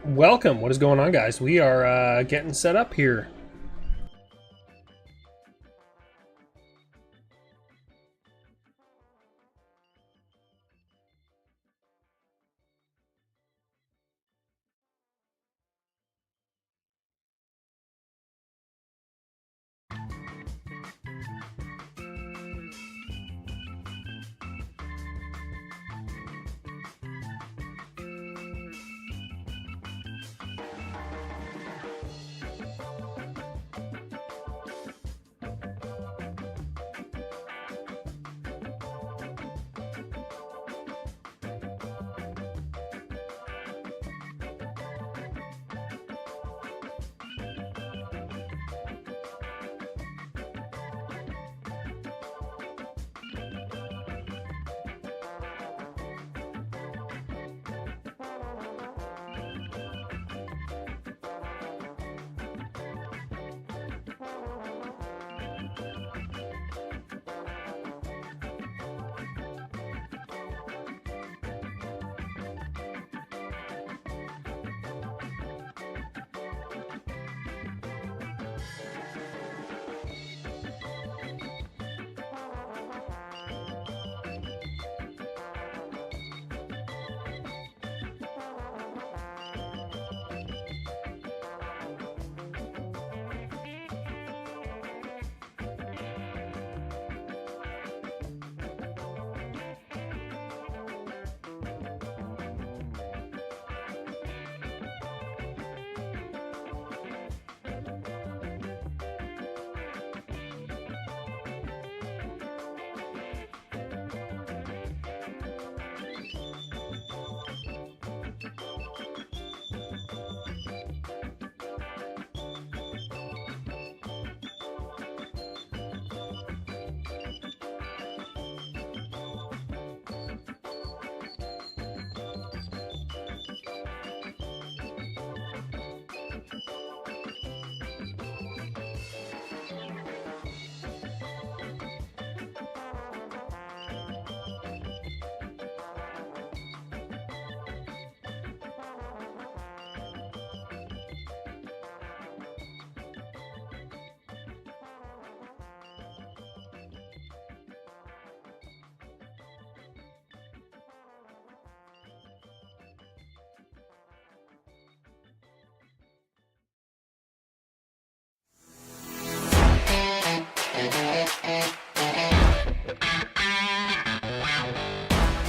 Welcome. What is going on, guys? We are getting set up here.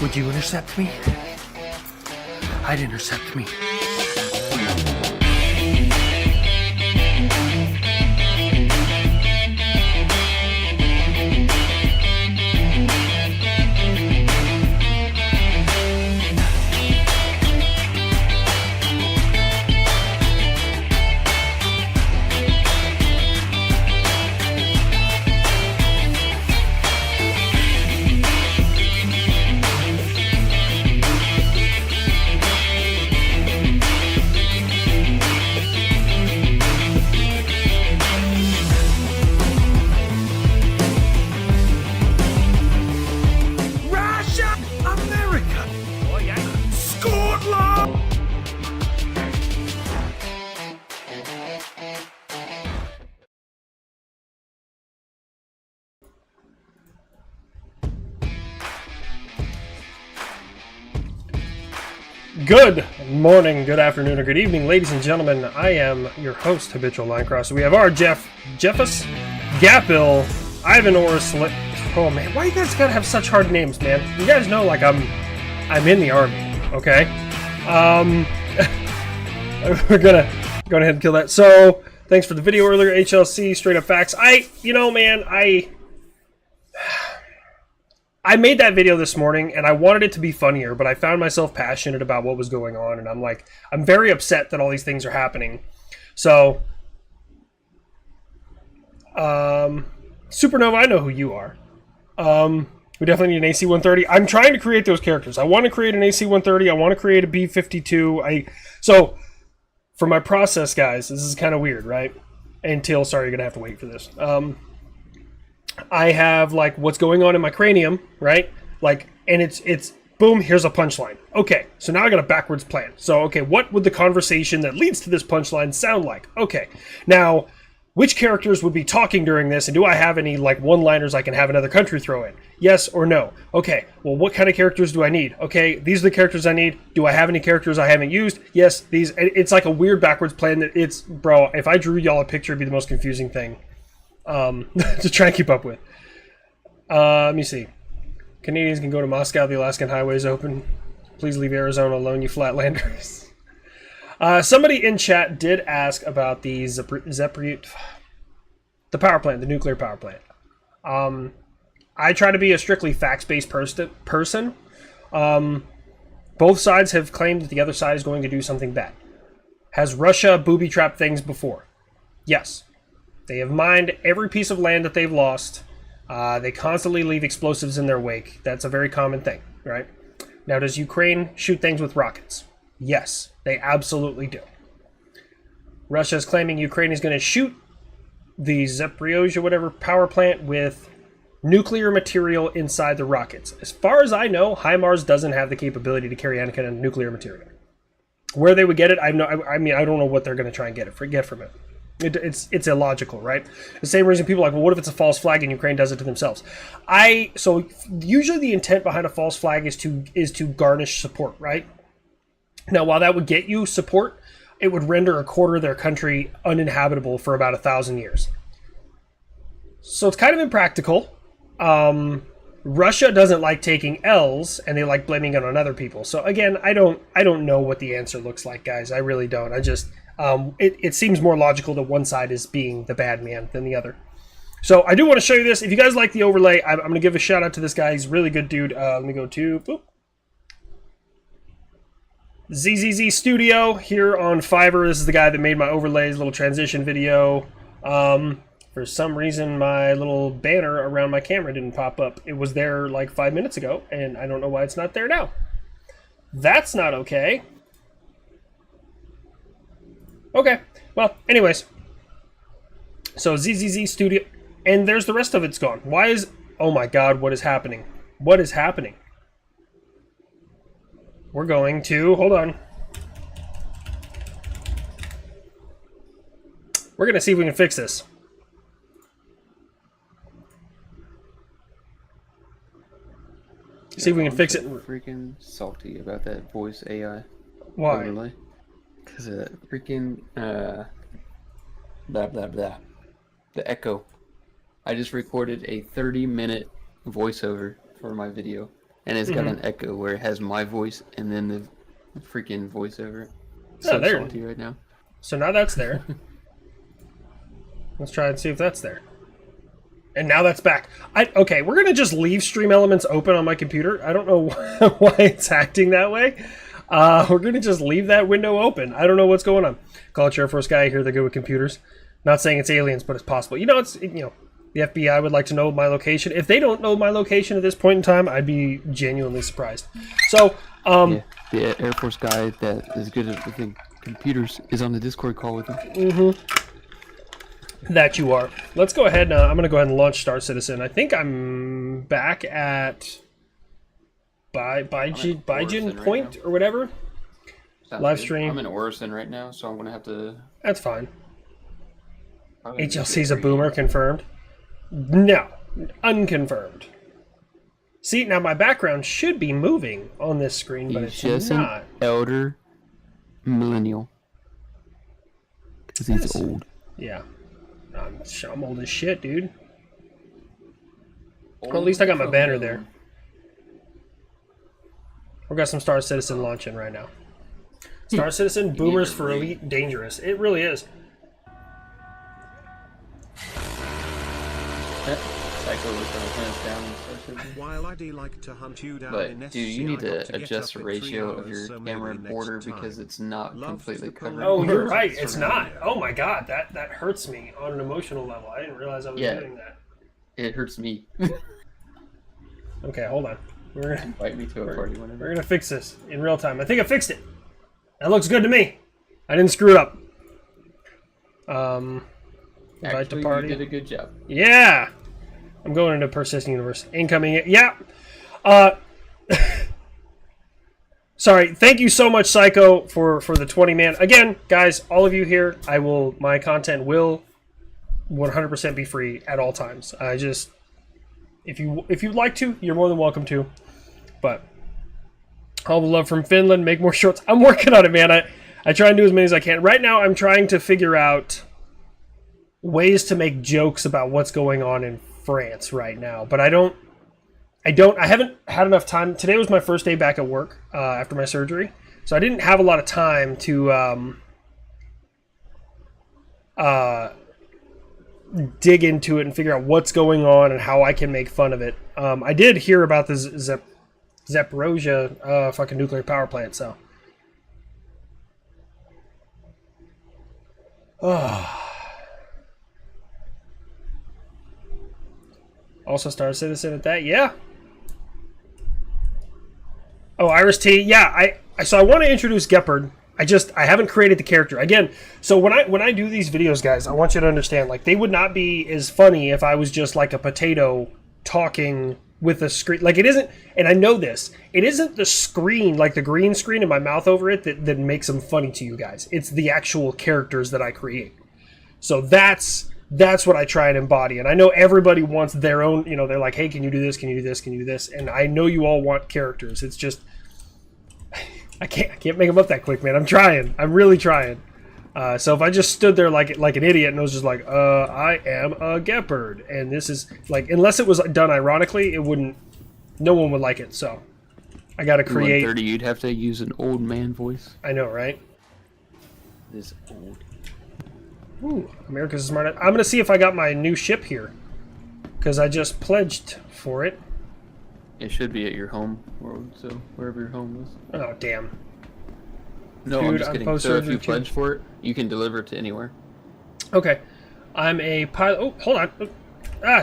Would you intercept me? I'd intercept me. Good morning, good afternoon, or good evening, ladies and gentlemen. I am your host, Habitual Linecrosser. We have our Jeffus, Gapil, Ivan Orris. Oh man, why you guys gotta have such hard names, man? You guys know, like I'm in the army, okay? We're gonna go ahead and kill that. So, thanks for the video earlier, HLC, straight up facts. I made that video this morning, and I wanted it to be funnier, but I found myself passionate about what was going on, and I'm very upset that all these things are happening. So, Supernova, I know who you are. We definitely need an AC-130. I'm trying to create those characters. I want to create an AC-130. I want to create a B-52. So, for my process, guys, this is kind of weird, right? Until, sorry, you're going to have to wait for this. I have, like, what's going on in my cranium, right? Like, and it's Boom, here's a punchline. Okay, so now I got a backwards plan. So, okay, what would the conversation that leads to this punchline sound like? Okay, now, which characters would be talking during this, and do I have any, like, one-liners I can have another country throw in? Yes or no? Okay, well, what kind of characters do I need? Okay, these are the characters I need. Do I have any characters I haven't used? Yes, these... It's like a weird backwards plan that it's... Bro, if I drew y'all a picture, it'd be the most confusing thing to try and keep up with. Let me see. Canadians can go to Moscow. The Alaskan highway is open. Please leave Arizona alone, you flatlanders. Somebody in chat did ask about the the power plant, the nuclear power plant. I try to be a strictly facts-based person. Both sides have claimed that the other side is going to do something bad. Has Russia booby-trapped things before? Yes. They have mined every piece of land that they've lost. They constantly leave explosives in their wake. That's a very common thing, right? Now, does Ukraine shoot things with rockets? Yes, they absolutely do. Russia is claiming Ukraine is going to shoot the Zaporozhye, whatever, power plant with nuclear material inside the rockets. As far as I know, HIMARS doesn't have the capability to carry any kind of nuclear material. Where they would get it, I don't know what they're going to try and get from it. It's illogical, right? The same reason people are like, well, what if it's a false flag and Ukraine does it to themselves? So usually the intent behind a false flag is to garnish support, right? Now, while that would get you support, it would render a quarter of their country uninhabitable for about 1,000 years. So it's kind of impractical. Russia doesn't like taking L's, and they like blaming it on other people. So again, I don't know what the answer looks like, guys. I really don't. It seems more logical that one side is being the bad man than the other. So I do want to show you this. If you guys like the overlay, I'm going to give a shout out to this guy. He's a really good dude. Let me go to ZZZ Studio here on Fiverr. This is the guy that made my overlays, little transition video. For some reason, my little banner around my camera didn't pop up. It was there like 5 minutes ago, and I don't know why it's not there now. That's not okay. Okay, well, anyways. So ZZZ Studio, and there's the rest of it's gone. Why is... Oh my god, what is happening? What is happening? We're going to... Hold on. We're going to see if we can fix this. See if we can fix it. I'm freaking salty about that voice AI. Why? Overlay. Because of freaking, blah, blah, blah. The echo. I just recorded a 30-minute voiceover for my video. And it's got an echo where it has my voice and then the freaking voiceover. So there. salty right now. So now that's there. Let's try and see if that's there. And now that's back. Okay, we're going to just leave Stream Elements open on my computer. I don't know why it's acting that way. We're going to just leave that window open. I don't know what's going on. College Air Force guy here, they're good with computers. Not saying it's aliens, but it's possible. The FBI would like to know my location. If they don't know my location at this point in time, I'd be genuinely surprised. So, yeah, the Air Force guy that is good at the computers is on the Discord call with him. That you are. Let's go ahead now. I'm going to go ahead and launch Star Citizen. I think I'm back at Baijin Point right or whatever. Sounds Live good. stream. I'm in Orison right now, so I'm going to have to... That's fine. HLC's a boomer, confirmed. No, unconfirmed. See, now my background should be moving on this screen, but He's it's just not. an elder millennial. Because he's old. Yeah. I'm old as shit, dude. Well, at least I got my banner there. We've got some Star Citizen launching right now. Star Citizen, boomers for elite, dangerous. It really is. While I'd like to hunt you down in But, dude, you need to adjust the ratio of your camera border because it's not completely covered. Oh, you're right. It's not. Oh my god, that hurts me on an emotional level. I didn't realize I was doing that. It hurts me. Okay, hold on. We're gonna invite me to a party whenever. We're gonna fix this in real time. I think I fixed it. That looks good to me. I didn't screw it up. Invite to party. You did a good job. Yeah. I'm going into persistent universe. Incoming. Yeah. Sorry, thank you so much, Psycho, for the 20 man. Again, guys, all of you here, my content will 100% be free at all times. I just, if you'd like to, you're more than welcome to. But all the love from Finland. Make more shorts. I'm working on it, man. I try and do as many as I can. Right now, I'm trying to figure out ways to make jokes about what's going on in France right now. But I haven't had enough time. Today was my first day back at work after my surgery. So I didn't have a lot of time to dig into it and figure out what's going on and how I can make fun of it. I did hear about the Zaporozhye fucking nuclear power plant, so. Also Star Citizen at that, yeah. Oh, Iris T, yeah. So I want to introduce Gepard. I haven't created the character again. So when I do these videos, guys, I want you to understand, like, they would not be as funny if I was just like a potato talking with a screen. Like, it isn't, and I know this, it isn't the screen, like the green screen and my mouth over it, that makes them funny to you guys. It's the actual characters that I create. So that's what I try and embody. And I know everybody wants their own, you know, they're like, hey, can you do this? Can you do this? Can you do this? And I know you all want characters. It's just, I can't make them up that quick, man. I'm trying. I'm really trying. So if I just stood there like an idiot and was just like, I am a Gepard, and this is like, unless it was done ironically, it wouldn't. No one would like it. So I got to create. 130, you'd have to use an old man voice. I know, right? This old. Ooh, America's smart. I'm gonna see if I got my new ship here, because I just pledged for it. It should be at your home world, so wherever your home is. Oh damn. No, Dude, I'm just kidding. So if you pledge for it, you can deliver it to anywhere. Okay. I'm a pilot. Oh, hold on.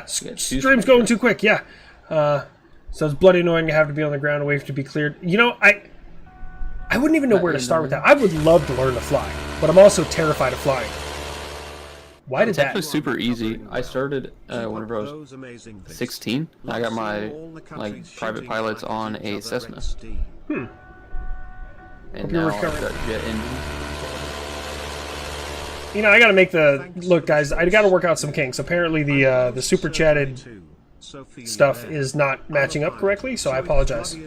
Stream's going too quick. Yeah. So it's bloody annoying to have to be on the ground, wait to be cleared. You know, I wouldn't even know where to start with that. I would love to learn to fly, but I'm also terrified of flying. Why did that? It's actually super easy. I started whenever I was 16. I got my private pilots on a Cessna. And now I've got jet engines. You know, I gotta make the look, guys. I gotta work out some kinks. Apparently, the super chatted stuff is not matching up correctly, so I apologize. That's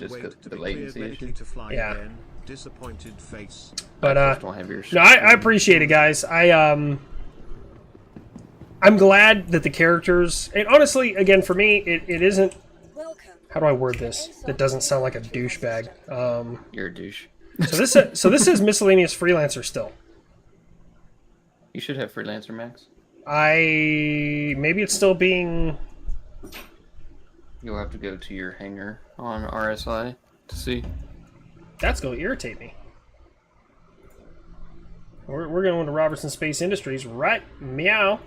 just the latency issue. Yeah. But no, I appreciate it, guys. I'm glad that the characters, and honestly, again, for me, it isn't. How do I word this? That doesn't sound like a douchebag. You're a douche. So this is miscellaneous freelancer still. You should have freelancer max. Maybe it's still being. You'll have to go to your hangar on RSI to see. That's going to irritate me. We're going to Robertson Space Industries, right? Meow.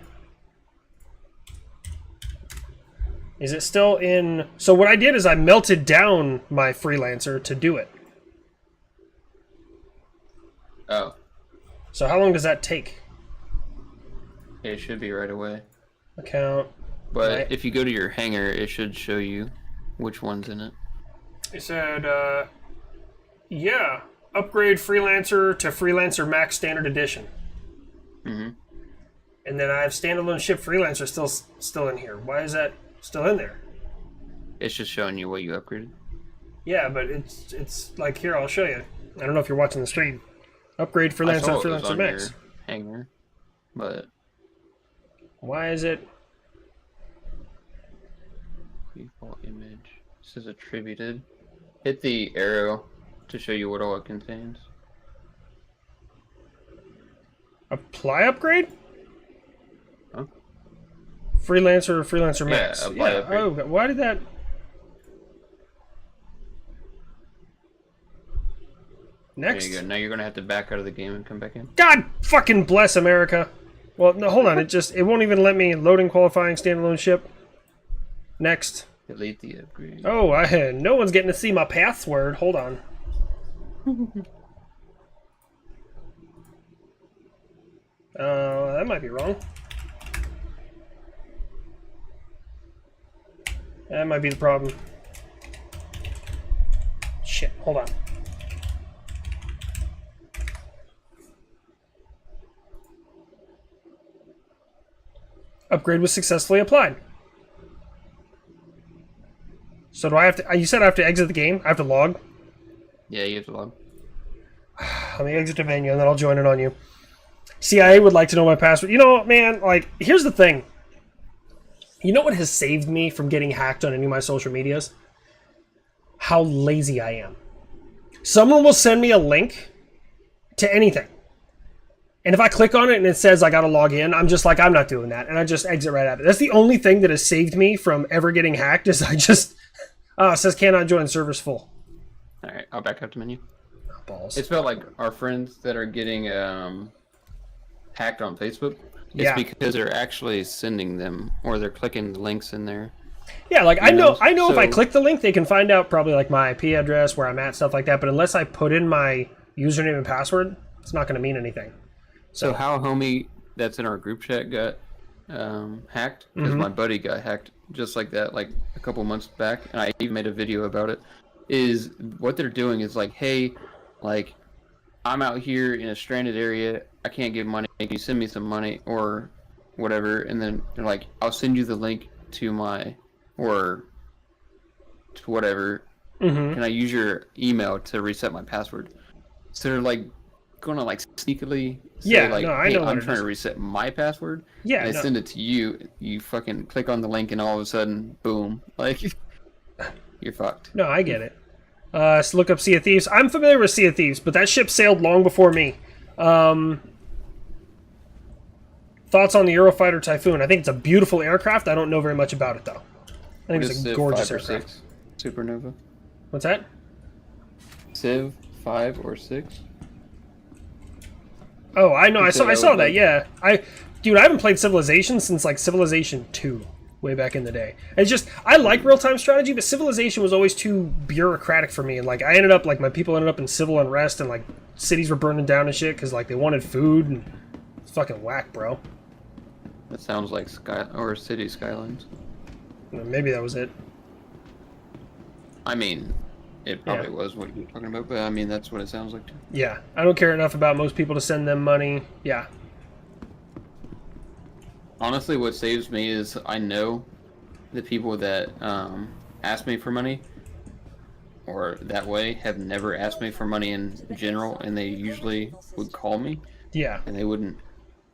Is it still in... So what I did is I melted down my freelancer to do it. Oh. So how long does that take? It should be right away. Account. But right. If you go to your hangar, it should show you which one's in it. It said, yeah, upgrade freelancer to freelancer max standard edition. Mm-hmm. And then I have standalone ship freelancer still in here. Why is that still in there? It's just showing you what you upgraded. Yeah, but it's like, here, I'll show you. I don't know if you're watching the stream. Upgrade freelancer to freelancer max. Hangar, but why is it? Default image. This is attributed. Hit the arrow to show you what all it contains. Apply upgrade? Huh? Freelancer max. Yeah, apply upgrade. Oh, why did that? Next. There you go. Now you're gonna have to back out of the game and come back in. God fucking bless America. Well, no, hold on. It won't even let me loading qualifying standalone ship. Next. Delete the upgrade. Oh, no one's getting to see my password. Hold on. That might be wrong. That might be the problem. Hold on. Upgrade was successfully applied. So do I have to... You said I have to exit the game? I have to log? Yeah, you have to log. Let me exit the menu, and then I'll join it on you. CIA would like to know my password. You know, man, like, here's the thing. You know what has saved me from getting hacked on any of my social medias? How lazy I am. Someone will send me a link to anything. And if I click on it and it says I gotta log in, I'm just like, I'm not doing that. And I just exit right out of it. That's the only thing that has saved me from ever getting hacked is I just... it says cannot join servers full. Alright, I'll back up to menu. Balls. It's about like our friends that are getting hacked on Facebook. It's Yeah. because they're actually sending them, or they're clicking the links in there. Yeah, like I know if I So- click the link, they can find out probably like my IP address, where I'm at, stuff like that. But unless I put in my username and password, it's not going to mean anything. So how a homie that's in our group chat got hacked, because my buddy got hacked just like that, like a couple months back, and I even made a video about it, is what they're doing is like, hey, like, I'm out here in a stranded area, I can't give money, can you send me some money, or whatever, and then they're like, I'll send you the link to my, or to whatever, can I use your email to reset my password? So they're like, gonna like sneakily say, Yeah, like, no, I hey, know what I'm it trying is. to reset my password. Yeah, and I no. send it to you. You fucking click on the link, and all of a sudden, boom! Like, you're fucked. No, I get it. Let's look up Sea of Thieves. I'm familiar with Sea of Thieves, but that ship sailed long before me. Thoughts on the Eurofighter Typhoon? I think it's a beautiful aircraft. I don't know very much about it, though. I think it's a Civ gorgeous 5 or aircraft. 6 Supernova. What's that? Civ 5 or 6. Oh, I know. I said saw that that. Yeah, dude, I haven't played Civilization since like Civilization 2, way back in the day. It's just I like real time strategy, but Civilization was always too bureaucratic for me, and like I ended up like my people ended up in civil unrest, and like cities were burning down and shit because like they wanted food, and it's fucking whack, bro. That sounds like City Skylines. Maybe that was it. I mean, it probably was what you were talking about, but I mean that's what it sounds like too. Yeah, I don't care enough about most people to send them money. Yeah. Honestly, what saves me is I know the people that ask me for money, or that way, have never asked me for money in general, and they usually would call me, Yeah. and they wouldn't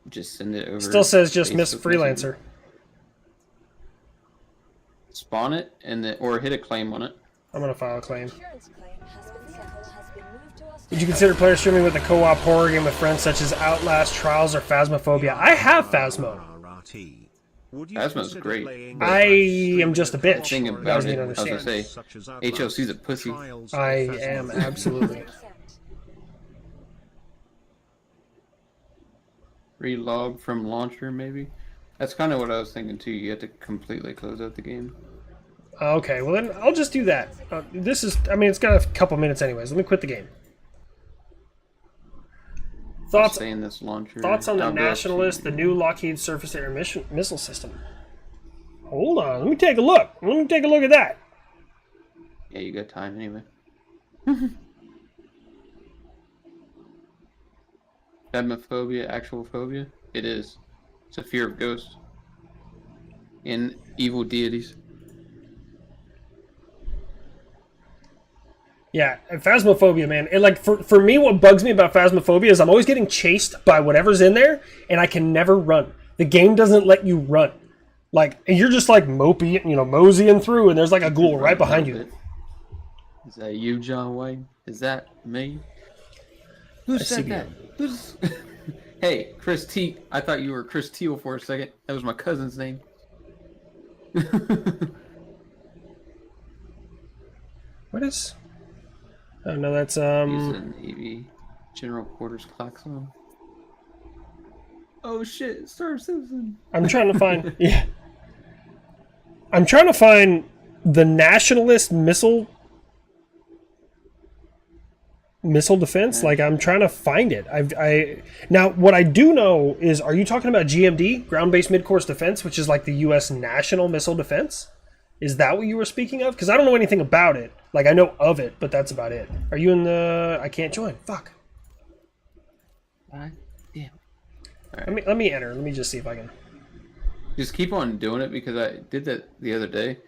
just send it over. Still says just miss Facebook freelancer. Messenger. Spawn it, and then, or hit a claim on it. I'm gonna file a claim. Insurance claim has been settled, has been moved to Australia. Would you consider player streaming with a co-op horror game with friends such as Outlast, Trials, or Phasmophobia? I have Phasmo. Phasmo's great. I am just a bitch. Thing You about guys it, need to I was gonna understand. say, HLC's a pussy. I am absolutely. Relog from launcher, maybe. That's kind of what I was thinking too. You have to completely close out the game. Okay, well then I'll just do that. This is, I mean, it's got a couple minutes anyways. Let me quit the game. Thoughts Stay in this launcher. on the I'll go Nationalist, to- the new Lockheed surface-to-air missile system. Hold on, let me take a look. Let me take a look at that. Yeah, you got time anyway. Phasmophobia, actual phobia? It is. It's a fear of ghosts and evil deities. Yeah, and Phasmophobia, man. It, like for me, what bugs me about Phasmophobia is I'm always getting chased by whatever's in there, and I can never run. The game doesn't let you run. Like, and you're just like moseying through, and there's like a ghoul right behind you. Is that you, John Wayne? Is that me? Who said that? Who's... Hey, Chris T. I thought you were Chris Teal for a second. That was my cousin's name. What is? Oh no, that's He's an Navy General Quarters Klaxon. Oh shit, Star Citizen. I'm trying to find. Yeah. I'm trying to find the Nationalist missile defense. Like, I'm trying to find it. Now what I do know is, are you talking about GMD, ground-based mid-course defense, which is like the U.S. national missile defense? Is that what you were speaking of? Because I don't know anything about it. Like, I know of it, but that's about it. Are you in the... I can't join. Fuck. Yeah. Let me enter. Let me just see if I can... Just keep on doing it because I did that the other day,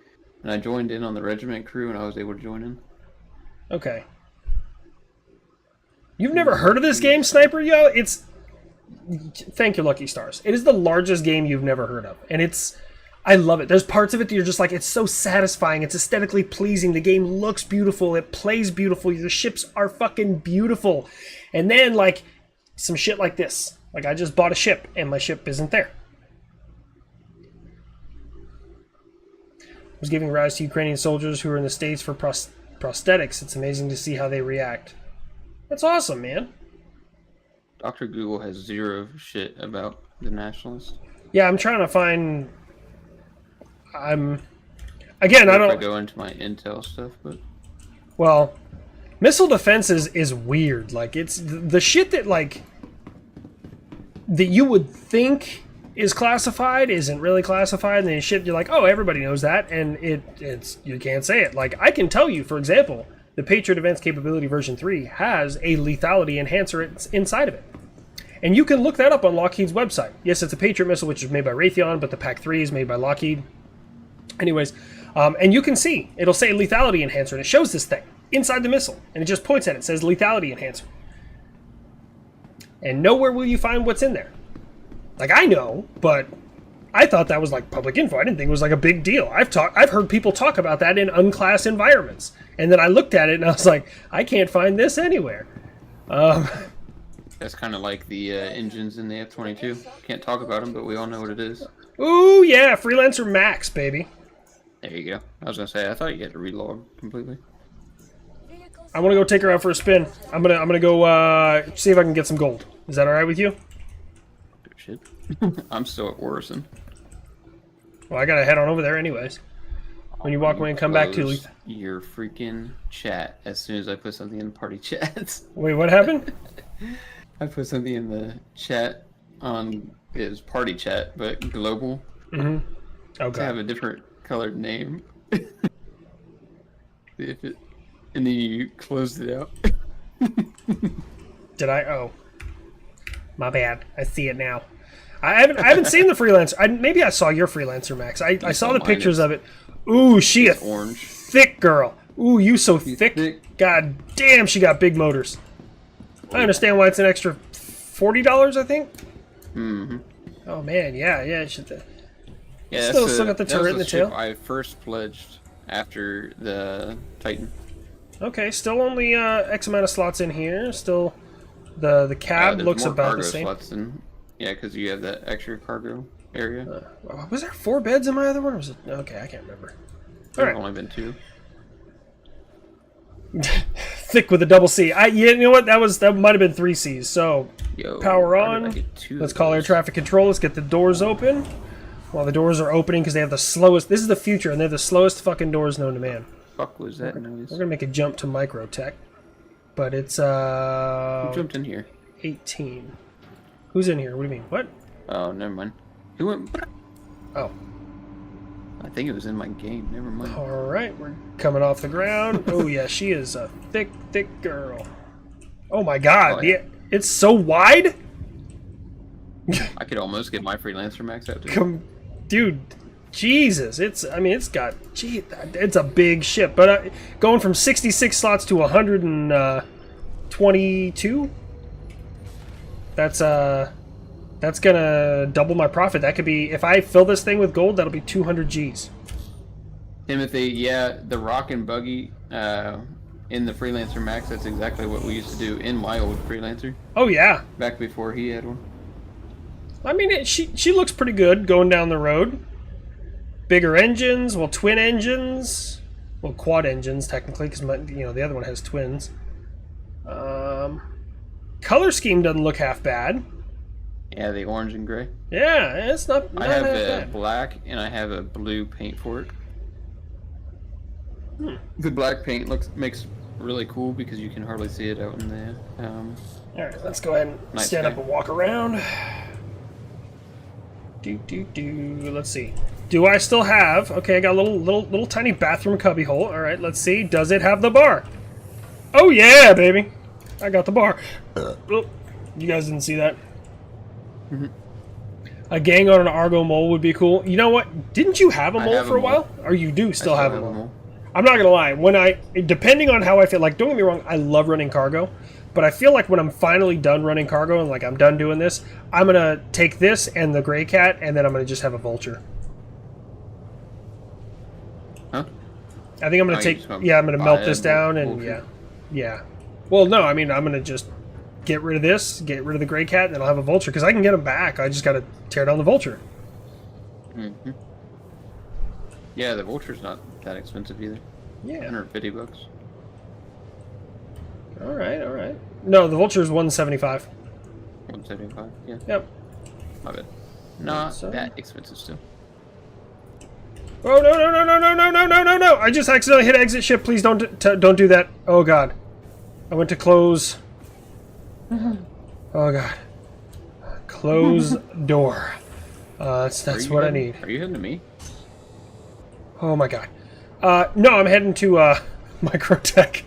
and I joined in on the regiment crew, and I was able to join in. Okay. You've never heard of this game, Sniper Yo? It's... Thank your lucky stars. It is the largest game you've never heard of. And it's... I love it. There's parts of it that you're just like, it's so satisfying. It's aesthetically pleasing. The game looks beautiful. It plays beautiful. Your ships are fucking beautiful. And then, like, some shit like this. Like, I just bought a ship, and my ship isn't there. Was giving rise to Ukrainian soldiers who are in the States for prosthetics. It's amazing to see how they react. That's awesome, man. Dr. Google has zero shit about the nationalists. Yeah, I'm trying to find... Again, I don't... I go into my intel stuff, but... Well, missile defense is weird. Like, it's... The shit that, like... That you would think is classified isn't really classified, and then shit you're like, oh, everybody knows that, and it's you can't say it. Like, I can tell you, for example, the Patriot Advanced Capability version 3 has a lethality enhancer inside of it. And you can look that up on Lockheed's website. Yes, it's a Patriot missile, which is made by Raytheon, but the PAC-3 is made by Lockheed. Anyways, and you can see, it'll say lethality enhancer, and it shows this thing inside the missile, and it just points at it, says lethality enhancer. And nowhere will you find what's in there. Like, I know, but I thought that was like public info. I didn't think it was like a big deal. I've heard people talk about that in unclass environments. And then I looked at it and I was like, I can't find this anywhere. That's kind of like the engines in the F-22. Can't talk about them, but we all know what it is. Ooh, yeah, Freelancer Max, baby. There you go. I was gonna say, I thought you had to relog completely. I want to go take her out for a spin. I'm gonna go see if I can get some gold. Is that all right with you? Good shit. I'm still at Orison. Well, I gotta head on over there anyways. When you walk away and come back to your freaking chat as soon as I put something in the party chat. Wait, what happened? I put something in the chat on his party chat, but global. Mm-hmm. Oh, to have a different colored name. If it, and then you closed it out. Did I? Oh, my bad. I see it now. I haven't seen the freelancer. Maybe I saw your freelancer, Max. I saw the pictures of it. Ooh, she a orange, thick girl. Ooh, you so thick. God damn, she got big motors. I understand why it's an extra $40, I think. Mm-hmm. Oh man, yeah. Yeah, still got the turret in the tail. I first pledged after the Titan. Okay, still only X amount of slots in here. Still, the cab looks about the same. Slots in, yeah, because you have that extra cargo area. Was there 4 beds in my other one? Or was it? Okay, I can't remember. There's only been 2. Thick with a double C. You know what? That might have been 3 C's. So, power on. Let's call air traffic control. Let's get the doors open. While the doors are opening, because they have the slowest. This is the future, and they're the slowest fucking doors known to man. Fuck was that noise? We're gonna make a jump to microtech, but it's Who jumped in here? 18. Who's in here? What do you mean? What? Oh, never mind. Who went? Oh. I think it was in my game. Never mind. All right, we're coming off the ground. Oh yeah, she is a thick girl. Oh my God, yeah, it's so wide. I could almost get my freelancer max out too. Dude, Jesus, it's a big ship, but going from 66 slots to 122. That's gonna double my profit. That could be, if I fill this thing with gold, that'll be 200 G's. Timothy, yeah, the rock and buggy in the freelancer max. That's exactly what we used to do in my old freelancer. Oh yeah, back before he had one. I mean, she looks pretty good going down the road. Bigger engines, well, twin engines, well, quad engines technically, because the other one has twins. Color scheme doesn't look half bad. Yeah, the orange and gray. Yeah, it's not. I have a black and I have a blue paint for it. The black paint makes really cool because you can hardly see it out in the. All right, let's go ahead and stand up and walk around. Let's see. Do I still have? Okay, I got a little tiny bathroom cubby hole. All right, let's see. Does it have the bar? Oh yeah, baby. I got the bar. Oh, you guys didn't see that. A gang on an Argo mole would be cool. You know what? Didn't you have a mole for a while? Or you do still have a mole? I'm not gonna lie. Depending on how I feel, like, don't get me wrong, I love running cargo, but I feel like when I'm finally done running cargo and like I'm done doing this, I'm gonna take this and the gray cat, and then I'm gonna just have a vulture. Huh? I think I'm gonna take. Yeah, I'm gonna melt this down, and yeah. Well, no, I mean I'm gonna just get rid of this, get rid of the gray cat, and then I'll have a vulture because I can get them back. I just gotta tear down the vulture. Mm-hmm. Yeah, the vulture's not that expensive either. Yeah. $150. All right. No, the vulture is 175. 175. Yeah. Yep. My bad. Not that expensive still. Oh no! I just accidentally hit exit ship. Please don't do that. Oh god. I went to close. Oh god. Close door. That's what I need. Are you heading to me? Oh my god. No, I'm heading to Microtech.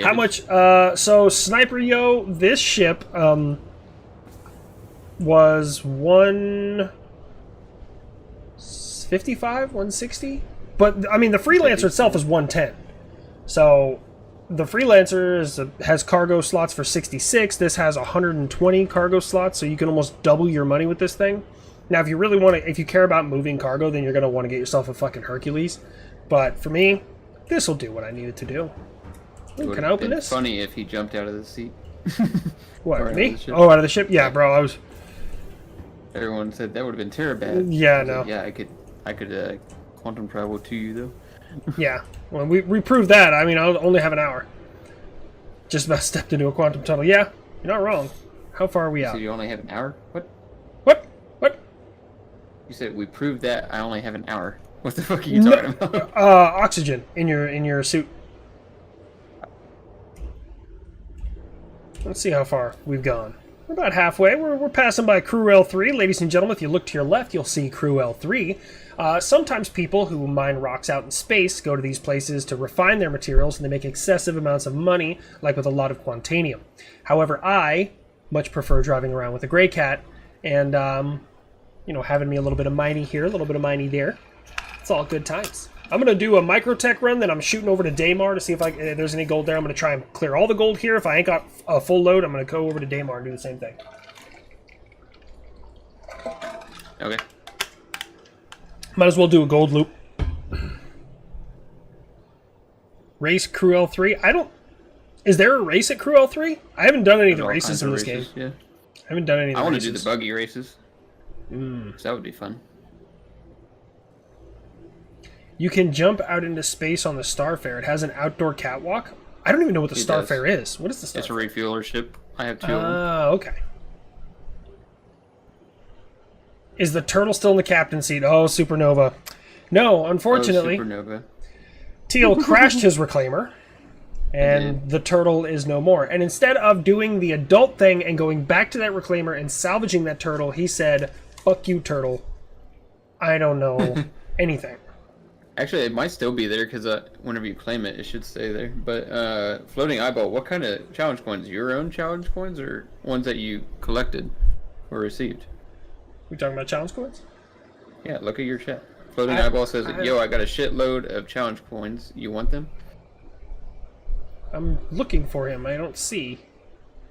How much? So Sniper Yo, this ship was 155, 160. But I mean, the Freelancer itself is 110. So the Freelancer has cargo slots for 66. This has 120 cargo slots, so you can almost double your money with this thing. Now, if you really want to, if you care about moving cargo, then you're going to want to get yourself a fucking Hercules. But for me, this will do what I need it to do. Ooh, can I open this? Funny if he jumped out of the seat. What, me? Oh, out of the ship? Yeah, bro, Everyone said that would have been terrible. Yeah, no. Yeah, I could quantum travel to you, though. Yeah, well, we proved that. I mean, I'll only have an hour. Just about stepped into a quantum tunnel. Yeah, you're not wrong. How far are we out? So you only have an hour? What? You said we proved that I only have an hour. What the fuck are you talking about? Oxygen in your suit. Let's see how far we've gone. We're about halfway. We're passing by Crew L3. Ladies and gentlemen, if you look to your left, you'll see Crew L3. Sometimes people who mine rocks out in space go to these places to refine their materials, and they make excessive amounts of money, like with a lot of Quantanium. However, I much prefer driving around with a gray cat and, having me a little bit of miney here, a little bit of miney there. It's all good times. I'm going to do a Microtech run, then I'm shooting over to Daymar to see if there's any gold there. I'm going to try and clear all the gold here. If I ain't got a full load, I'm going to go over to Daymar and do the same thing. Okay. Might as well do a gold loop. Race Crew L3. Is there a race at Crew L3? I haven't done any of the races in this game. Yeah. I haven't done any of the races. I want to do the buggy races. So that would be fun. You can jump out into space on the Starfare. It has an outdoor catwalk. I don't even know what the Starfare is. What is the Starfare? It's a refueler ship. I have two of them. Okay. Is the turtle still in the captain's seat? Oh, Supernova. No, unfortunately. Supernova. Teal crashed his reclaimer, and the turtle is no more. And instead of doing the adult thing and going back to that reclaimer and salvaging that turtle, he said, "Fuck you, turtle. I don't know anything." Actually, it might still be there because whenever you claim it, it should stay there. But floating eyeball, what kind of challenge coins? Your own challenge coins or ones that you collected or received? We talking about challenge coins? Yeah, look at your chat. Floating eyeball says, "Yo, I got a shitload of challenge coins. You want them?" I'm looking for him. I don't see.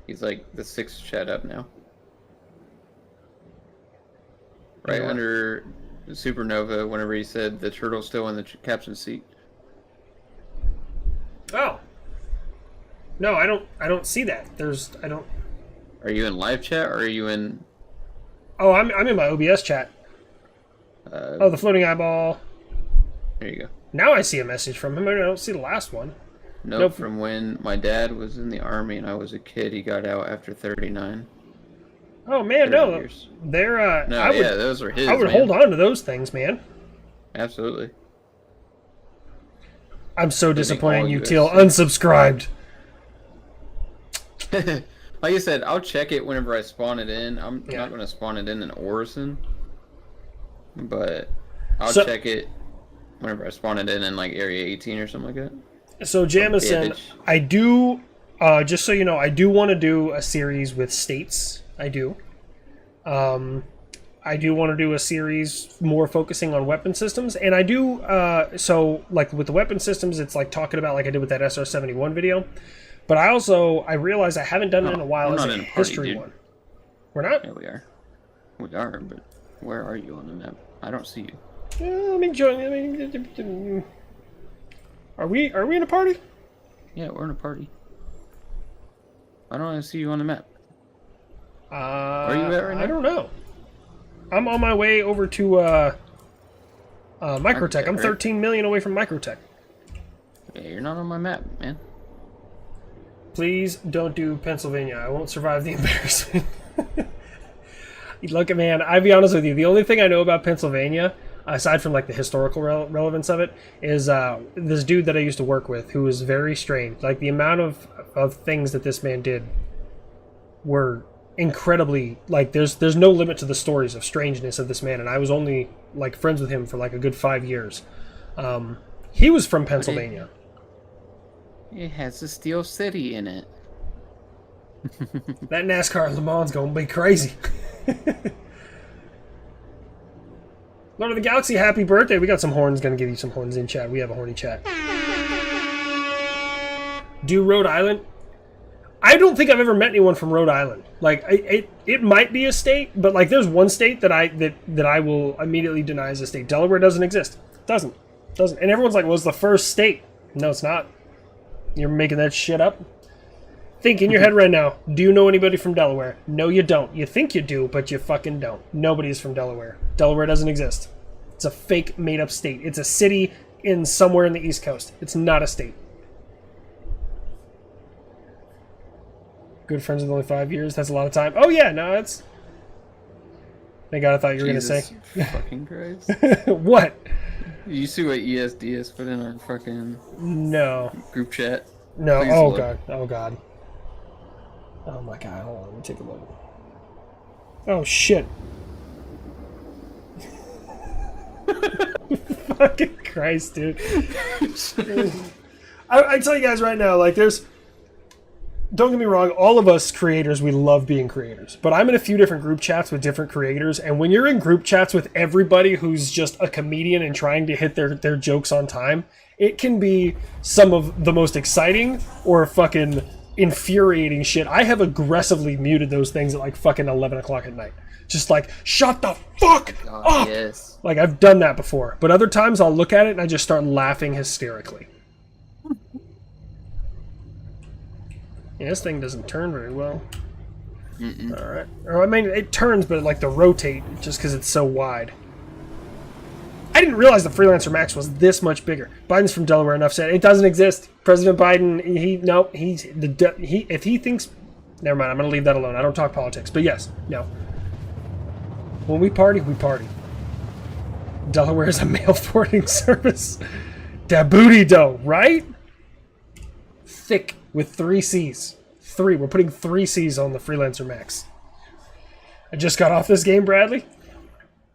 He's like the 6th chat up now. Right under Supernova, whenever he said the turtle's still in the captain's seat. Oh. No, I don't see that. Are you in live chat or are you in? Oh, I'm in my OBS chat. The floating eyeball. There you go. Now I see a message from him. I don't see the last one. Nope. From when my dad was in the army and I was a kid, he got out after 39. Oh man, no, years. they're those are his. I would hold on to those things, man. Absolutely. I'm so disappointed in you, Teal. Unsubscribed. Like I said, I'll check it whenever I spawn it in. I'm not going to spawn it in Orison. but I'll check it whenever I spawn it in like Area 18 or something like that. So Jamison, I do, just so you know, I do want to do a series with states. I do. I do want to do a series more focusing on weapon systems, and I do, so like with the weapon systems, it's like talking about like I did with that SR-71 video, but I realize I haven't done it in a while as a history one. We're not? Yeah, we are. We are, but where are you on the map? I don't see you. Let me join. Are we in a party? Yeah, we're in a party. I don't see you on the map. Where are you at right now? I don't know. I'm on my way over to Microtech. I'm 13 million away from Microtech. Yeah, you're not on my map, man. Please don't do Pennsylvania. I won't survive the embarrassment. Look, man, I'll be honest with you. The only thing I know about Pennsylvania, aside from like the historical relevance of it, is this dude that I used to work with who was very strange. Like the amount of things that this man did were incredibly, like there's no limit to the stories of strangeness of this man, and I was only like friends with him for like a good 5 years. He was from Pennsylvania. It has a Steel City in it. That NASCAR Le Mans gonna be crazy. Lord of the Galaxy, happy birthday. We got some horns, gonna give you some horns in chat. We have a horny chat. Do Rhode Island? I don't think I've ever met anyone from Rhode Island. Like it might be a state, but like there's one state that I will immediately deny as a state. Delaware doesn't exist. Doesn't. And everyone's like, well, it's the first state. No, it's not. You're making that shit up. Think in your head right now. Do you know anybody from Delaware? No, you don't. You think you do, but you fucking don't. Nobody's from Delaware. Delaware doesn't exist. It's a fake, made-up state. It's a city in somewhere in the East Coast. It's not a state. Good friends with only 5 years. That's a lot of time. Oh yeah, no, it's. Thank God, I thought you were gonna say. Fucking Christ. What? You see what ESDS put in our fucking group chat? No. Please Oh look. God. Oh God. Oh my God. Hold on. Let me take a look. Oh shit. Fucking Christ, dude. I tell you guys right now, like there's. Don't get me wrong, all of us creators, we love being creators. But I'm in a few different group chats with different creators, and when you're in group chats with everybody who's just a comedian and trying to hit their jokes on time, it can be some of the most exciting or fucking infuriating shit. I have aggressively muted those things at like fucking 11 o'clock at night. Just like, shut the fuck up! Yes. Like, I've done that before. But other times I'll look at it and I just start laughing hysterically. Yeah, this thing doesn't turn very well. Alright. Or, I mean, it turns, but like to rotate, just because it's so wide. I didn't realize the Freelancer Max was this much bigger. Biden's from Delaware, enough said. It doesn't exist. President Biden, if he thinks... Never mind, I'm going to leave that alone. I don't talk politics. But yes, no. When we party, we party. Delaware is a mail forwarding service. Da booty dough, right? Thick with 3 C's. 3. We're putting 3 C's on the Freelancer Max. I just got off this game, Bradley.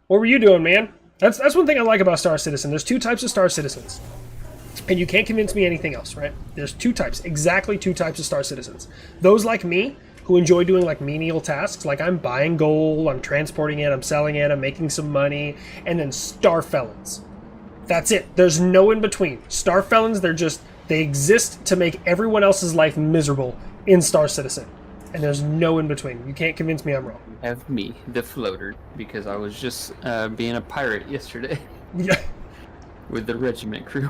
What were you doing, man? That's one thing I like about Star Citizen. There's 2 types of Star Citizens. And you can't convince me anything else, right? There's 2 types. Exactly 2 types of Star Citizens. Those like me, who enjoy doing like menial tasks, like I'm buying gold, I'm transporting it, I'm selling it, I'm making some money, and then Star Felons. That's it. There's no in between. Star Felons, they exist to make everyone else's life miserable in Star Citizen. And there's no in between. You can't convince me I'm wrong. Have me, the floater, because I was just being a pirate yesterday. Yeah. With the regiment crew.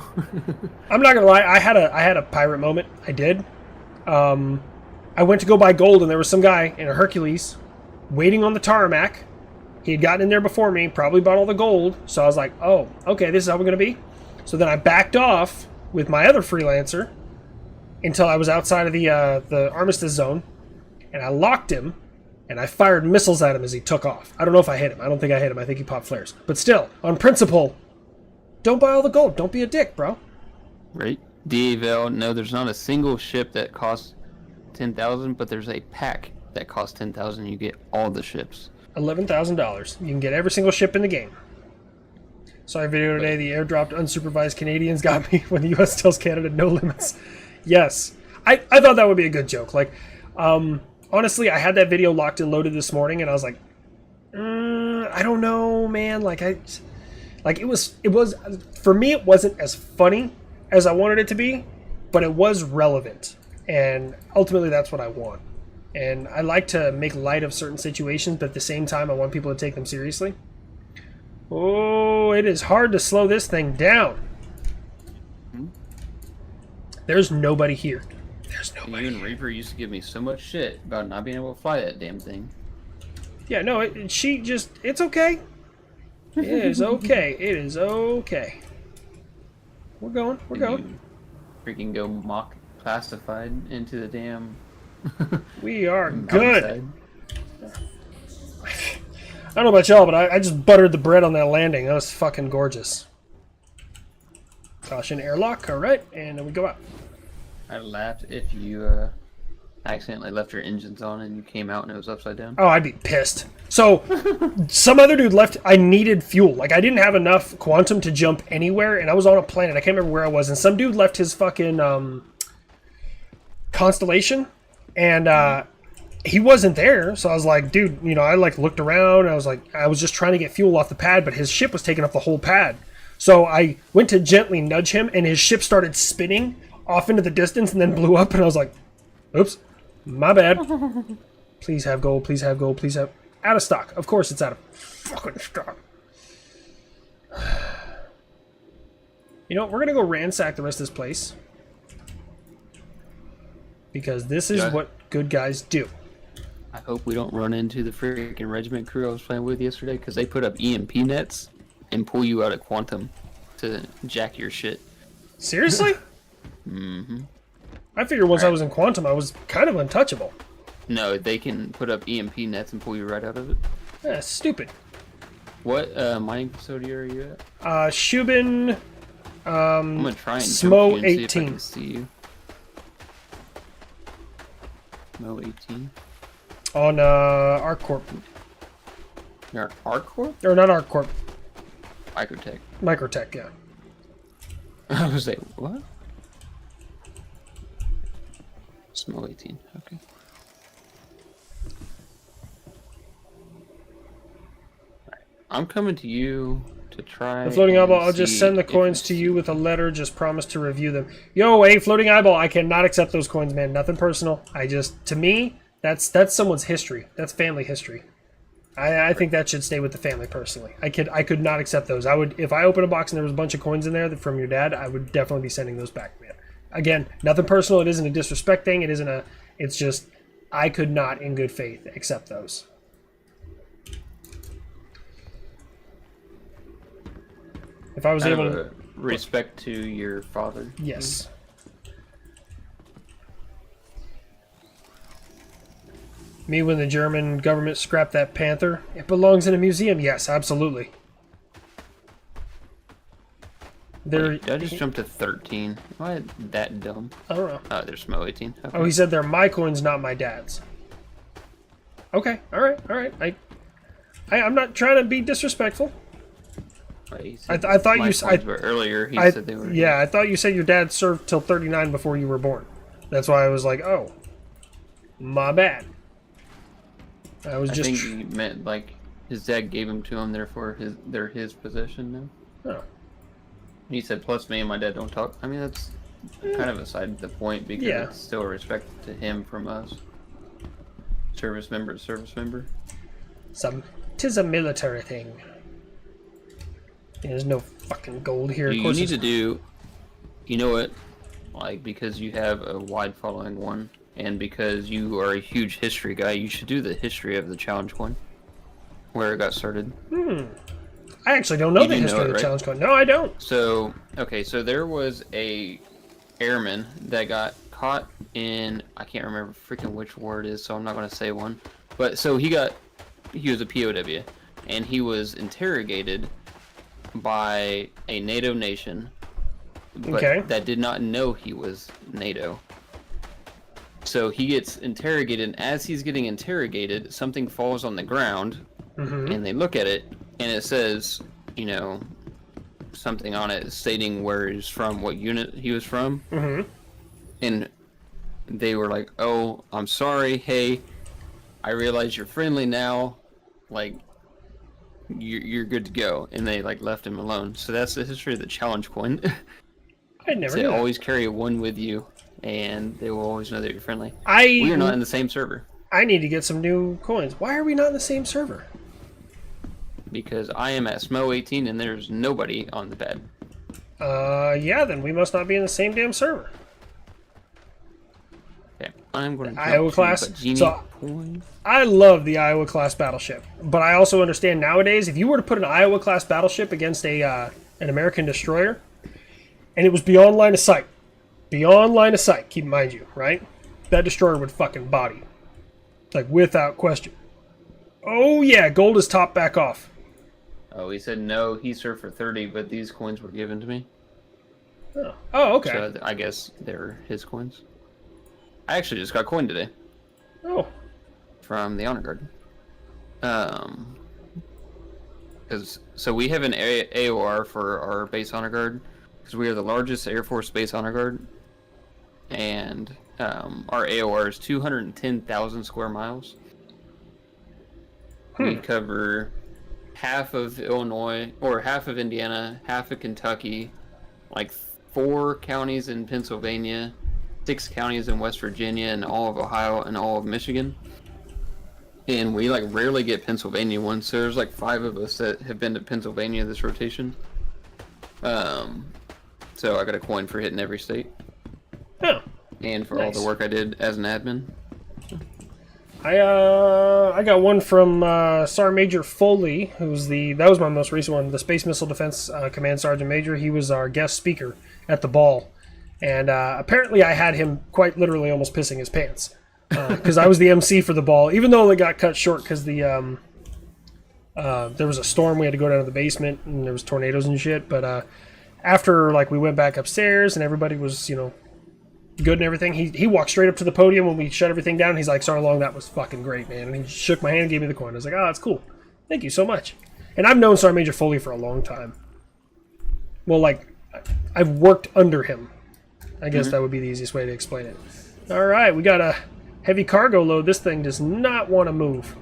I'm not gonna lie, I had a pirate moment. I did. I went to go buy gold and there was some guy in a Hercules waiting on the tarmac. He had gotten in there before me, probably bought all the gold. So I was like, oh, okay, this is how we're gonna be. So then I backed off with my other freelancer until I was outside of the armistice zone, and I locked him, and I fired missiles at him as he took off. I don't know if I hit him. I don't think I hit him. I think he popped flares. But still, on principle, don't buy all the gold. Don't be a dick, bro. Right? DAVL, no, there's not a single ship that costs 10,000, but there's a pack that costs 10,000. You get all the ships. $11,000. You can get every single ship in the game. Saw a video today. The airdropped unsupervised Canadians got me when the U.S. tells Canada no limits. Yes, I thought that would be a good joke. Like, honestly, I had that video locked and loaded this morning, and I was like, I don't know, man. Like it was for me. It wasn't as funny as I wanted it to be, but it was relevant, and ultimately, that's what I want. And I like to make light of certain situations, but at the same time, I want people to take them seriously. Oh, it is hard to slow this thing down. There's nobody here. There's nobody. You and Reaper used to give me so much shit about not being able to fly that damn thing. Yeah, no, it's okay. It is okay. It is okay. We're going. We're going. Freaking go mock classified into the damn. We are good. Outside. I don't know about y'all, but I just buttered the bread on that landing. That was fucking gorgeous. Caution airlock. All right, and then we go out. I'd laugh if you accidentally left your engines on and you came out and it was upside down. Oh, I'd be pissed. So, some other dude left. I needed fuel. Like, I didn't have enough quantum to jump anywhere, and I was on a planet. I can't remember where I was, and some dude left his fucking constellation, and he wasn't there. So I was like, dude, you know, I like looked around. I was like, I was just trying to get fuel off the pad, but his ship was taking up the whole pad. So I went to gently nudge him, and his ship started spinning off into the distance and then blew up, and I was like, oops, my bad. Please have gold, please have gold, please have... Out of stock. Of course it's out of fucking stock. You know, we're going to go ransack the rest of this place. Because this is what good guys do. I hope we don't run into the freaking regiment crew I was playing with yesterday, because they put up EMP nets and pull you out of quantum to jack your shit. Seriously? Mm-hmm. I figured once I was in quantum, I was kind of untouchable. No, they can put up EMP nets and pull you right out of it. That's stupid. What mining facility are you at? Shubin, I'm gonna try and Smo jump you and see if I 18. can see you. Smo 18? On ArcCorp. You're ArcCorp? Or not ArcCorp. Microtech. Microtech, yeah. I was like, what? Smo 18, okay. I'm coming to you to try. The floating eyeball, I'll and just see send the if coins it's- to you with a letter. Just promise to review them. Yo, hey, floating eyeball, I cannot accept those coins, man. Nothing personal. To me, that's someone's history. That's family history. I think that should stay with the family personally. I could not accept those. I would, if I open a box and there was a bunch of coins in there from your dad, I would definitely be sending those back, man. Again, nothing personal. It isn't a disrespect thing. It's just, I could not in good faith accept those. If I was able to... Respect to your father. Yes. Me when the German government scrapped that panther. It belongs in a museum. Yes, absolutely. Wait, I just jumped to 13. Why that dumb? I don't know. Oh, there's Smo 18. Okay. Oh, he said they're my coins, not my dad's. Okay, all right. I'm not trying to be disrespectful. Wait, I thought you said earlier. He said they were. Yeah, I thought you said your dad served till 39 before you were born. That's why I was like, oh, my bad. I think he meant like his dad gave them to him, therefore they're his possession now. Oh. He said, plus me and my dad don't talk. I mean, that's kind of aside the point because it's still a respect to him from us. Service member to service member. Tis a military thing. There's no fucking gold here. You need to do, you know what, like, because you have a wide following one, and because you are a huge history guy, you should do the history of the challenge one, where it got started. I actually don't know the history of the challenge coin. No, I don't. So, okay, so there was a airman that got caught in, I can't remember freaking which war it is, so I'm not going to say one, but so he was a POW, and he was interrogated by a NATO nation, but that did not know he was NATO. So he gets interrogated, and as he's getting interrogated, something falls on the ground, and they look at it, and it says, you know, something on it stating where he's from, what unit he was from. Mm-hmm. And they were like, "Oh, I'm sorry. Hey, I realize you're friendly now. Like, you're good to go." And they like left him alone. So that's the history of the challenge coin. I never They knew that. always carry one with you, and they will always know that you're friendly. I We are not in the same server I need to get some new coins. Why are we not in the same server? because I am at SMO 18 and there's nobody on the pad. Yeah, then we must not be in the same damn server. Okay, I'm going to Iowa class. Genie So coin. I love the Iowa class battleship, but I also understand nowadays if you were to put an Iowa class battleship against an American destroyer, and it was beyond line of sight, keep in mind you, right? That destroyer would fucking body, like without question. Oh yeah, gold is top back off. Oh, he said no. He served for 30, but these coins were given to me. Oh, okay. So I guess they're his coins. I actually just got coin today Oh, from the Honor Guard. So we have an AOR for our base Honor Guard because we are the largest Air Force base Honor Guard, and our AOR is 210,000 square miles. We cover half of Illinois, or half of Indiana, half of Kentucky, like 4 counties in Pennsylvania, 6 counties in West Virginia, and all of Ohio and all of Michigan. And we like rarely get Pennsylvania ones, so there's like 5 of us that have been to Pennsylvania this rotation. So I got a coin for hitting every state. oh. And for all the work I did as an admin. I got one from Sergeant Major Foley, that was my most recent one, the Space Missile Defense Command Sergeant Major. He was our guest speaker at the ball, and apparently I had him quite literally almost pissing his pants because I was the MC for the ball, even though it got cut short because there was a storm. We had to go down to the basement and there was tornadoes and shit. But after like we went back upstairs and everybody was good and everything, he walked straight up to the podium when we shut everything down. He's like, "Sergeant Long, that was fucking great, man." And he shook my hand and gave me the coin. I was like, "Oh, that's cool. Thank you so much." And I've known Sergeant Major Foley for a long time. Well, like, I've worked under him. I guess that would be the easiest way to explain it. All right, we got a heavy cargo load. This thing does not want to move.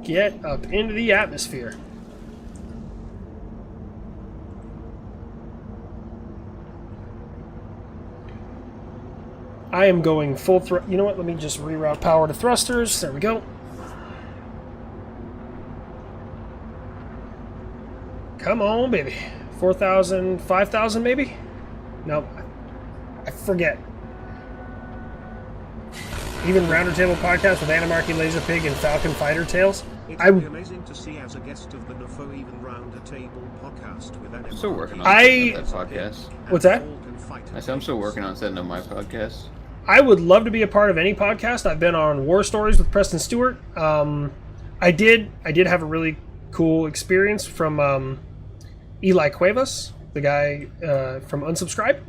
Get up into the atmosphere. I am going full thrust. You know what? Let me just reroute power to thrusters. There we go. Come on, baby. 4,000, 5,000 maybe? No, I forget. Even Rounder Table podcast with Animarchy, Laser Pig, and Falcon Fighter Tales. It would be amazing to see as a guest of the NFO even Rounder Table podcast with Animarchy. I'm still working on that podcast. What's that? I said I'm still working on setting up my podcast. I would love to be a part of any podcast. I've been on War Stories with Preston Stewart. I did have a really cool experience from Eli Cuevas, the guy from Unsubscribe,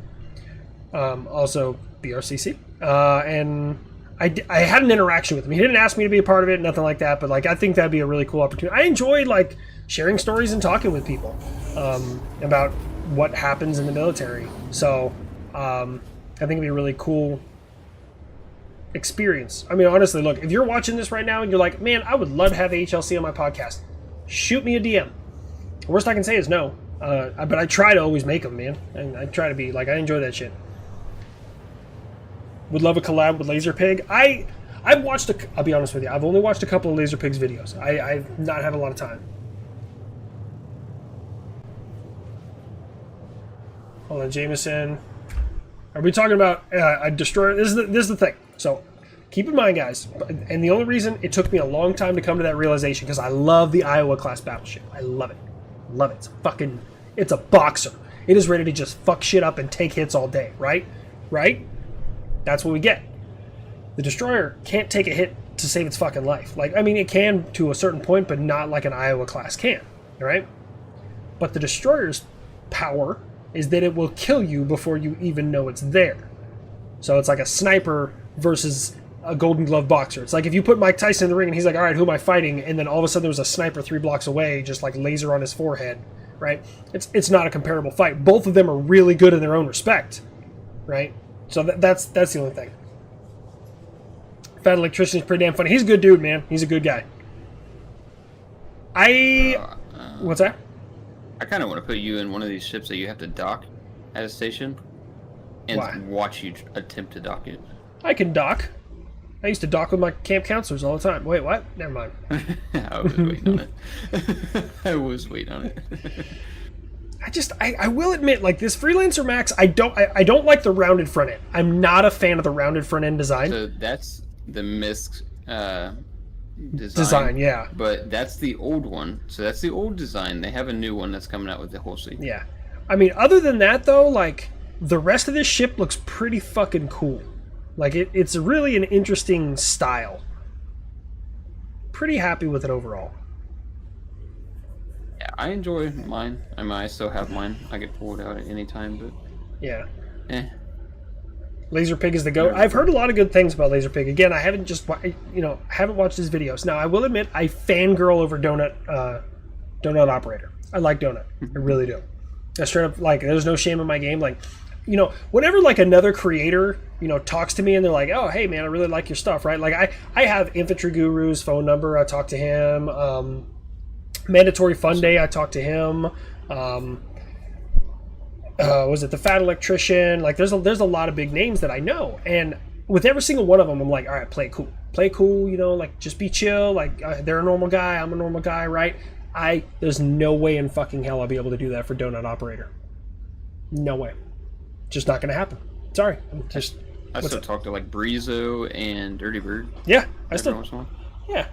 also BRCC, and I had an interaction with him. He didn't ask me to be a part of it, nothing like that, but like I think that'd be a really cool opportunity. I enjoy like sharing stories and talking with people about what happens in the military. So I think it'd be a really cool experience. I mean, honestly, look, if you're watching this right now and you're like, "Man, I would love to have HLC on my podcast," shoot me a DM. The worst I can say is no. But I try to always make them, man. And I try to be like, I enjoy that shit. Would love a collab with Laser Pig. I've watched I'll be honest with you, I've only watched a couple of Laser Pig's videos. I've not had a lot of time. Hold on, Jameson. Are we talking about a destroyer? This is the thing. So keep in mind, guys, and the only reason it took me a long time to come to that realization, because I love the Iowa class battleship. I love it. Love it. It's a boxer. It is ready to just fuck shit up and take hits all day, right? Right? That's what we get. The destroyer can't take a hit to save its fucking life. Like, I mean, it can to a certain point, but not like an Iowa class can, right? But the destroyer's power is that it will kill you before you even know it's there. So it's like a sniper versus a Golden Glove boxer. It's like if you put Mike Tyson in the ring and he's like, all right, who am I fighting? And then all of a sudden there was a sniper 3 blocks away, just like laser on his forehead, right? It's not a comparable fight. Both of them are really good in their own respect, right? So that's the only thing. Fat Electrician is pretty damn funny. He's a good dude, man. He's a good guy. What's that? I kind of want to put you in one of these ships that you have to dock at a station and Why? watch you attempt to dock it. I can dock. I used to dock with my camp counselors all the time. Wait, what? Never mind. I was waiting on it. I was waiting on it. I will admit, like this Freelancer Max, I don't like the rounded front end. I'm not a fan of the rounded front end design. So that's the MISC Design, yeah. But that's the old one. So that's the old design. They have a new one that's coming out with the whole seat. Yeah. I mean, other than that, though, like, the rest of this ship looks pretty fucking cool. Like, it's really an interesting style. Pretty happy with it overall. Yeah, I enjoy mine. I mean, I still have mine. I could pull it out at any time, but... Yeah. Eh. Laser Pig is the GOAT. I've heard a lot of good things about Laser Pig. Again, I haven't haven't watched his videos. Now, I will admit, I fangirl over Donut Operator. I like Donut. I really do. I straight up, like, there's no shame in my game. Like, whenever, like, another creator, talks to me and they're like, oh, hey, man, I really like your stuff, right? Like, I have Infantry Guru's phone number. I talk to him. Mandatory Fun Day, I talk to him. Was it the Fat Electrician? Like, there's a lot of big names that I know, and with every single one of them, I'm like, all right, play it cool, like, just be chill. Like, they're a normal guy, I'm a normal guy, right? There's no way in fucking hell I'll be able to do that for Donut Operator. No way. Just not gonna happen. Sorry. I still talk to, like, Breezo and Dirty Bird. Yeah, yeah.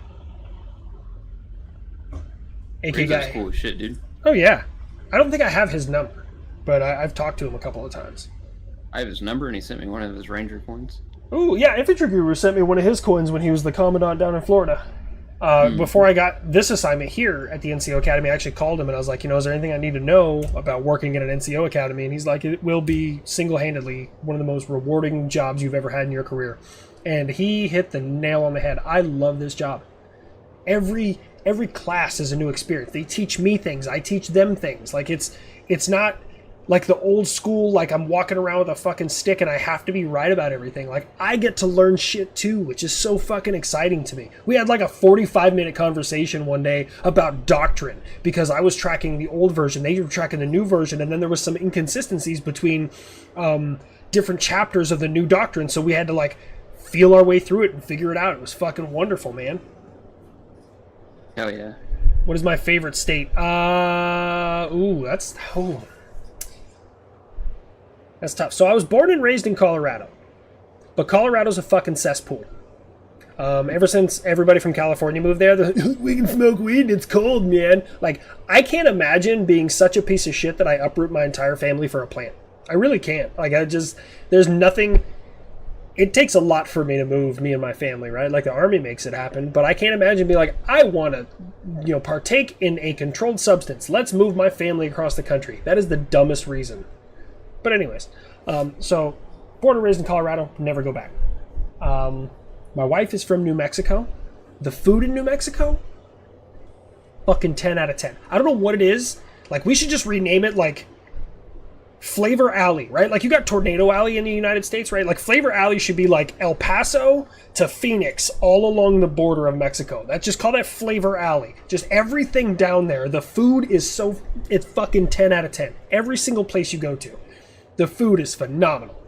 AK Breezo's guy. cool as shit, dude. Oh yeah. I don't think I have his number, but I've talked to him a couple of times. I have his number, and he sent me one of his Ranger coins. Ooh, yeah, Infantry Guru sent me one of his coins when he was the commandant down in Florida. Before I got this assignment here at the NCO Academy, I actually called him and I was like, is there anything I need to know about working at an NCO Academy? And he's like, it will be single-handedly one of the most rewarding jobs you've ever had in your career. And he hit the nail on the head. I love this job. Every class is a new experience. They teach me things. I teach them things. Like, it's not like the old school, like, I'm walking around with a fucking stick and I have to be right about everything. Like, I get to learn shit too, which is so fucking exciting to me. We had like a 45-minute conversation one day about doctrine because I was tracking the old version, they were tracking the new version, and then there was some inconsistencies between different chapters of the new doctrine, so we had to, like, feel our way through it and figure it out. It was fucking wonderful, man. Hell yeah. What is my favorite state? That's tough. So I was born and raised in Colorado, but Colorado's a fucking cesspool. Ever since everybody from California moved there, we can smoke weed and it's cold, man. Like, I can't imagine being such a piece of shit that I uproot my entire family for a plant. I really can't. Like, there's nothing. It takes a lot for me to move me and my family, right? Like, the Army makes it happen, but I can't imagine being like, I want to, partake in a controlled substance. Let's move my family across the country. That is the dumbest reason. But anyways, so born and raised in Colorado, never go back. My wife is from New Mexico. The food in New Mexico, fucking 10 out of 10. I don't know what it is. Like, we should just rename it, like, Flavor Alley, right? Like, you got Tornado Alley in the United States, right? Like, Flavor Alley should be like El Paso to Phoenix, all along the border of Mexico. Just call that Flavor Alley. Just everything down there. The food is it's fucking 10 out of 10. Every single place you go to, the food is phenomenal.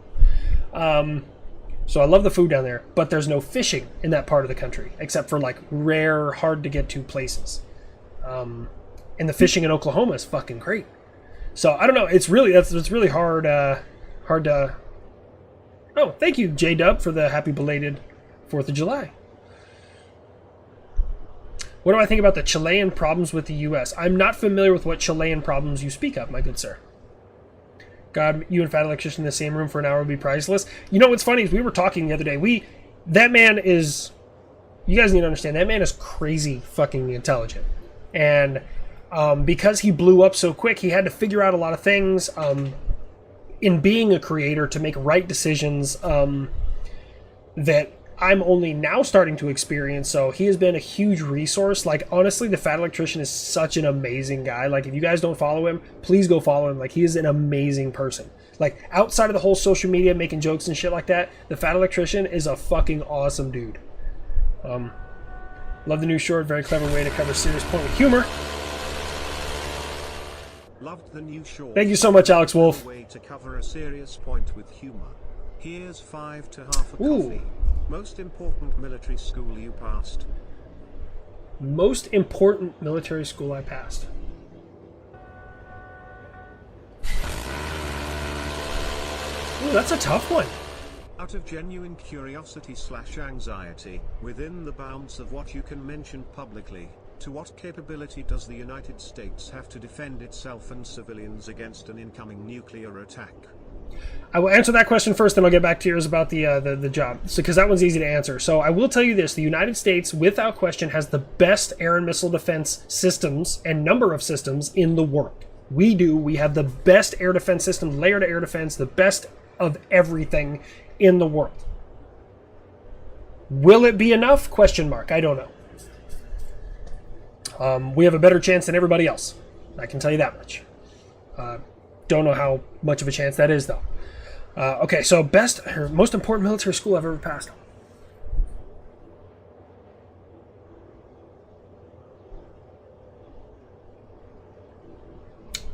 So I love the food down there, but there's no fishing in that part of the country, except for, like, rare, hard to get to places. And the fishing in Oklahoma is fucking great. So I don't know. It's really hard to. Oh, thank you, J-Dub, for the happy belated 4th of July. What do I think about the Chilean problems with the U.S.? I'm not familiar with what Chilean problems you speak of, my good sir. God, you and Fat Electrician in the same room for an hour would be priceless. You know what's funny is we were talking the other day. That man is. You guys need to understand, that man is crazy fucking intelligent, and. Because he blew up so quick, he had to figure out a lot of things in being a creator to make right decisions that I'm only now starting to experience. So he has been a huge resource. Like, honestly, the Fat Electrician is such an amazing guy. Like, if you guys don't follow him, please go follow him. Like, he is an amazing person. Like, outside of the whole social media, making jokes and shit like that, the Fat Electrician is a fucking awesome dude. Love the new short. Very clever way to cover a serious point with humor. Loved the new short. Thank you so much, Alex Wolf. Way to cover a serious point with humor. Here's 5 to half a Ooh. coffee. Most important military school you passed. Most important military school I passed. Ooh, that's a tough one. Out of genuine curiosity/anxiety, within the bounds of what you can mention publicly, to what capability does the United States have to defend itself and civilians against an incoming nuclear attack? I will answer that question first, then I'll get back to yours about the job, because that one's easy to answer. So I will tell you this: the United States, without question, has the best air and missile defense systems and number of systems in the world. We do. We have the best air defense system, layered air defense, the best of everything in the world. Will it be enough? Question mark. I don't know. We have a better chance than everybody else. I can tell you that much. Don't know how much of a chance that is, though. Okay, so best or most important military school I've ever passed.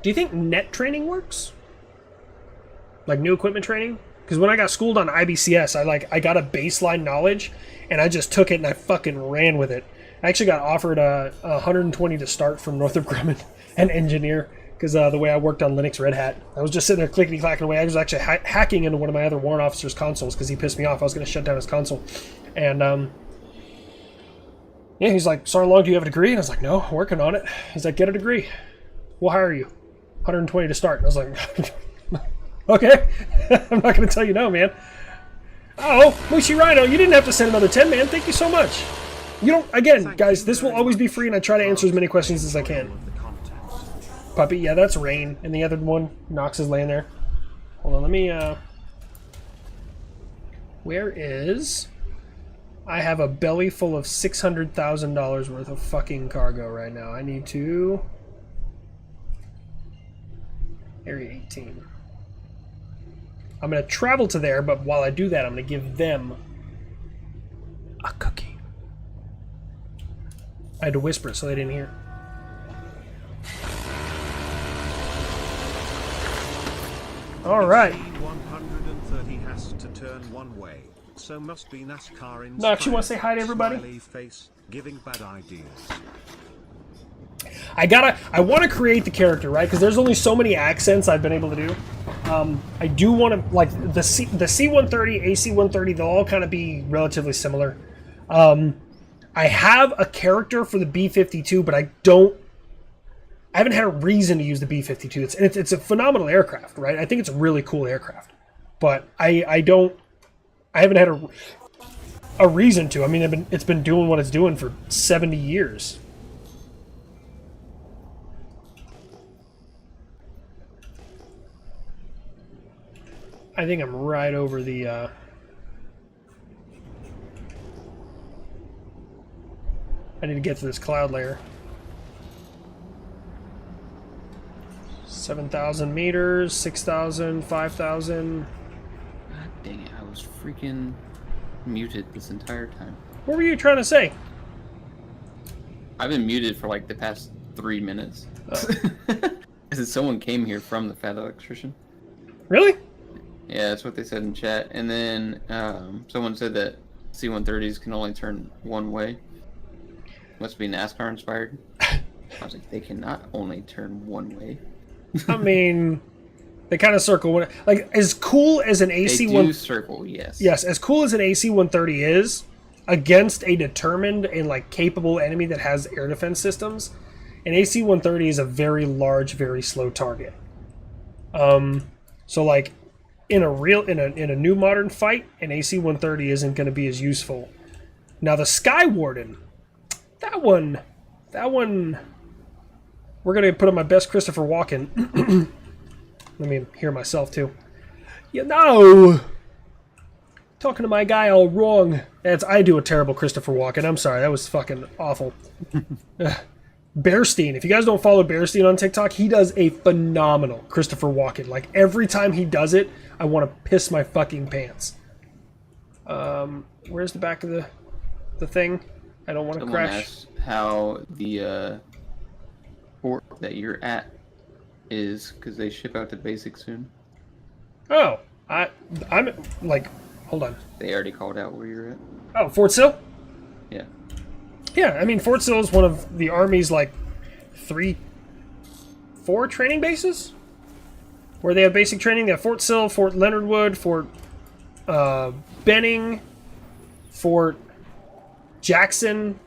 Do you think net training works? Like new equipment training? Because when I got schooled on IBCS, I got a baseline knowledge, and I just took it and I fucking ran with it. I actually got offered 120 to start from Northrop Grumman, an engineer, because the way I worked on Linux Red Hat, I was just sitting there clickety-clacking away. I was actually hacking into one of my other warrant officers' consoles because he pissed me off. I was going to shut down his console. And, yeah, he's like, "Sergeant Long, do you have a degree?" And I was like, "No, working on it." He's like, "Get a degree. We'll hire you. 120 to start." And I was like, "Okay." I'm not going to tell you no, man. Oh, Mushi Rhino, you didn't have to send another 10, man. Thank you so much. You don't, again, guys, this will always be free, and I try to answer as many questions as I can. Puppy, yeah, that's Rain. And the other one, Nox, is laying there. Hold on, let me, where is... I have a belly full of $600,000 worth of fucking cargo right now. I need to... Area 18. I'm going to travel to there, but while I do that, I'm going to give them a cookie. I had to whisper it so they didn't hear. All right. 130 has to turn one way, so must be NASCAR in. Nox, you want to say hi to everybody? Smiley face, giving bad ideas. I want to create the character, right? Because there's only so many accents I've been able to do. I do want to, like, the C-130, AC-130, they'll all kind of be relatively similar. I have a character for the B-52, but I haven't had a reason to use the B-52. It's a phenomenal aircraft, right? I think it's a really cool aircraft. But I haven't had a reason to. I mean, it's been doing what it's doing for 70 years. I think I'm right over the... I need to get to this cloud layer. 7,000 meters, 6,000, 5,000. God dang it, I was freaking muted this entire time. What were you trying to say? I've been muted for like the past 3 minutes. Oh. Because someone came here from the Fat Electrician. Really? Yeah, that's what they said in chat. And then someone said that C-130s can only turn one way. Must be NASCAR inspired. I was like, they cannot only turn one way. I mean, they kind of circle. Like, as cool as an AC-1... They do circle, yes. Yes, as cool as an AC-130 is, against a determined and, like, capable enemy that has air defense systems, an AC-130 is a very large, very slow target. So, like, in a new modern fight, an AC-130 isn't going to be as useful. Now, the Sky Warden... That one, we're going to put on my best Christopher Walken. Let me hear myself, too. You know, Talking to my guy all wrong. I do a terrible Christopher Walken. I'm sorry. That was fucking awful. Bearstein. If you guys don't follow Bearstein on TikTok, he does a phenomenal Christopher Walken. Like, every time he does it, I want to piss my fucking pants. Where's the back of the thing? I don't want to crash. Asked how the port that you're at is, because they ship out to basic soon. Oh, I'm like, hold on. They already called out where you're at. Oh, Fort Sill? Yeah. Yeah, I mean, Fort Sill is one of the Army's, like, 4 training bases? Where they have basic training. They have Fort Sill, Fort Leonard Wood, Fort Benning, Fort Jackson.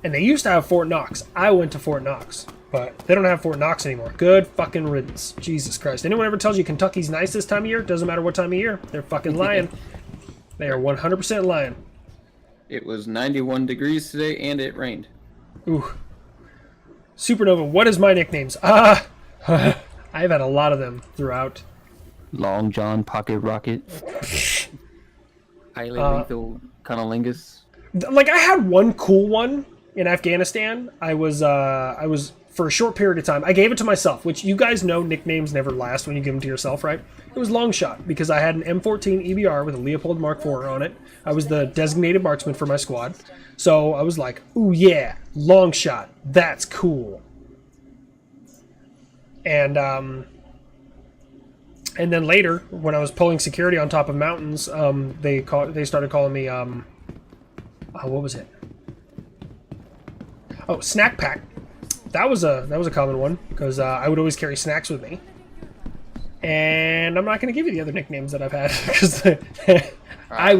And they used to have Fort Knox. I went to Fort Knox. But they don't have Fort Knox anymore. Good fucking riddance. Jesus Christ. Anyone ever tells you Kentucky's nice this time of year? Doesn't matter what time of year. They're fucking lying. They are 100% lying. It was 91 degrees today, and it rained. Ooh. Supernova, what is my nicknames? I've had a lot of them throughout. Long John, Pocket Rocket. Highly lethal Conolingus. Like, I had one cool one in Afghanistan. I was for a short period of time. I gave it to myself, which you guys know nicknames never last when you give them to yourself, right? It was Longshot, because I had an M14 EBR with a Leopold Mark IV on it. I was the designated marksman for my squad. So I was like, ooh yeah, Longshot, that's cool. And then later, when I was pulling security on top of mountains, they started calling me, what was it? Oh, Snack Pack. That was a common one, because I would always carry snacks with me. And I'm not going to give you the other nicknames that I've had, because I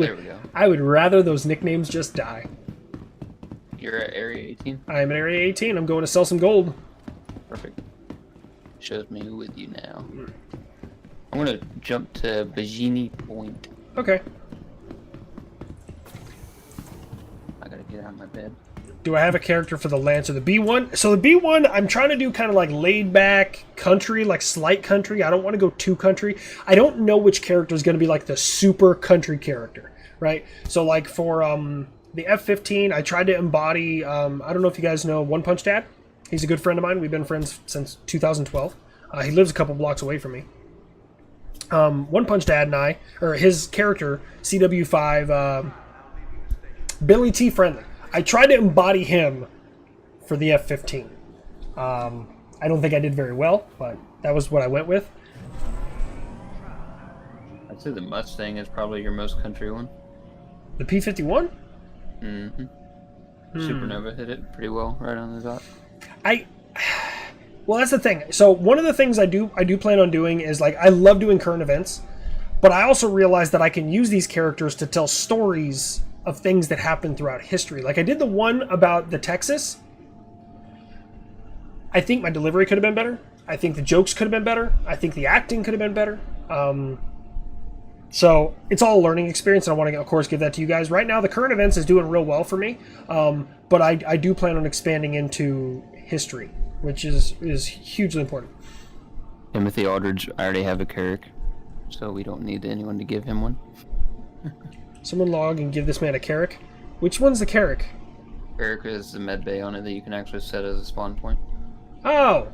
would rather those nicknames just die. You're at Area 18? I'm at Area 18. I'm going to sell some gold. Perfect. Shows me who with you now. I'm going to jump to Bajini Point. Okay. I got to get out of my bed. Do I have a character for the Lancer? The B1? So the B1, I'm trying to do kind of like laid-back country, like slight country. I don't want to go too country. I don't know which character is going to be like the super country character, right? So like for the F-15, I tried to embody, I don't know if you guys know One Punch Dad. He's a good friend of mine. We've been friends since 2012. He lives a couple blocks away from me. One Punch Dad and I, or his character, CW5, Billy T. Friendly. I tried to embody him for the F-15. I don't think I did very well, but that was what I went with. I'd say the Mustang is probably your most country one. The P-51? Mm-hmm. Supernova hit it pretty well right on the dot. Well, that's the thing. So one of the things I do plan on doing is, like, I love doing current events, but I also realize that I can use these characters to tell stories of things that happened throughout history. Like, I did the one about the Texas. I think my delivery could have been better. I think the jokes could have been better. I think the acting could have been better. So it's all a learning experience, and I want to, of course, give that to you guys. Right now, the current events is doing real well for me, but I do plan on expanding into history, which is hugely important. Timothy Aldridge, I already have a Carrick, so we don't need anyone to give him one. Someone log and give this man a Carrick. Which one's the Carrick? Carrick is the med bay on it that you can actually set as a spawn point. Oh,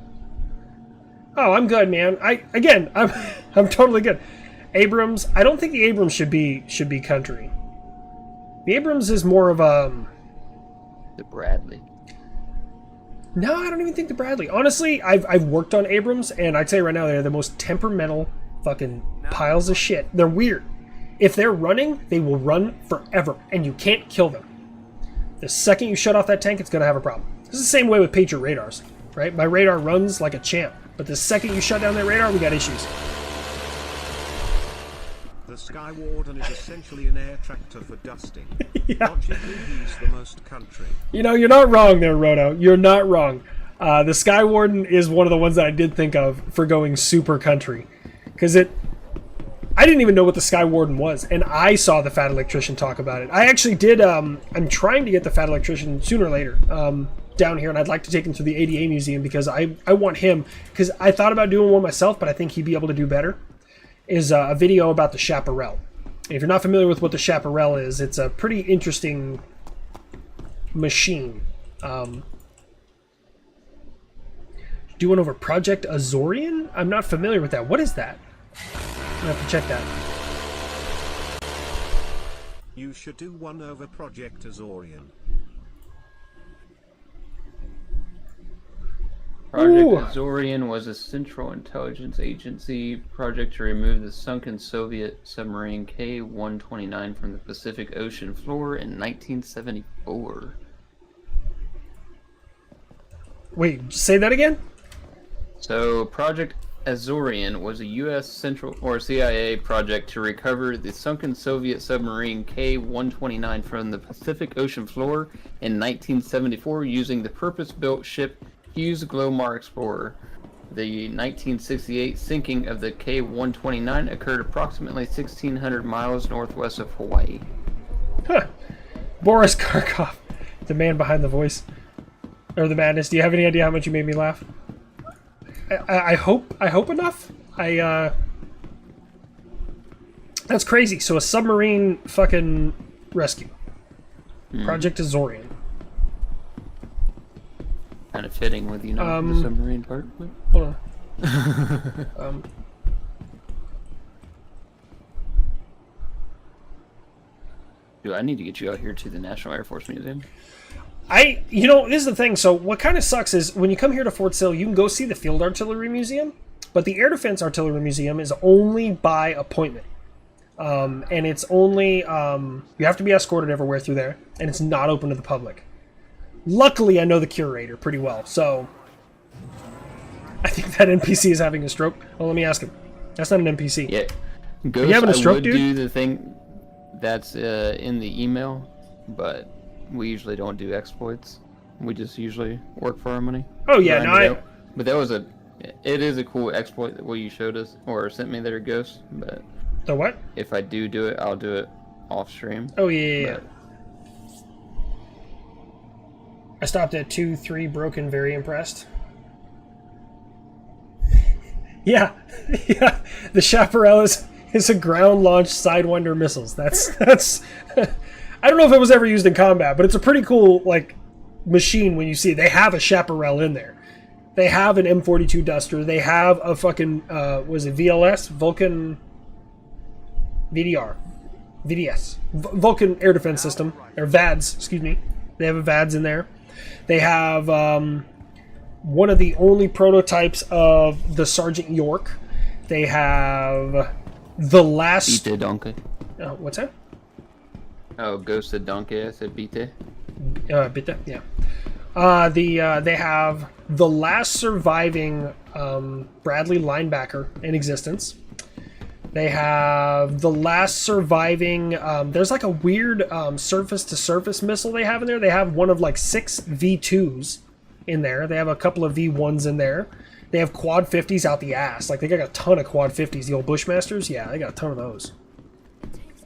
I'm good, man. I'm totally good. Abrams, I don't think the Abrams should be country. The Abrams is more of The Bradley. No, I don't even think the Bradley. Honestly, I've worked on Abrams, and I'd say right now they're the most temperamental fucking piles of shit. They're weird. If they're running, they will run forever, and you can't kill them. The second you shut off that tank, it's going to have a problem. This is the same way with Patriot radars, right? My radar runs like a champ, but the second you shut down that radar, we got issues. The Sky Warden is essentially an air tractor for dusting. Yeah. Logically, he's the most country. You know, you're not wrong there, Roto. You're not wrong. The Sky Warden is one of the ones that I did think of for going super country. Because I didn't even know what the Sky Warden was, and I saw the Fat Electrician talk about it. I actually did, I'm trying to get the Fat Electrician sooner or later down here, and I'd like to take him to the ADA Museum because I want him, because I thought about doing one myself, but I think he'd be able to do better. is a video about the chaparral. If you're not familiar with what the chaparral is, it's a pretty interesting machine. Do one over Project Azorian? I'm not familiar with that. What is that? I have to check that. You should do one over Project Azorian. Project Ooh. Azorian was a Central Intelligence Agency project to remove the sunken Soviet submarine K-129 from the Pacific Ocean floor in 1974. Wait, say that again? So, Project Azorian was a U.S. Central or CIA project to recover the sunken Soviet submarine K-129 from the Pacific Ocean floor in 1974 using the purpose-built ship Hughes Glomar Explorer. The 1968 sinking of the K-129 occurred approximately 1,600 miles northwest of Hawaii. Huh. Boris Karkov, the man behind the voice. Or the madness. Do you have any idea how much you made me laugh? I hope enough. That's crazy. So a submarine fucking rescue. Project Azorian. Kind of fitting with, you know, the submarine part. Hold on. Dude, I need to get you out here to the National Air Force Museum. You know, this is the thing. So what kind of sucks is when you come here to Fort Sill, you can go see the Field Artillery Museum, but the Air Defense Artillery Museum is only by appointment. And it's only, you have to be escorted everywhere through there, and it's not open to the public. Luckily, I know the curator pretty well, so I think that NPC is having a stroke. Well, let me ask him. That's not an NPC. Yeah. Ghost, you having a stroke, I would dude? do the thing that's in the email, but we usually don't do exploits. We just usually work for our money. Oh, yeah, Grind no, it out. But that was it is a cool exploit that what you showed us, or sent me there, Ghost, but The what? if I do it, I'll do it off stream. Oh, yeah. But I stopped at 2-3 broken, very impressed. Yeah, yeah. The Chaparral is a ground-launched Sidewinder missiles. That's. I don't know if it was ever used in combat, but it's a pretty cool machine when you see it. They have a Chaparral in there. They have an M42 Duster. They have a fucking was it VLS Vulcan VDS Vulcan Air Defense System or VADS. Excuse me. They have a VADS in there. They have one of the only prototypes of the Sergeant York. They have the last. Bite donkey. What's that? Oh, Ghost said donkey. I said bite. Bitte, yeah. They have the last surviving Bradley linebacker in existence. They have the last surviving. There's like a weird surface-to-surface missile they have in there. They have one of 6 V2s in there. They have a couple of V1s in there. They have quad 50s out the ass. They got a ton of quad 50s. The old Bushmasters, yeah, they got a ton of those.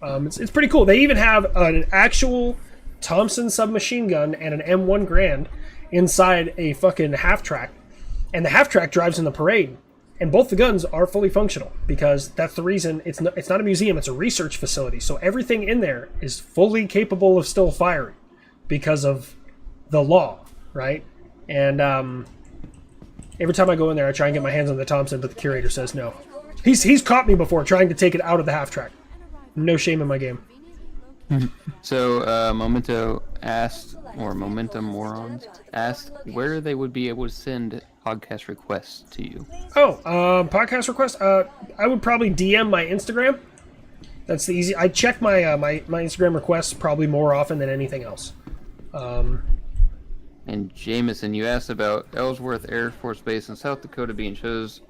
It's pretty cool. They even have an actual Thompson submachine gun and an M1 Grand inside a fucking half-track. And the half-track drives in the parade. And both the guns are fully functional because that's the reason it's not a museum, it's a research facility. So everything in there is fully capable of still firing because of the law, right? And every time I go in there, I try and get my hands on the Thompson, but the curator says no. He's caught me before trying to take it out of the half-track. No shame in my game. So, Momentum Morons asked where they would be able to send podcast requests to you. Oh, podcast requests? I would probably DM my Instagram. That's the easy. I check my my Instagram requests probably more often than anything else. And Jameson, you asked about Ellsworth Air Force Base in South Dakota being chosen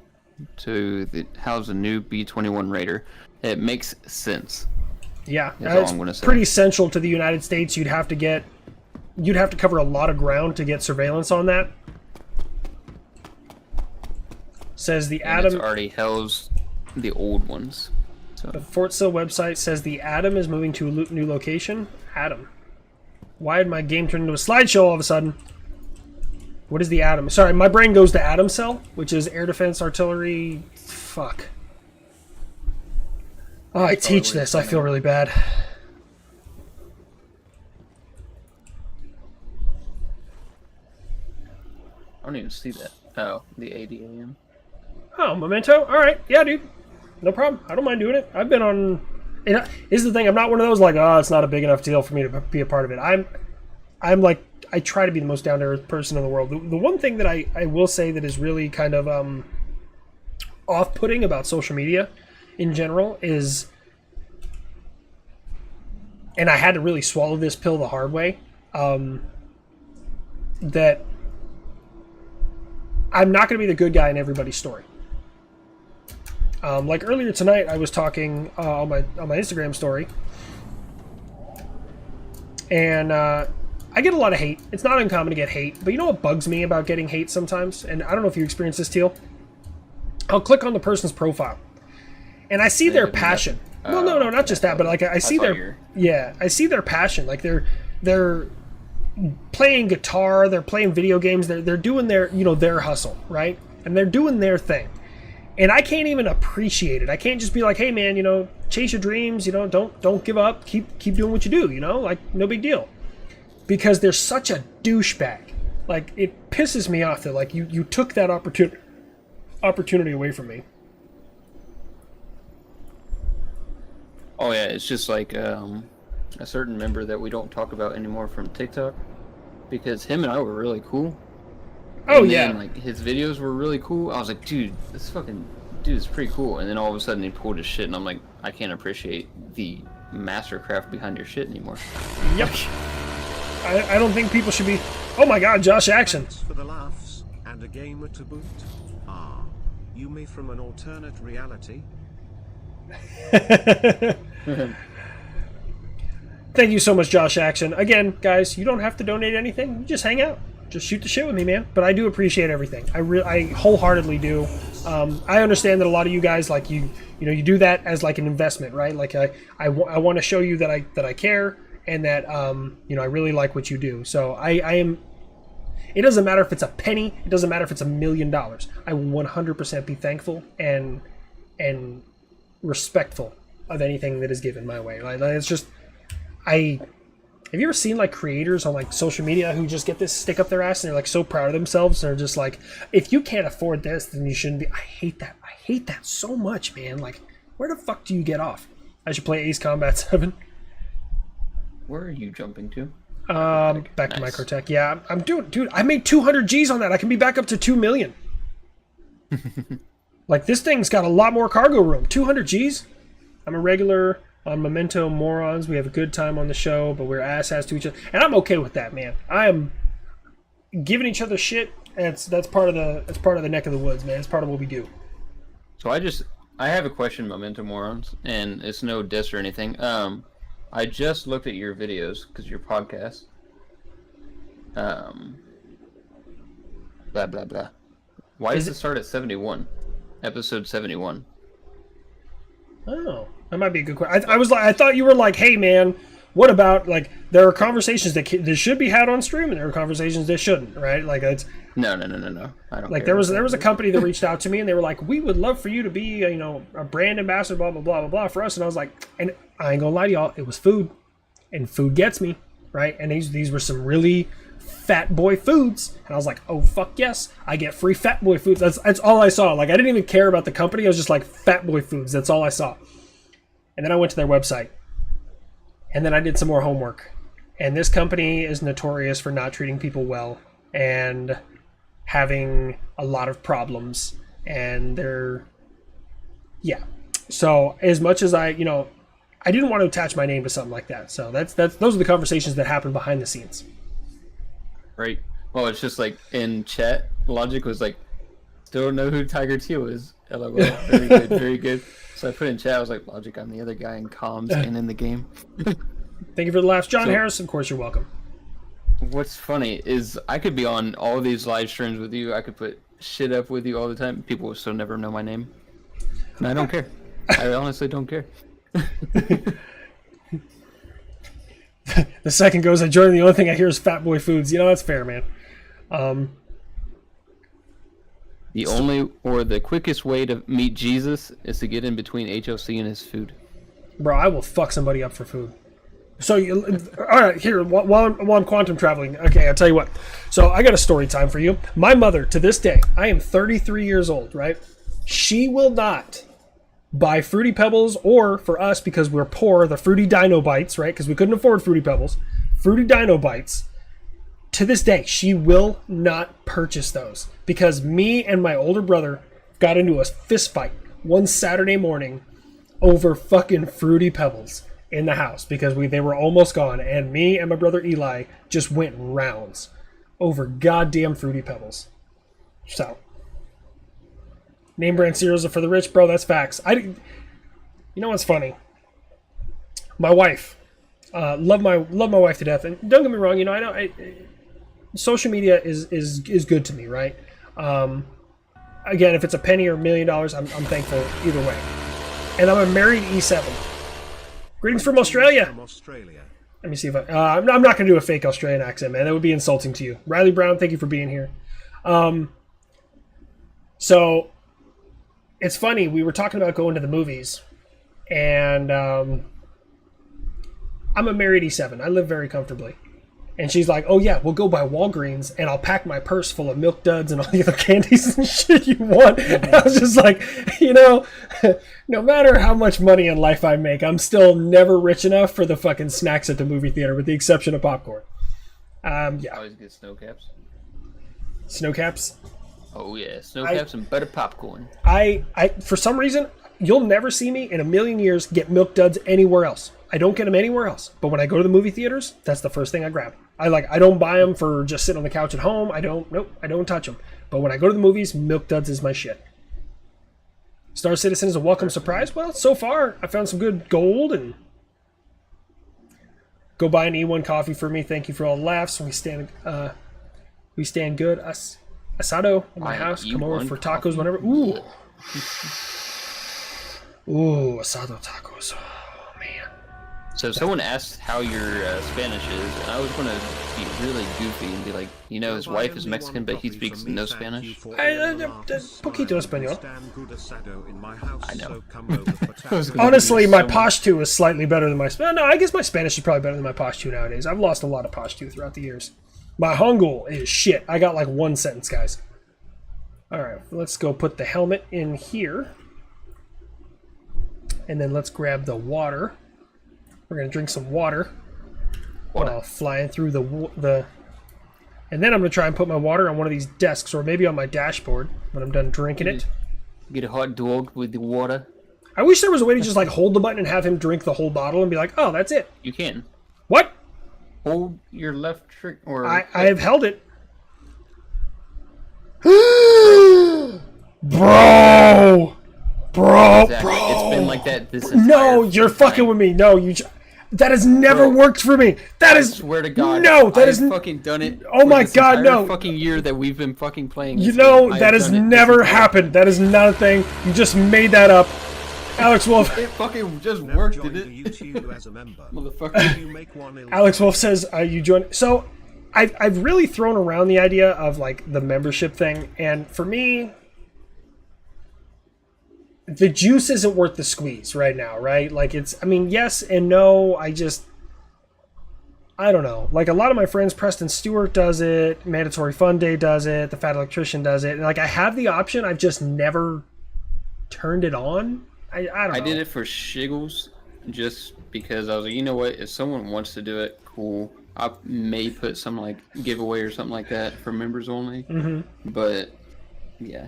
to house a new B-21 Raider. It makes sense. Yeah, That's all it's I'm gonna say. pretty central to the United States. You'd have to cover a lot of ground to get surveillance on that. Says the And it's Atom. already housed the old ones. So The Fort Sill website says the Atom is moving to a new location. Atom. Why did my game turn into a slideshow all of a sudden? What is the Atom? Sorry, my brain goes to Atom Cell, which is Air Defense Artillery. Fuck. Oh, I That's probably teach what this. he's I feel doing. really bad. I don't even see that. Oh, the 8 a.m. Oh, Memento? Alright. Yeah, dude. No problem. I don't mind doing it. I've been on... And here's the thing. I'm not one of those like, oh, it's not a big enough deal for me to be a part of it. I'm like... I try to be the most down-to-earth person in the world. The one thing that I will say that is really kind of off-putting about social media in general is... And I had to really swallow this pill the hard way. That I'm not going to be the good guy in everybody's story. Like earlier tonight, I was talking on my Instagram story, and I get a lot of hate. It's not uncommon to get hate, but you know what bugs me about getting hate sometimes? And I don't know if you experience this, Teal. I'll click on the person's profile, and I see their passion. Well, no, not just that, but like I see their I see their passion. Like they're playing guitar, they're playing video games, they're doing their their hustle, right? And they're doing their thing. And I can't even appreciate it. I can't just be like, hey man, chase your dreams, don't give up, keep doing what you do, like no big deal. Because they're such a douchebag. Like it pisses me off that like you took that opportunity away from me. Oh yeah, it's just like a certain member that we don't talk about anymore from TikTok, because him and I were really cool. Oh and yeah, then, like his videos were really cool. I was like, dude, this fucking dude is pretty cool. And then all of a sudden he pulled his shit, and I'm like, I can't appreciate the mastercraft behind your shit anymore. Yep. I don't think people should be. Oh my God, Josh Action. Thanks for the laughs and a gamer to boot. Ah, you me from an alternate reality. Thank you so much, Josh Action. Again, guys, you don't have to donate anything. You just hang out. Just shoot the shit with me, man. But I do appreciate everything. I wholeheartedly do. I understand that a lot of you guys, like you do that as like an investment, right? Like I want to show you that I care and that I really like what you do. So I am. It doesn't matter if it's a penny. It doesn't matter if it's $1 million. I will 100% be thankful and respectful of anything that is given my way. Like it's just have you ever seen like creators on like social media who just get this stick up their ass and they're like so proud of themselves and they're just like, if you can't afford this, then you shouldn't be. I hate that so much, man. Like, where the fuck do you get off? I should play Ace Combat 7. Where are you jumping to? Back to Microtech. Yeah, I'm doing, dude. I made 200 G's on that. I can be back up to 2 million. Like this thing's got a lot more cargo room. 200 G's. I'm a regular on Memento Morons. We have a good time on the show, but we're assass to each other, and I'm okay with that, man. I am giving each other shit. And that's part of the neck of the woods, man. It's part of what we do. So I have a question, Memento Morons, and it's no diss or anything. I just looked at your videos because your podcast. Blah blah blah. Why does it start at 71? Episode 71. Oh, that might be a good question. I thought you were like, hey man, what about like there are conversations that should be had on stream and there are conversations that shouldn't, right? Like it's No. I don't. like care there was a company that reached out to me and they were like, we would love for you to be a brand ambassador, blah blah blah blah blah for us, and I was like, and I ain't gonna lie to y'all, it was food, and food gets me, right? And these were some really fat boy foods, and I was like, oh fuck yes, I get free fat boy foods. That's all I saw. Like I didn't even care about the company. I was just like fat boy foods. That's all I saw. And then I went to their website, and then I did some more homework. And this company is notorious for not treating people well and having a lot of problems. And yeah. So as much as I didn't want to attach my name to something like that. So those are the conversations that happen behind the scenes. Right. Well, it's just like in chat, Logic was like, still don't know who Tiger Teal is. LOL. Very good, very good. So I put in chat, I was like, Logic, I'm the other guy in comms and in the game. Thank you for the laughs. John Harris, of course, you're welcome. What's funny is I could be on all these live streams with you. I could put shit up with you all the time. People will still never know my name. And I don't care. I honestly don't care. The second goes, I join. The only thing I hear is Fat Boy Foods. That's fair, man. The only or the quickest way to meet Jesus is to get in between HOC and his food. Bro, I will fuck somebody up for food. So, all right, here, while I'm quantum traveling, okay, I'll tell you what. So, I got a story time for you. My mother, to this day, I am 33 years old, right? She will not buy Fruity Pebbles, or for us, because we're poor, the Fruity Dino Bites, right? Because we couldn't afford Fruity Pebbles. Fruity Dino Bites. To this day, she will not purchase those because me and my older brother got into a fist fight one Saturday morning over fucking Fruity Pebbles in the house because they were almost gone, and me and my brother Eli just went rounds over goddamn Fruity Pebbles. So, name brand cereals are for the rich, bro. That's facts. You know what's funny? My wife, love my wife to death, and don't get me wrong. You know, I know social media is good to me, right? Again, if it's a penny or $1 million, I'm thankful either way. And I'm a married E7. Greetings from Australia. Let me see if I'm not going to do a fake Australian accent, man. That would be insulting to you. Riley Brown, thank you for being here. So, it's funny. We were talking about going to the movies, and I'm a married E7. I live very comfortably. And she's like, oh yeah, we'll go by Walgreens and I'll pack my purse full of Milk Duds and all the other candies and shit you want. And I was just like, you know, no matter how much money in life I make, I'm still never rich enough for the fucking snacks at the movie theater, with the exception of popcorn. Yeah. Always get snow caps. Snow caps? Oh yeah, snow caps and butter popcorn. I for some reason, you'll never see me in a million years get Milk Duds anywhere else. I don't get them anywhere else. But when I go to the movie theaters, that's the first thing I grab. I don't buy them for just sitting on the couch at home. I don't touch them. But when I go to the movies, Milk Duds is my shit. Star Citizen is a welcome surprise. Well, so far, I found some good gold, and go buy an E1 coffee for me. Thank you for all the laughs. We stand good. Asado in my house. Come over for tacos whenever. Ooh. Ooh, asado tacos. Oh, man. So someone asked how your Spanish is, and I was going to be really goofy and be like, you know, his wife is Mexican, but he speaks no Spanish. Poquito español. I know. Honestly, my Pashto is slightly better than my Spanish. No, I guess my Spanish is probably better than my Pashto nowadays. I've lost a lot of Pashto throughout the years. My Hangul is shit. I got like one sentence, guys. Alright, let's go put the helmet in here. And then let's grab the water. We're going to drink some water while flying through the... And then I'm going to try and put my water on one of these desks, or maybe on my dashboard when I'm done drinking it. Get a hot dog with the water. I wish there was a way to just like hold the button and have him drink the whole bottle and be like, oh, that's it. You can. What? Hold your left trick or... I have held it. Bro! Exactly. It's been like that this entire No, you're fucking with me. No, that has never worked for me. I swear to God. No, that I've is fucking done it. Oh my God, no. Fucking year that we've been fucking playing. You know, that has never happened. That is not a thing. You just made that up. Alex Wolf. It fucking just worked, did it? Motherfucker. Alex Wolf says, you join. So, I've really thrown around the idea of like the membership thing, and for me, the juice isn't worth the squeeze right now, right? Like I mean, yes and no. I don't know. Like a lot of my friends, Preston Stewart does it, Mandatory Fun Day does it, the Fat Electrician does it. And like I have the option, I've just never turned it on. I don't know. I did it for shiggles, just because I was like, you know what? If someone wants to do it, cool. I may put some like giveaway or something like that for members only. Mm-hmm. But yeah.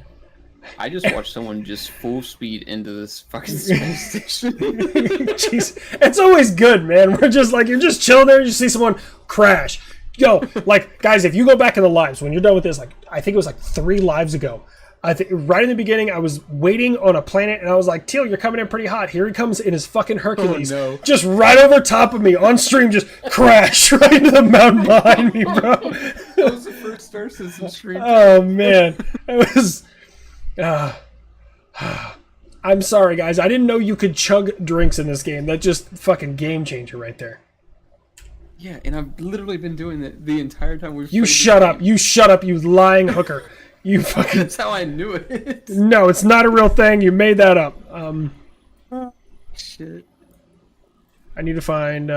I just watched someone just full speed into this fucking space station. Jeez. It's always good, man. We're just like, you're just chilling there and you see someone crash. Yo, like, guys, if you go back in the lives, when you're done with this, like, I think it was like 3 lives ago, I think right in the beginning, I was waiting on a planet and I was like, Teal, you're coming in pretty hot. Here he comes in his fucking Hercules. Oh, no. Just right over top of me on stream, just crash right into the mountain behind me, bro. That was the first Star Citizen stream. Oh, man. It was... I'm sorry, guys. I didn't know you could chug drinks in this game. That just fucking game changer right there. Yeah, and I've literally been doing that the entire time we've. You shut up! You shut up! You lying hooker! You fucking. That's how I knew it. No, it's not a real thing. You made that up. Shit. I need to find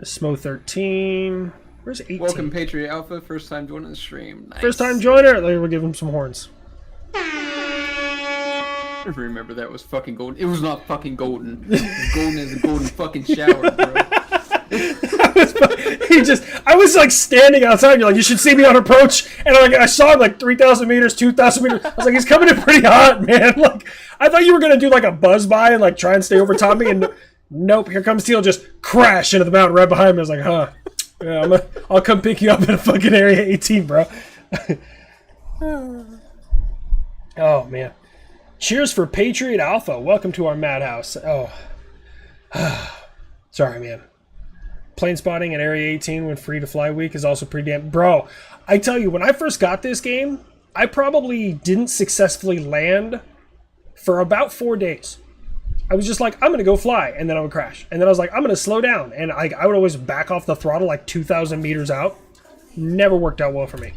Smo 13. Where's 18? Welcome, Patriot Alpha. First time joining the stream. Nice. First time joiner. We'll give him some horns. Remember that was fucking golden. It was not fucking golden. It was golden as a golden fucking shower, bro. I was like standing outside. You're like, you should see me on approach, and I saw him like 3,000 meters, 2,000 meters. I was like, he's coming in pretty hot, man. Like, I thought you were gonna do like a buzz by and like try and stay over top me, and nope. Here comes Teal, just crash into the mountain right behind me. I was like, huh. Yeah, I'll come pick you up in a fucking area 18, bro. Oh man. Cheers for Patriot Alpha. Welcome to our madhouse. Oh. Sorry, man. Plane spotting at Area 18 when free to fly week is also pretty damn... Bro, I tell you, when I first got this game, I probably didn't successfully land for about 4 days. I was just like, I'm going to go fly, and then I would crash. And then I was like, I'm going to slow down. And I would always back off the throttle like 2,000 meters out. Never worked out well for me.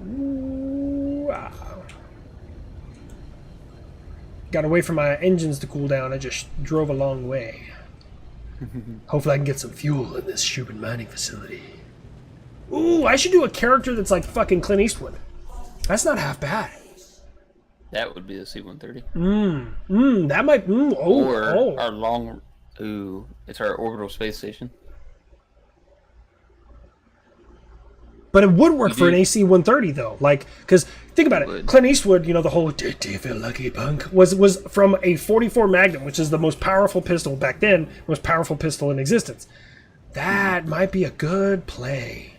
Wow. Got to wait for my engines to cool down. I just drove a long way. Hopefully I can get some fuel in this Schubin mining facility. Ooh, I should do a character that's like fucking Clint Eastwood. That's not half bad. That would be the C-130. That might... Our long... Ooh, it's our orbital space station. But it would work for an AC-130, though. Like, because, think about it. Clint Eastwood, you know, the whole, do you feel lucky, punk, was from a 44 Magnum, which is the most powerful pistol back then, most powerful pistol in existence. That might be a good play.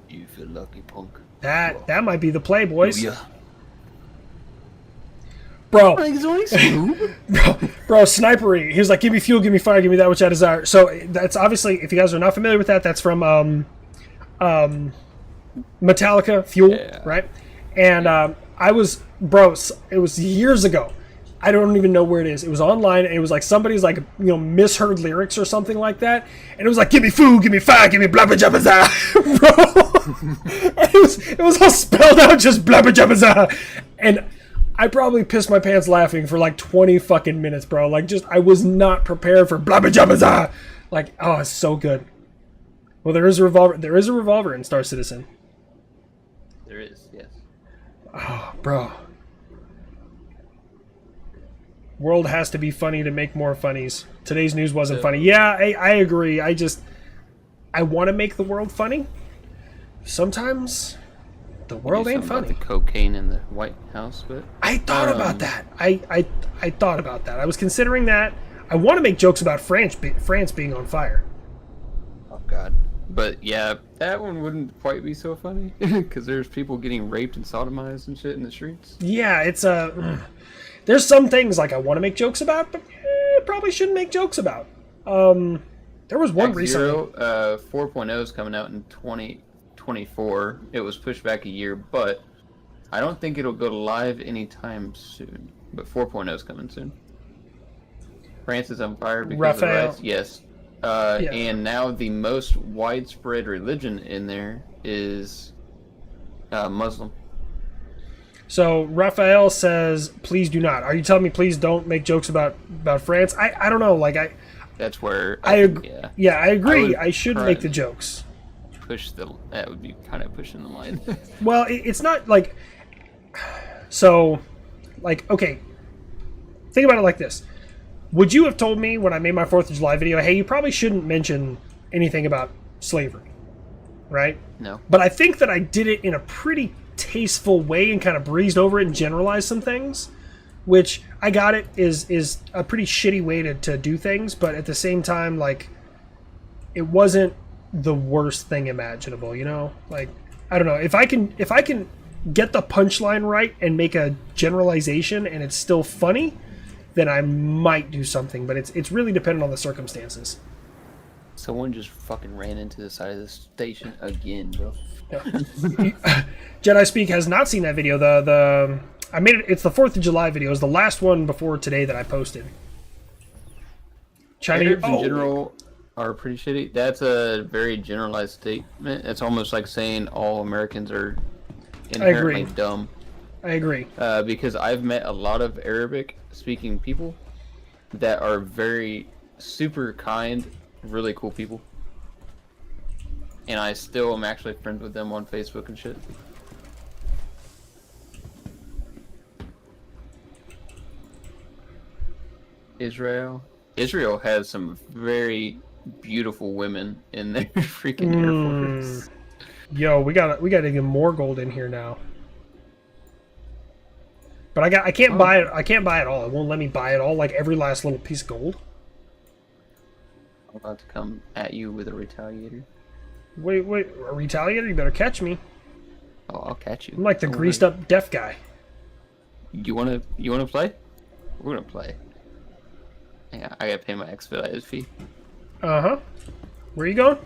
You feel lucky, punk. That might be the play, boys. Yeah. Bro, snipery. He was like, give me fuel, give me fire, give me that which I desire. So that's obviously, if you guys are not familiar with that, that's from Metallica, Fuel, right? And I was, bro, it was years ago. I don't even know where it is. It was online, and it was like somebody's like, you know, misheard lyrics or something like that. And it was like, give me food, give me fire, give me blabba jabba za. Bro, it was all spelled out, just blabba jabba za. And I probably pissed my pants laughing for like 20 fucking minutes, bro. Like, just, I was not prepared for blabba jabba za. Like, oh, it's so good. Well, there is a revolver. There is a revolver in Star Citizen. There is, yes. Oh, bro. World has to be funny to make more funnies. Today's news wasn't funny. Yeah, I agree. I want to make the world funny. Sometimes the world ain't funny. About the cocaine in the White House, but I thought about that. I thought about that. I was considering that. I want to make jokes about France being on fire. Oh God. But yeah, that one wouldn't quite be so funny because there's people getting raped and sodomized and shit in the streets. Yeah, it's there's some things like I want to make jokes about, but probably shouldn't make jokes about. There was one recently. 4.0 is coming out in 2024. It was pushed back a year, but I don't think it'll go live anytime soon. But 4.0 is coming soon. France is on fire because of the riots. Yes. And now the most widespread religion in there is Muslim. So Raphael says, "Please do not." Are you telling me please don't make jokes about France? I don't know. Like that's where I agree. Yeah, I agree. I should make the jokes. That would be kind of pushing the line. Well, it's not like so. Like, okay, think about it like this. Would you have told me when I made my 4th of July video, hey, you probably shouldn't mention anything about slavery, right? No. But I think that I did it in a pretty tasteful way and kind of breezed over it and generalized some things, which I got it is a pretty shitty way to do things, but at the same time, like, it wasn't the worst thing imaginable, you know? Like, I don't know. If I can get the punchline right and make a generalization and it's still funny, then I might do something, but it's really dependent on the circumstances. Someone just fucking ran into the side of the station again, bro. Yeah. Jedi Speak has not seen that video. I made it. It's the 4th of July video. It's the last one before today that I posted. Chinese in general are pretty shitty. That's a very generalized statement. It's almost like saying all Americans are inherently dumb. I agree. Because I've met a lot of Arabic-speaking people, that are very super kind, really cool people. And I still am actually friends with them on Facebook and shit. Israel has some very beautiful women in their freaking Air Force. Yo, we gotta get more gold in here now. But I can't buy it. I can't buy it all. It won't let me buy it all. Like every last little piece of gold. I'm about to come at you with a retaliator. Wait, a retaliator? You better catch me. Oh, I'll catch you. I'm like the greased up deaf guy. You wanna play? We're gonna play. Yeah, I gotta pay my expedited fee. Uh-huh. Where are you going?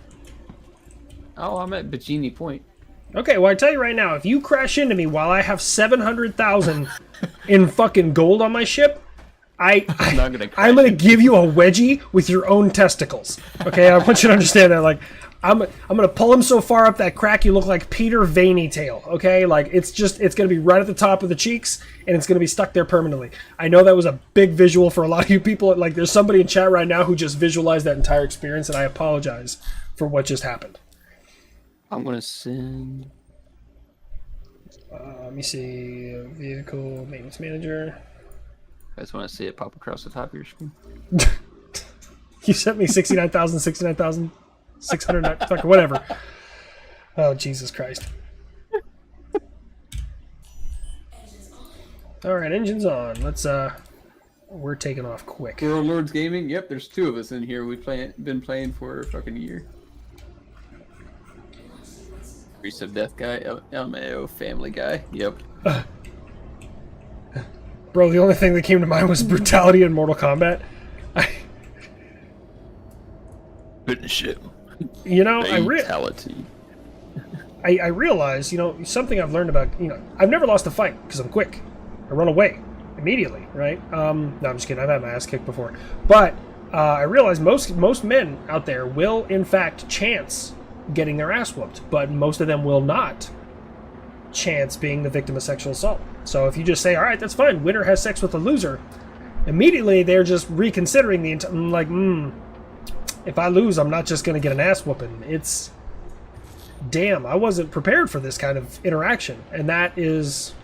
Oh, I'm at Bikini Point. Okay, well I tell you right now, if you crash into me while I have 700,000 in fucking gold on my ship, I'm gonna give you a wedgie with your own testicles. Okay, I want you to understand that. Like, I'm gonna pull him so far up that crack you look like Peter Veiny Tail. Okay, like it's gonna be right at the top of the cheeks and it's gonna be stuck there permanently. I know that was a big visual for a lot of you people. Like, there's somebody in chat right now who just visualized that entire experience, and I apologize for what just happened. I'm gonna send. Let me see. Vehicle maintenance manager. I just want to see it pop across the top of your screen. You sent me 69,600, fucking whatever. Oh, Jesus Christ. Alright, engine's on. Let's, we're taking off quick. Girl Lords Gaming? Yep, there's two of us in here. We've been playing for a fucking year. Priest of Death guy, LMAO family guy. Yep. Bro, the only thing that came to mind was brutality in Mortal Kombat. Good shit. You know, Fatality. I realize, you know, something I've learned about, you know, I've never lost a fight because I'm quick. I run away immediately, right? No, I'm just kidding. I've had my ass kicked before. But I realize most men out there will, in fact, chance getting their ass whooped, but most of them will not chance being the victim of sexual assault. So if you just say, all right, that's fine, winner has sex with a loser, immediately they're just reconsidering the like, if I lose, I'm not just going to get an ass whooping. It's, damn, I wasn't prepared for this kind of interaction. And that is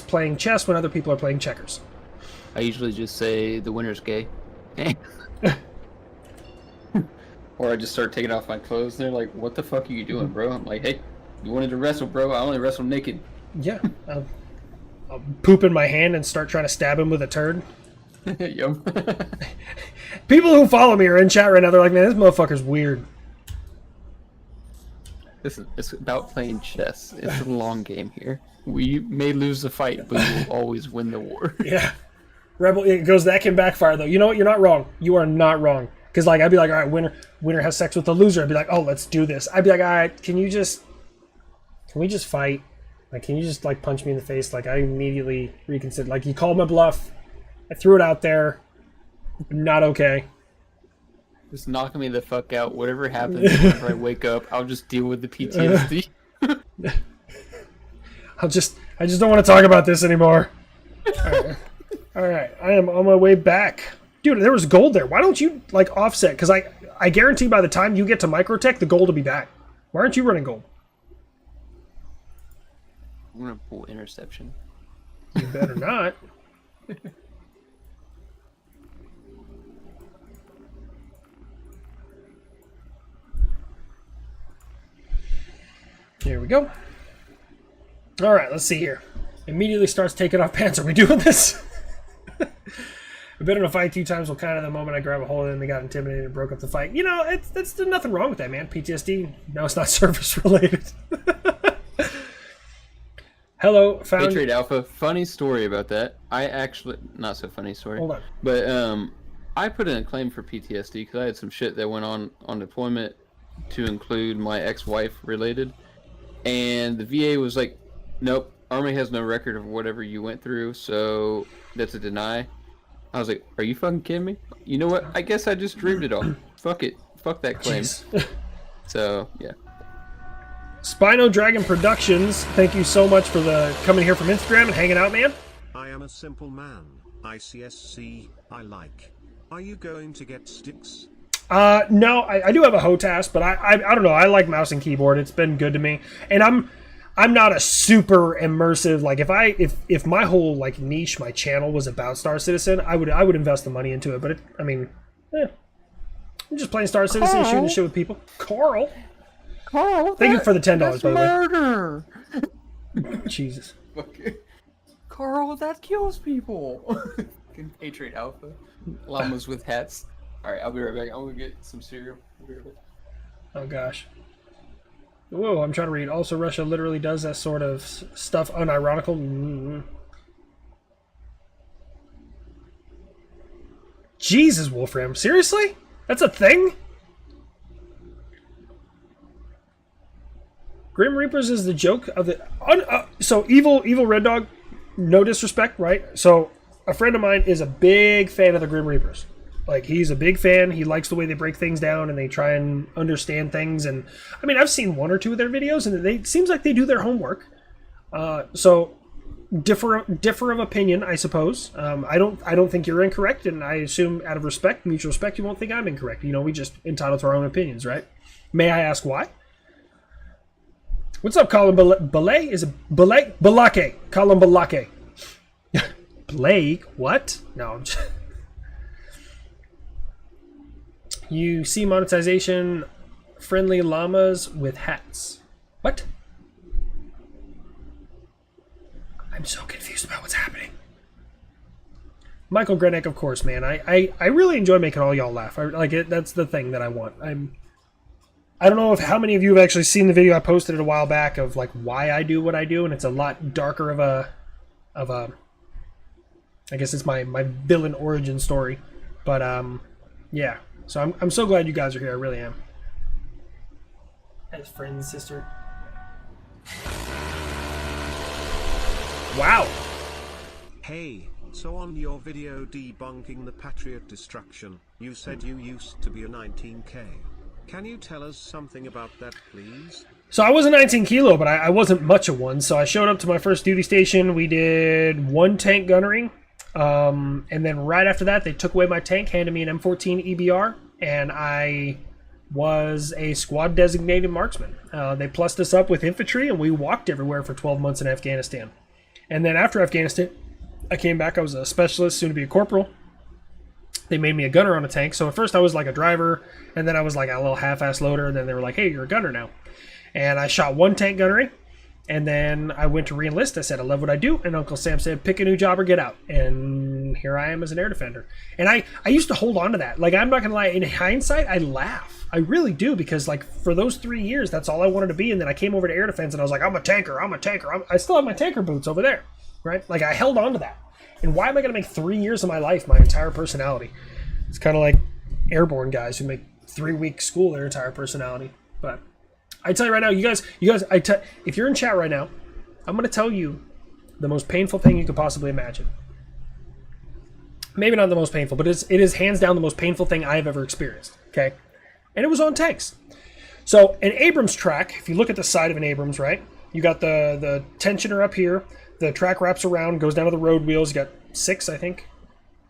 playing chess when other people are playing checkers. I usually just say the winner's gay. Or I just start taking off my clothes. They're like, what the fuck are you doing, bro? I'm like, hey, you wanted to wrestle, bro? I only wrestle naked. Yeah. I'll poop in my hand and start trying to stab him with a turd. Yum. People who follow me are in chat right now. They're like, man, this motherfucker's weird. Listen, it's about playing chess. It's a long game here. We may lose the fight, but you will always win the war. Yeah. Rebel, it goes, that can backfire, though. You know what? You're not wrong. You are not wrong. Because, like, I'd be like, all right, winner has sex with the loser. I'd be like, oh, let's do this. I'd be like, all right, can we just fight? Like, can you just, like, punch me in the face? Like, I immediately reconsider. Like, you called my bluff. I threw it out there. Not okay. Just knock me the fuck out. Whatever happens whenever I wake up, I'll just deal with the PTSD. I just don't want to talk about this anymore. All right. I am on my way back. Dude, there was gold there. Why don't you, like, offset? Because I guarantee by the time you get to Microtech, the gold will be back. Why aren't you running gold? I'm going to pull interception. You better not. Here we go. All right, let's see here. Immediately starts taking off pants. Are we doing this? I've been in a fight 2 times. Well, kind of the moment I grab a hold of them, they got intimidated and broke up the fight. You know, there's nothing wrong with that, man. PTSD. No, it's not service related. Hello, found. Patriot Alpha. Funny story about that. I actually, not so funny story. Hold on. But I put in a claim for PTSD because I had some shit that went on deployment, to include my ex-wife related, and the VA was like, nope, Army has no record of whatever you went through, so that's a deny. I was like, are you fucking kidding me? You know what? I guess I just dreamed it all. Fuck it. Fuck that claim. So, yeah. Spino Dragon Productions, thank you so much for the coming here from Instagram and hanging out, man. I am a simple man. ICSC, I like. Are you going to get sticks? No, I do have a HOTAS, but I don't know. I like mouse and keyboard. It's been good to me, and I'm not a super immersive. Like if my whole like niche, my channel was about Star Citizen, I would invest the money into it. But I'm just playing Star Citizen, Carl. shooting shit with people. Carl, Carl, thank you for the $10, by the way. murder. Jesus. Okay. Carl, that kills people. Patriot Alpha. Llamas with hats. Alright, I'll be right back. I'm gonna get some cereal. I'll be right back. Oh gosh. Whoa, I'm trying to read. Also, Russia literally does that sort of stuff unironical. Jesus, Wolfram. Seriously? That's a thing? Grim Reapers is the joke of the... so, evil Red Dog, no disrespect, right? So, a friend of mine is a big fan of the Grim Reapers. Like, he's a big fan. He likes the way they break things down and they try and understand things. And, I mean, I've seen one or two of their videos and it seems like they do their homework. So, differ of opinion, I suppose. I don't think you're incorrect, and I assume out of respect, mutual respect, you won't think I'm incorrect. You know, we just entitled to our own opinions, right? May I ask why? What's up, Colin Belay? Is it Belay? Balake. Colin Balake. Blake? What? No, I'm just... You see monetization, friendly llamas with hats. What? I'm so confused about what's happening. Michael Grenick, of course, man. I really enjoy making all y'all laugh. That's the thing that I want. I don't know if how many of you have actually seen the video I posted it a while back of like why I do what I do, and it's a lot darker of a I guess it's my villain origin story. But yeah. So I'm so glad you guys are here. I really am. As friend and sister. Wow. Hey, so on your video debunking the Patriot destruction, you said you used to be a 19K. Can you tell us something about that, please? So I was a 19 kilo, but I wasn't much of one. So I showed up to my first duty station. We did 1 tank gunnery. And then right after that, they took away my tank, handed me an M14 EBR, and I was a squad designated marksman. They plussed us up with infantry, and we walked everywhere for 12 months in Afghanistan. And then after Afghanistan, I came back. I was a specialist, soon to be a corporal. They made me a gunner on a tank. So at first I was like a driver, and then I was like a little half-ass loader, and then they were like, hey, you're a gunner now. And I shot 1 tank gunnery. And then I went to re-enlist. I said, I love what I do. And Uncle Sam said, pick a new job or get out. And here I am as an air defender. And I used to hold on to that. Like, I'm not going to lie. In hindsight, I laugh. I really do. Because, like, for those 3 years, that's all I wanted to be. And then I came over to air defense and I was like, I'm a tanker. I still have my tanker boots over there. Right? Like, I held on to that. And why am I going to make 3 years of my life my entire personality? It's kind of like airborne guys who make 3-week school their entire personality. But... I tell you right now, you guys, if you're in chat right now, I'm going to tell you the most painful thing you could possibly imagine. Maybe not the most painful, but it is hands down the most painful thing I have ever experienced, okay? And it was on tanks. So an Abrams track, if you look at the side of an Abrams, right, you got the tensioner up here, the track wraps around, goes down to the road wheels, you got 6, I think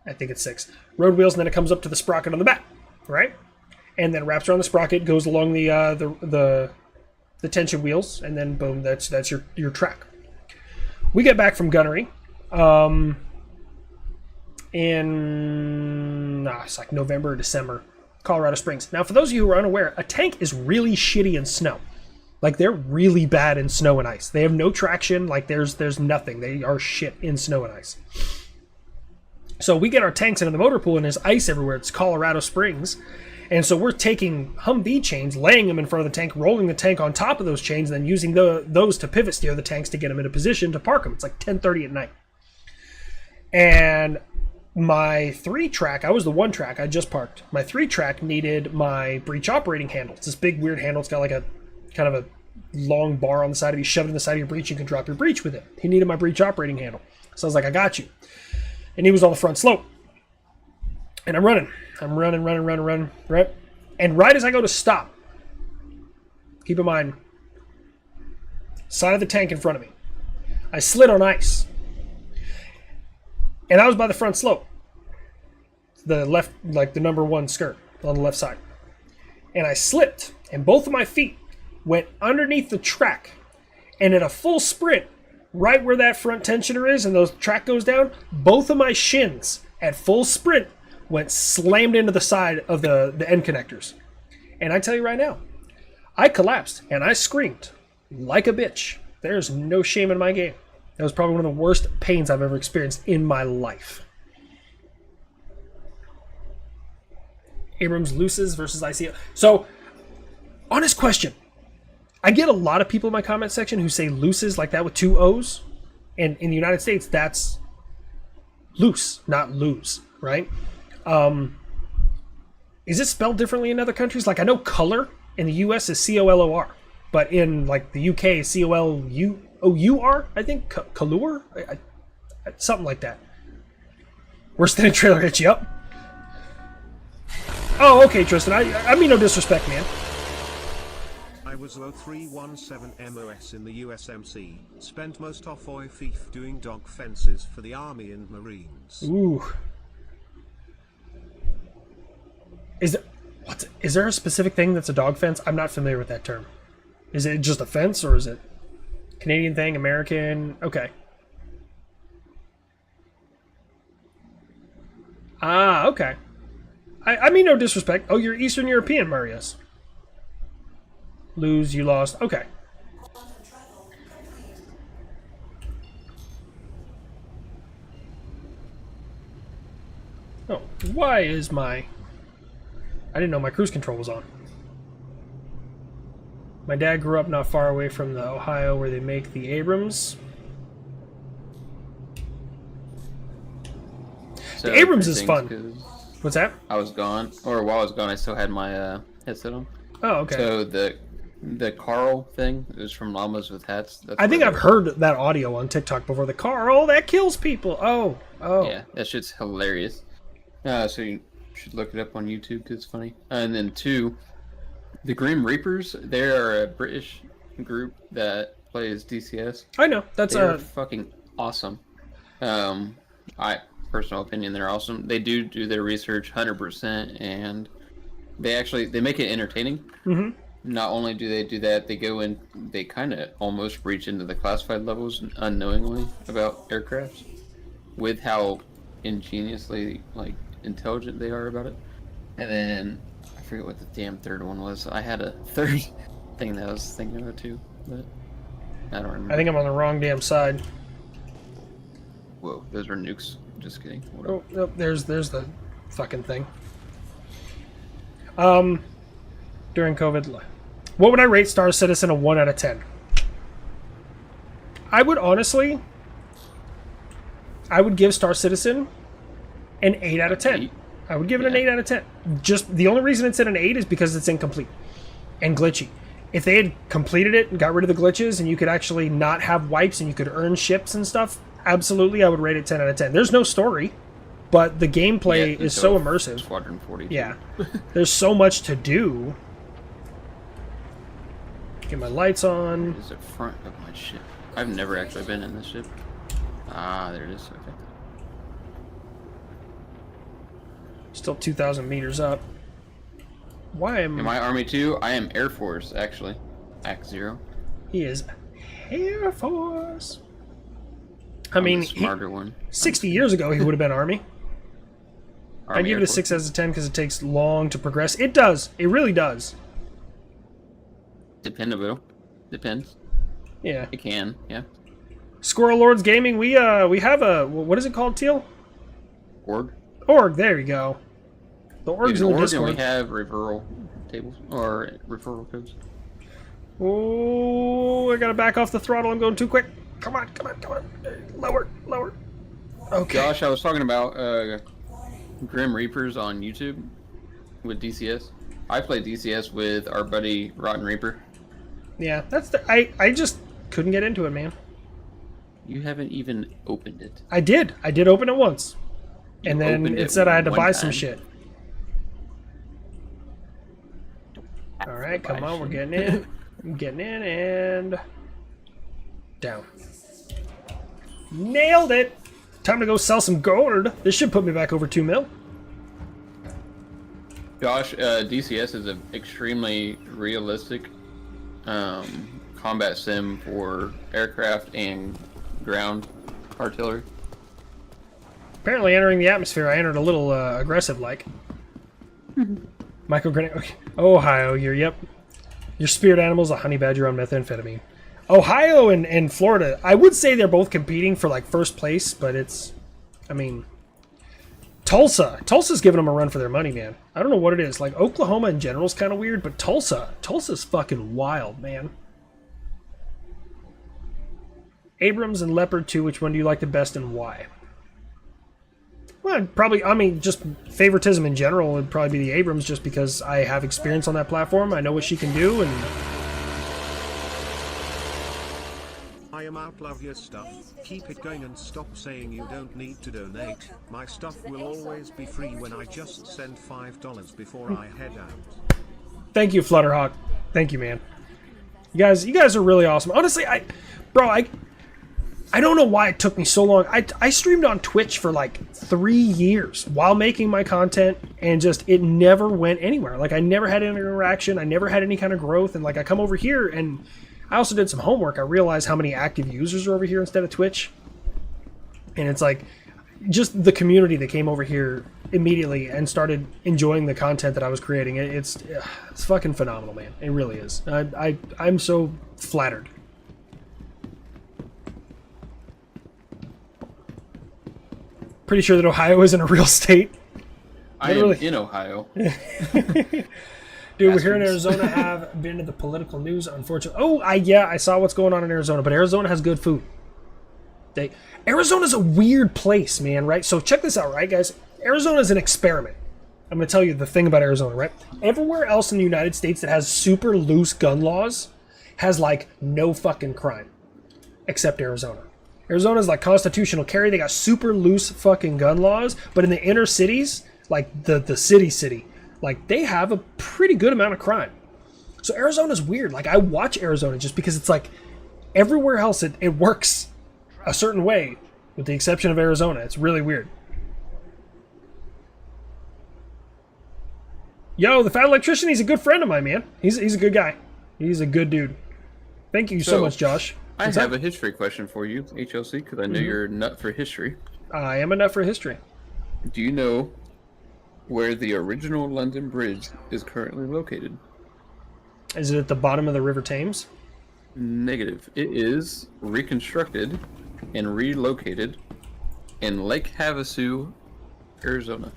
it's 6, road wheels, and then it comes up to the sprocket on the back, right? And then wraps around the sprocket, goes along the tension wheels, and then boom, that's your track. We get back from gunnery in it's like November or December, Colorado Springs. Now, for those of you who are unaware, a tank is really shitty in snow. Like, they're really bad in snow and ice. They have no traction. Like, there's nothing. They are shit in snow and ice. So we get our tanks into the motor pool, and there's ice everywhere. It's Colorado Springs. And so we're taking Humvee chains, laying them in front of the tank, rolling the tank on top of those chains, and then using those to pivot steer the tanks to get them in a position to park them. It's like 10:30 at night. And my 3-track, I was the 1-track, I just parked. My 3-track needed my breech operating handle. It's this big weird handle. It's got like a kind of a long bar on the side of you, shove it in the side of your breech, you can drop your breech with it. He needed my breech operating handle. So I was like, I got you. And he was on the front slope. And I'm running, right? And right as I go to stop, keep in mind, side of the tank in front of me, I slid on ice. And I was by the front slope. the left, like the number 1 skirt on the left side. And I slipped, and both of my feet went underneath the track. And at a full sprint, right where that front tensioner is and the track goes down, both of my shins at full sprint went slammed into the side of the end connectors. And I tell you right now, I collapsed and I screamed like a bitch. There's no shame in my game. That was probably one of the worst pains I've ever experienced in my life. Abrams looses versus ICO. So, honest question. I get a lot of people in my comment section who say looses like that with 2 O's. And in the United States, that's loose, not lose, right? Is it spelled differently in other countries? Like, I know color in the US is COLOR, but in like the UK, COLOUR, I think, color, something like that. Worse than a trailer hits you up. Oh, okay, Tristan. I mean no disrespect, man. I was 0317 MOS in the USMC, spent most of my fief doing dog fences for the Army and Marines. Ooh. Is there a specific thing that's a dog fence? I'm not familiar with that term. Is it just a fence, or is it Canadian thing, American? Okay. Ah, okay. I mean no disrespect. Oh, you're Eastern European, Marius. Lose, you lost. Okay. Oh, why is my... I didn't know my cruise control was on. My dad grew up not far away from the Ohio where they make the Abrams. So The Abrams is fun. What's that? I was gone, or while I was gone, I still had my headset on. Oh, okay. So the Carl thing is from Llamas with Hats. That's I think where I've heard that audio on TikTok before. The Carl, that kills people. Oh. Yeah, that shit's hilarious. So you should look it up on YouTube because it's funny. And then 2, the Grim Reapers. They are a British group that plays DCS. I know. That's They're fucking awesome. Personal opinion, they're awesome. They do their research 100%, and they make it entertaining. Mm-hmm. Not only do they do that, they go in, they kind of almost breach into the classified levels unknowingly about aircrafts, with how ingeniously intelligent they are about it. And then I forget what the damn third one was. I had a third thing that I was thinking about too, but I don't remember. I think I'm on the wrong damn side. Whoa, those are nukes. Just kidding. Oh, nope, there's the fucking thing. During COVID, what would I rate Star Citizen a 1 out of 10? I would give Star Citizen an 8 out of 10. I would give it an 8 out of 10. Just the only reason it's at an 8 is because it's incomplete and glitchy. If they had completed it and got rid of the glitches and you could actually not have wipes and you could earn ships and stuff, absolutely, I would rate it 10 out of 10. There's no story, but the gameplay is so immersive. Squadron 42. Yeah. There's so much to do. Get my lights on. What is the front of my ship? I've never actually been in this ship. Ah, there it is. Okay. Still 2,000 meters up. Why Am I Army 2? I am Air Force, actually. Act 0. He is Air Force. I I'm mean, the smarter one. 60 years ago, he would have been Army. Army I give Air it a Force. 6 out of 10 because it takes long to progress. It does. It really does. Dependable. Depends. Yeah. It can, yeah. Squirrel Lords Gaming, we have a... What is it called, Teal? Org. Org, there you go. The org's in the Org, Discord. and we have referral tables, or referral codes. Oh, I gotta back off the throttle. I'm going too quick. Come on. Lower. Okay. Josh, I was talking about Grim Reapers on YouTube with DCS. I play DCS with our buddy Rotten Reaper. Yeah, I just couldn't get into it, man. You haven't even opened it. I did open it once. You And then opened it it said I had to one buy some time. shit. Alright, come on, we're getting in. I'm getting in and... down. Nailed it! Time to go sell some gold. This should put me back over 2 mil. Josh, DCS is an extremely realistic combat sim for aircraft and ground artillery. Apparently, entering the atmosphere, I entered a little aggressive-like. Microgrenade. Okay. Ohio, your spirit animal's a honey badger on methamphetamine. Ohio and Florida, I would say they're both competing for like first place, but it's, I mean, Tulsa's giving them a run for their money, man. I don't know what it is. Like Oklahoma in general is kind of weird, but Tulsa's fucking wild, man. Abrams and Leopard 2, which one do you like the best and why? Well, probably, I mean, just favoritism in general would probably be the Abrams, just because I have experience on that platform. I know what she can do, and I am out, love your stuff. Keep it going and stop saying you don't need to donate. My stuff will always be free when I just send $5 before I head out. thank you, Flutterhawk. Thank you, man. You guys are really awesome. Honestly, I don't know why it took me so long. I streamed on Twitch for like 3 years while making my content, and just it never went anywhere. Like I never had any interaction. I never had any kind of growth. And like I come over here, and I also did some homework. I realized how many active users are over here instead of Twitch. And it's like just the community that came over here immediately and started enjoying the content that I was creating. It's fucking phenomenal, man. It really is. I'm so flattered. Pretty sure that Ohio isn't a real state. I am in Ohio. Dude, we're here in Arizona, have been to the political news, unfortunately. Oh, I saw what's going on in Arizona, but Arizona has good food. Arizona's a weird place, man, right? So check this out, right, guys? Arizona's an experiment. I'm going to tell you the thing about Arizona, right? Everywhere else in the United States that has super loose gun laws has, like, no fucking crime. Except Arizona. Arizona's like constitutional carry. They got super loose fucking gun laws, but in the inner cities, like the city, like they have a pretty good amount of crime. So Arizona's weird. Like I watch Arizona just because it's like everywhere else it works a certain way, with the exception of Arizona. It's really weird. Yo, the fat electrician, he's a good friend of mine, man. He's a good guy. He's a good dude. Thank you so much, Josh. I have a history question for you, HLC, because I know you're a nut for history. I am a nut for history. Do you know where the original London Bridge is currently located? Is it at the bottom of the River Thames? Negative. It is reconstructed and relocated in Lake Havasu, Arizona.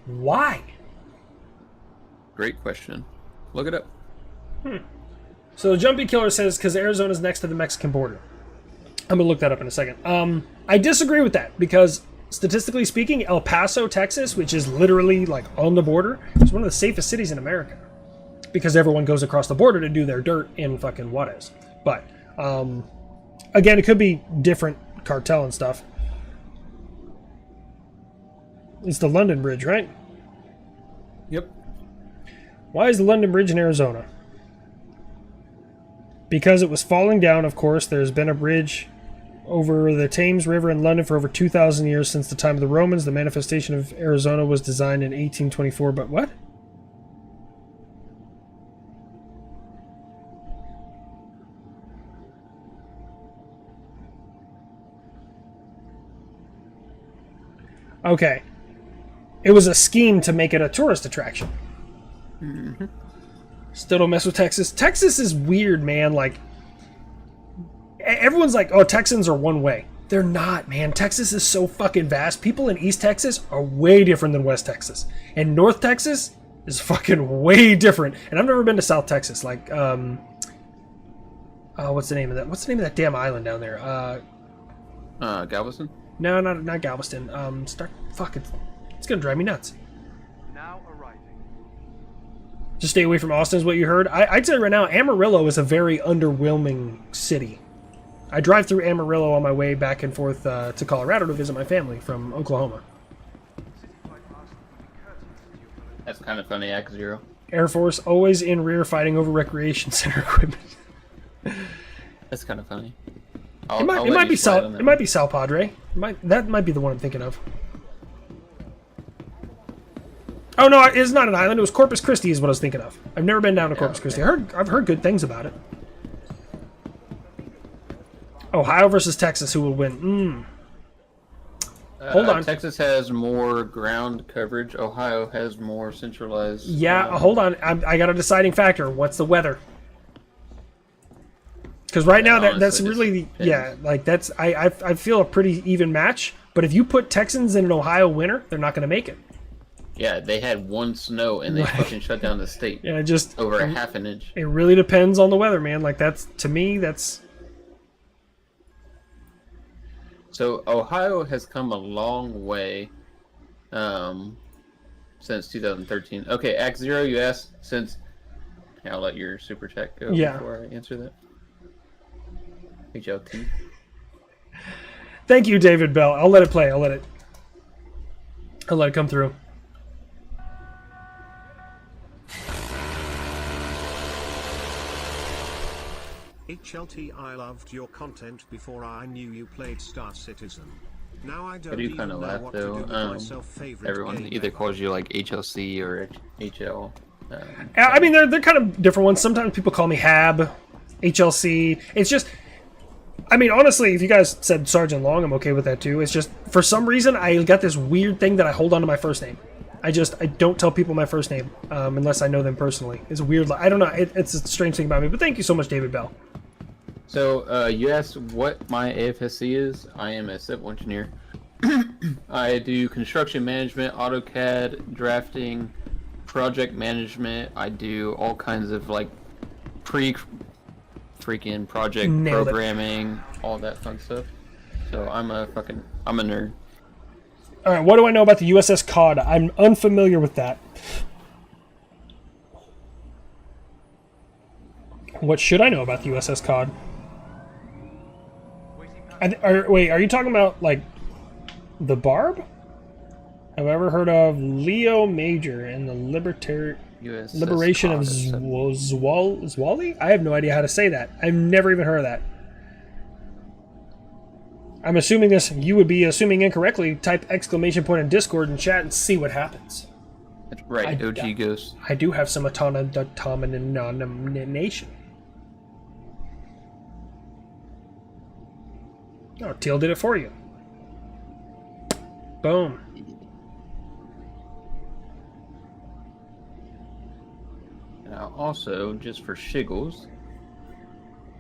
Why? Great question. Look it up. So Jumpy Killer says, because Arizona's next to the Mexican border. I'm going to look that up in a second. I disagree with that, because statistically speaking, El Paso, Texas, which is literally like on the border, is one of the safest cities in America. Because everyone goes across the border to do their dirt in fucking Juarez. But, again, it could be different cartel and stuff. It's the London Bridge, right? Yep. Why is the London Bridge in Arizona? Because it was falling down, of course. There's been a bridge over the Thames River in London for over 2,000 years since the time of the Romans. The manifestation of Arizona was designed in 1824, but what? Okay. It was a scheme to make it a tourist attraction. Mm-hmm. Still don't mess with Texas. Texas is weird, man. Like, everyone's like, oh, Texans are one way. They're not, man. Texas is so fucking vast. People in East Texas are way different than West Texas. And North Texas is fucking way different. And I've never been to South Texas. Like, what's the name of that? What's the name of that damn island down there? Galveston? No, not Galveston. It's gonna drive me nuts. Now arriving. Just stay away from Austin is what you heard. I'd say right now, Amarillo is a very underwhelming city. I drive through Amarillo on my way back and forth to Colorado to visit my family from Oklahoma. That's kind of funny, Act Zero. Air Force always in rear fighting over recreation center equipment. That's kind of funny. It might be Sal Padre. That might be the one I'm thinking of. Oh no, it's not an island. It was Corpus Christi is what I was thinking of. I've never been down to Corpus Christi. I've heard good things about it. Ohio versus Texas, who will win? Hold on. Texas has more ground coverage. Ohio has more centralized. Yeah, hold on. I got a deciding factor. What's the weather? Because right now that's really like that's I feel a pretty even match. But if you put Texans in an Ohio winter, they're not going to make it. Yeah, they had one snow and they fucking shut down the state. Yeah, just over a half an inch. It really depends on the weather, man. Like that's to me, that's. So Ohio has come a long way since 2013. Okay, Act Zero, you asked since. I'll let your super chat go before I answer that. HLT. Thank you, David Bell. I'll let it play. I'll let it come through. HLT, I loved your content before I knew you played Star Citizen. Now I don't even know laugh, what though. to do with myself favorite Everyone game either ever. calls you like HLC or HL. I mean, they're kind of different ones. Sometimes people call me Hab, HLC. It's just, I mean, honestly, if you guys said Sergeant Long, I'm okay with that too. It's just, for some reason, I got this weird thing that I hold on to my first name. I don't tell people my first name unless I know them personally. It's weird. I don't know. It's a strange thing about me. But thank you so much, David Bell. So you asked what my AFSC is. I am a civil engineer. I do construction management, AutoCAD, drafting, project management. I do all kinds of like freaking project programming, all that fun stuff. So I'm a nerd. All right, what do I know about the USS Cod? I'm unfamiliar with that. What should I know about the USS Cod? Wait, are you talking about like the Barb? Have I ever heard of Leo Major and the Liberation of Zwali? I have no idea how to say that. I've never even heard of that. I'm assuming this. You would be assuming incorrectly. Type exclamation point in Discord and chat and see what happens. Right, OG Ghost. I do have some autonomation. Oh, Teal did it for you. Boom. Now, also, just for shiggles,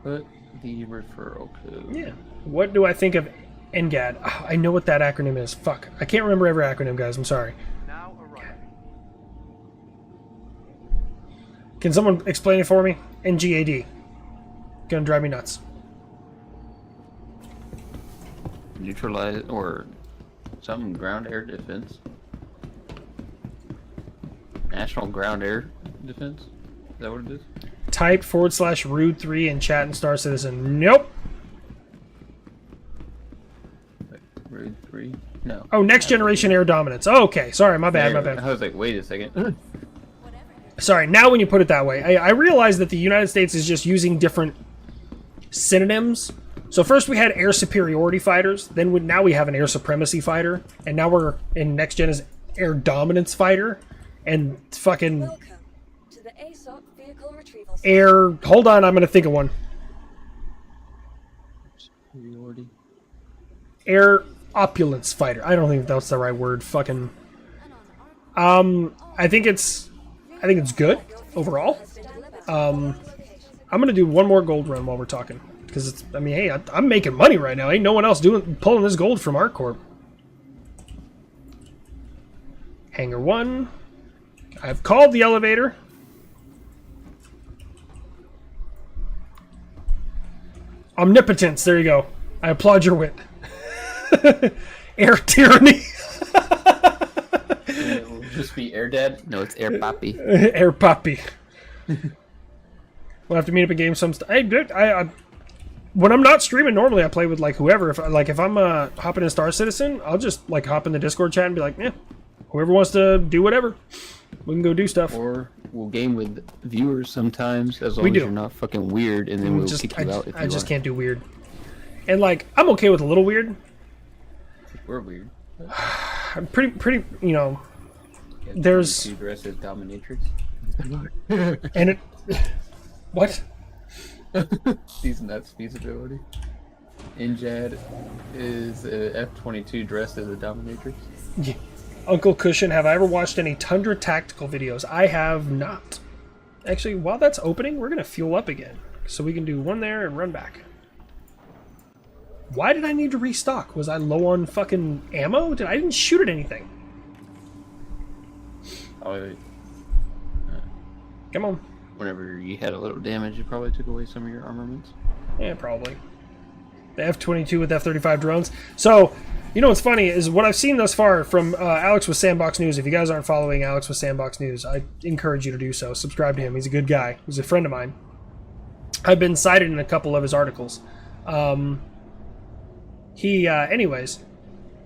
put the referral code. Yeah. What do I think of NGAD? Oh, I know what that acronym is. Fuck. I can't remember every acronym, guys. I'm sorry. Now arriving. Can someone explain it for me? NGAD. Gonna drive me nuts. Neutralize or some ground air defense. National ground air defense? Is that what it is? Type /rude3 in chat and Star Citizen. Nope. Wait, Rude 3? No. Oh, next generation air dominance. Oh, okay. Sorry, my bad, my bad. I was like, wait a second. Sorry, now when you put it that way, I realize that the United States is just using different synonyms. So first we had air superiority fighters, then now we have an air supremacy fighter, and now we're in next gen is air dominance fighter, and fucking Welcome to the ASOC vehicle retrieval air. Hold on, I'm gonna think of one. Superiority. Air opulence fighter. I don't think that's the right word. Fucking. I think it's good overall. I'm gonna do one more gold run while we're talking. Because it's, I mean, hey, I'm making money right now. Ain't no one else pulling this gold from ArcCorp. Hangar 1. I've called the elevator. Omnipotence, there you go. I applaud your wit. Air tyranny. It will just be Air Dad? No, it's Air Papi. Air Papi. We'll have to meet up in game some. I when I'm not streaming, normally I play with like whoever. If I'm hopping in Star Citizen, I'll just like hop in the Discord chat and be like, yeah, whoever wants to do whatever, we can go do stuff. Or we'll game with viewers sometimes, as long as you're not fucking weird, and then we'll kick you out if you I just are. can't do weird. And like, I'm okay with a little weird. We're weird. I'm pretty, you know. There's Two dressed as dominatrix. and it. What? These nuts feasibility. Injad is a F-22 dressed as a dominatrix. Yeah. Uncle Cushion, have I ever watched any Tundra tactical videos? I have not. Actually, while that's opening, we're gonna fuel up again, so we can do one there and run back. Why did I need to restock? Was I low on fucking ammo? I didn't shoot at anything. Oh, Come on. whenever you had a little damage, it probably took away some of your armaments. Yeah, probably. The F-22 with F-35 drones. So, you know what's funny is what I've seen thus far from Alex with Sandbox News. If you guys aren't following Alex with Sandbox News, I encourage you to do so. Subscribe to him. He's a good guy. He's a friend of mine. I've been cited in a couple of his articles. Anyways,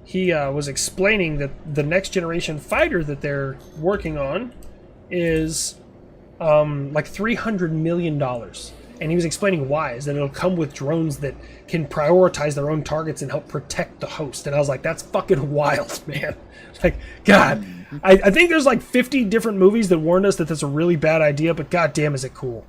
he was explaining that the next generation fighter that they're working on is like $300 million. And he was explaining why, is that it'll come with drones that can prioritize their own targets and help protect the host. And I was like, that's fucking wild, man. Like, God, I think there's like 50 different movies that warned us that that's a really bad idea, but goddamn is it cool.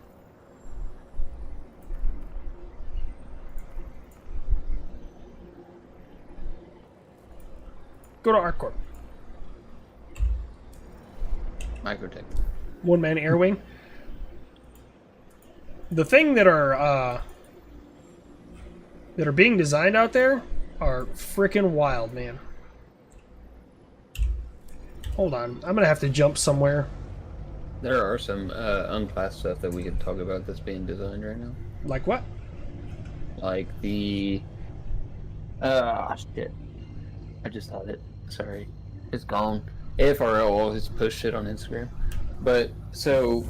Go to ArcCorp. Microtech. One-man air wing. The thing that are being designed out there are freaking wild, man. Hold on, I'm gonna have to jump somewhere. There are some unclassed stuff that we could talk about that's being designed right now. Like what? Like the... shit. I just thought it. Sorry. It's gone. AFRL always push shit on Instagram. But, so...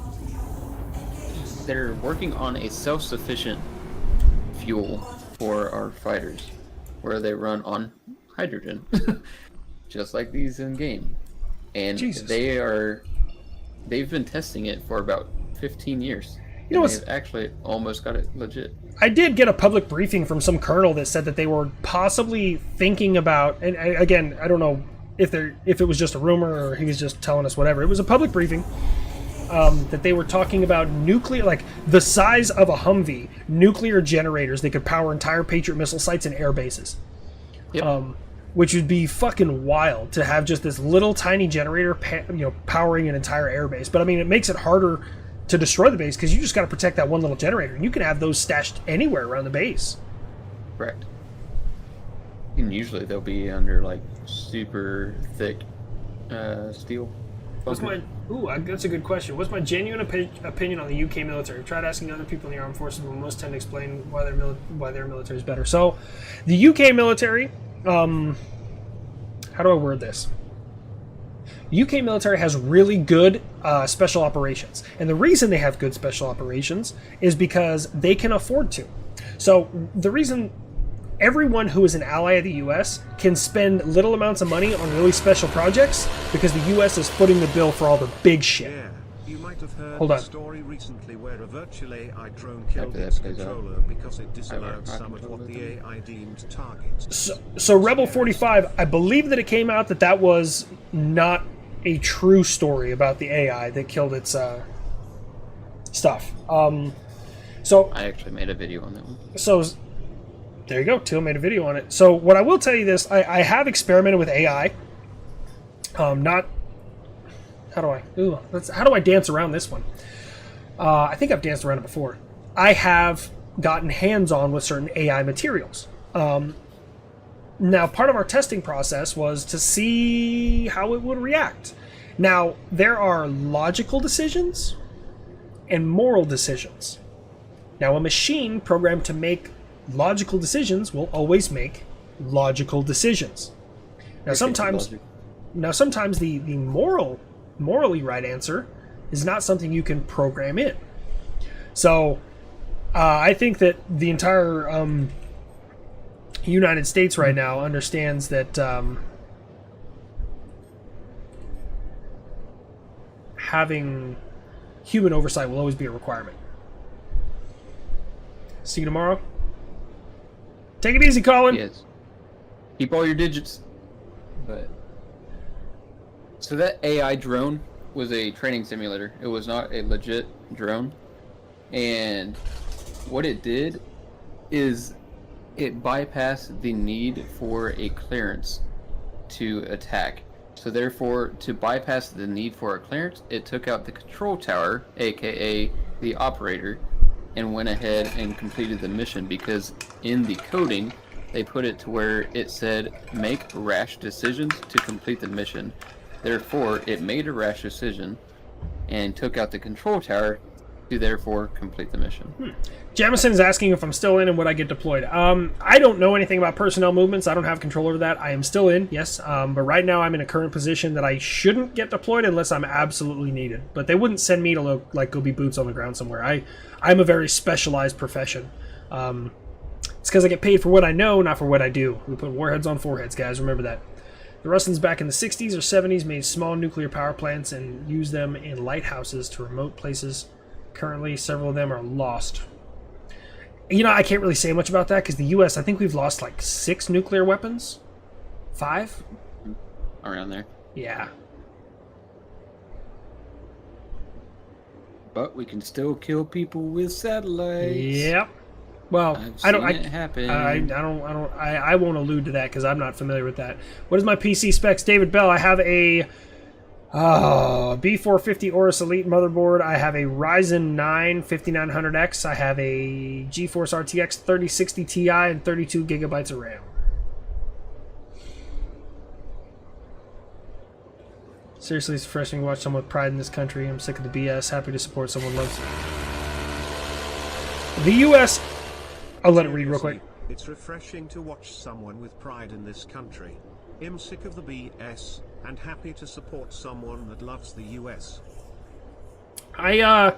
they're working on a self-sufficient fuel for our fighters, where they run on hydrogen, just like these in game. And Jesus. they've been testing it for about 15 years. You know what's... They've actually almost got it legit. I did get a public briefing from some colonel that said that they were possibly thinking about, and again, I don't know if it was just a rumor or he was just telling us whatever. It was a public briefing. That they were talking about nuclear, like the size of a Humvee, nuclear generators that could power entire Patriot missile sites and air bases. Yep. Which would be fucking wild to have just this little tiny generator, powering an entire air base. But I mean, it makes it harder to destroy the base because you just got to protect that one little generator, and you can have those stashed anywhere around the base. Correct. And usually they'll be under like super thick steel. That's a good question. What's my genuine opinion on the UK military? I've tried asking other people in the armed forces, but most tend to explain why their military is better. So, the UK military, how do I word this? The UK military has really good special operations. And the reason they have good special operations is because they can afford to. So, the reason everyone who is an ally of the U.S. can spend little amounts of money on really special projects because the U.S. is footing the bill for all the big shit. Yeah, you might have heard Hold a on. story recently where a virtual AI drone killed its controller because it disallowed some of what the AI deemed targets. So Rebel 45, I believe that it came out that was not a true story about the AI that killed its stuff. So I actually made a video on that one. So there you go. Teal made a video on it. So what I will tell you this, I have experimented with AI. How do I dance around this one? I think I've danced around it before. I have gotten hands-on with certain AI materials. Now, part of our testing process was to see how it would react. Now, there are logical decisions and moral decisions. Now, a machine programmed to make logical decisions will always make logical decisions. Now, sometimes the morally right answer is not something you can program in. So, I think that the entire United States right now understands that having human oversight will always be a requirement. See you tomorrow. Take it easy, Colin. Yes. Keep all your digits. But So that AI drone was a training simulator. It was not a legit drone. And what it did is it bypassed the need for a clearance to attack. So therefore, to bypass the need for a clearance, it took out the control tower, aka the operator, and went ahead and completed the mission, because in the coding, they put it to where it said, make rash decisions to complete the mission. Therefore, it made a rash decision and took out the control tower to therefore complete the mission. Jamison is asking if I'm still in and would I get deployed. I don't know anything about personnel movements. I don't have control over that. I am still in, yes. But right now I'm in a current position that I shouldn't get deployed unless I'm absolutely needed. But they wouldn't send me to go be boots on the ground somewhere. I'm a very specialized profession. It's because I get paid for what I know, not for what I do. We put warheads on foreheads, guys. Remember that. The Russians back in the 60s or 70s made small nuclear power plants and used them in lighthouses to remote places. Currently, several of them are lost. You know, I can't really say much about that because the U.S., I think we've lost like 6 nuclear weapons. 5? Around there. Yeah. But we can still kill people with satellites. Yep. Well, I don't. It happen. I won't allude to that because I'm not familiar with that. What is my PC specs? David Bell. I have a B450 Aorus Elite motherboard. I have a Ryzen 9 5900X. I have a GeForce RTX 3060 Ti and 32 gigabytes of RAM. Seriously, it's refreshing to watch someone with pride in this country. I'm sick of the BS. Happy to support someone who loves it. The U.S. I'll let it read real quick. It's refreshing to watch someone with pride in this country. I'm sick of the BS and happy to support someone that loves the US. I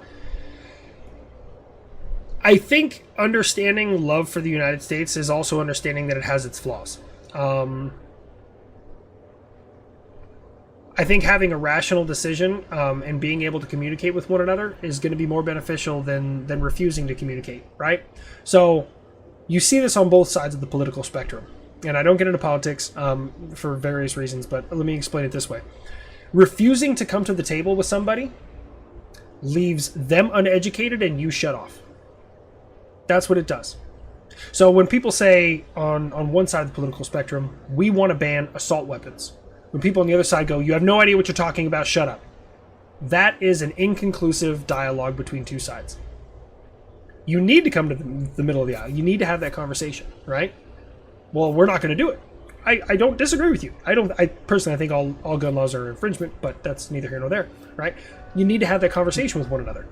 think understanding love for the United States is also understanding that it has its flaws. I think having a rational decision and being able to communicate with one another is going to be more beneficial than refusing to communicate, right? So you see this on both sides of the political spectrum. And I don't get into politics for various reasons, but let me explain it this way. Refusing to come to the table with somebody leaves them uneducated and you shut off. That's what it does. So when people say on one side of the political spectrum, we want to ban assault weapons. When people on the other side go, you have no idea what you're talking about, shut up. That is an inconclusive dialogue between two sides. You need to come to the middle of the aisle. You need to have that conversation, right? Well, we're not going to do it. I don't disagree with you. I personally think all gun laws are infringement, but that's neither here nor there, right? You need to have that conversation with one another.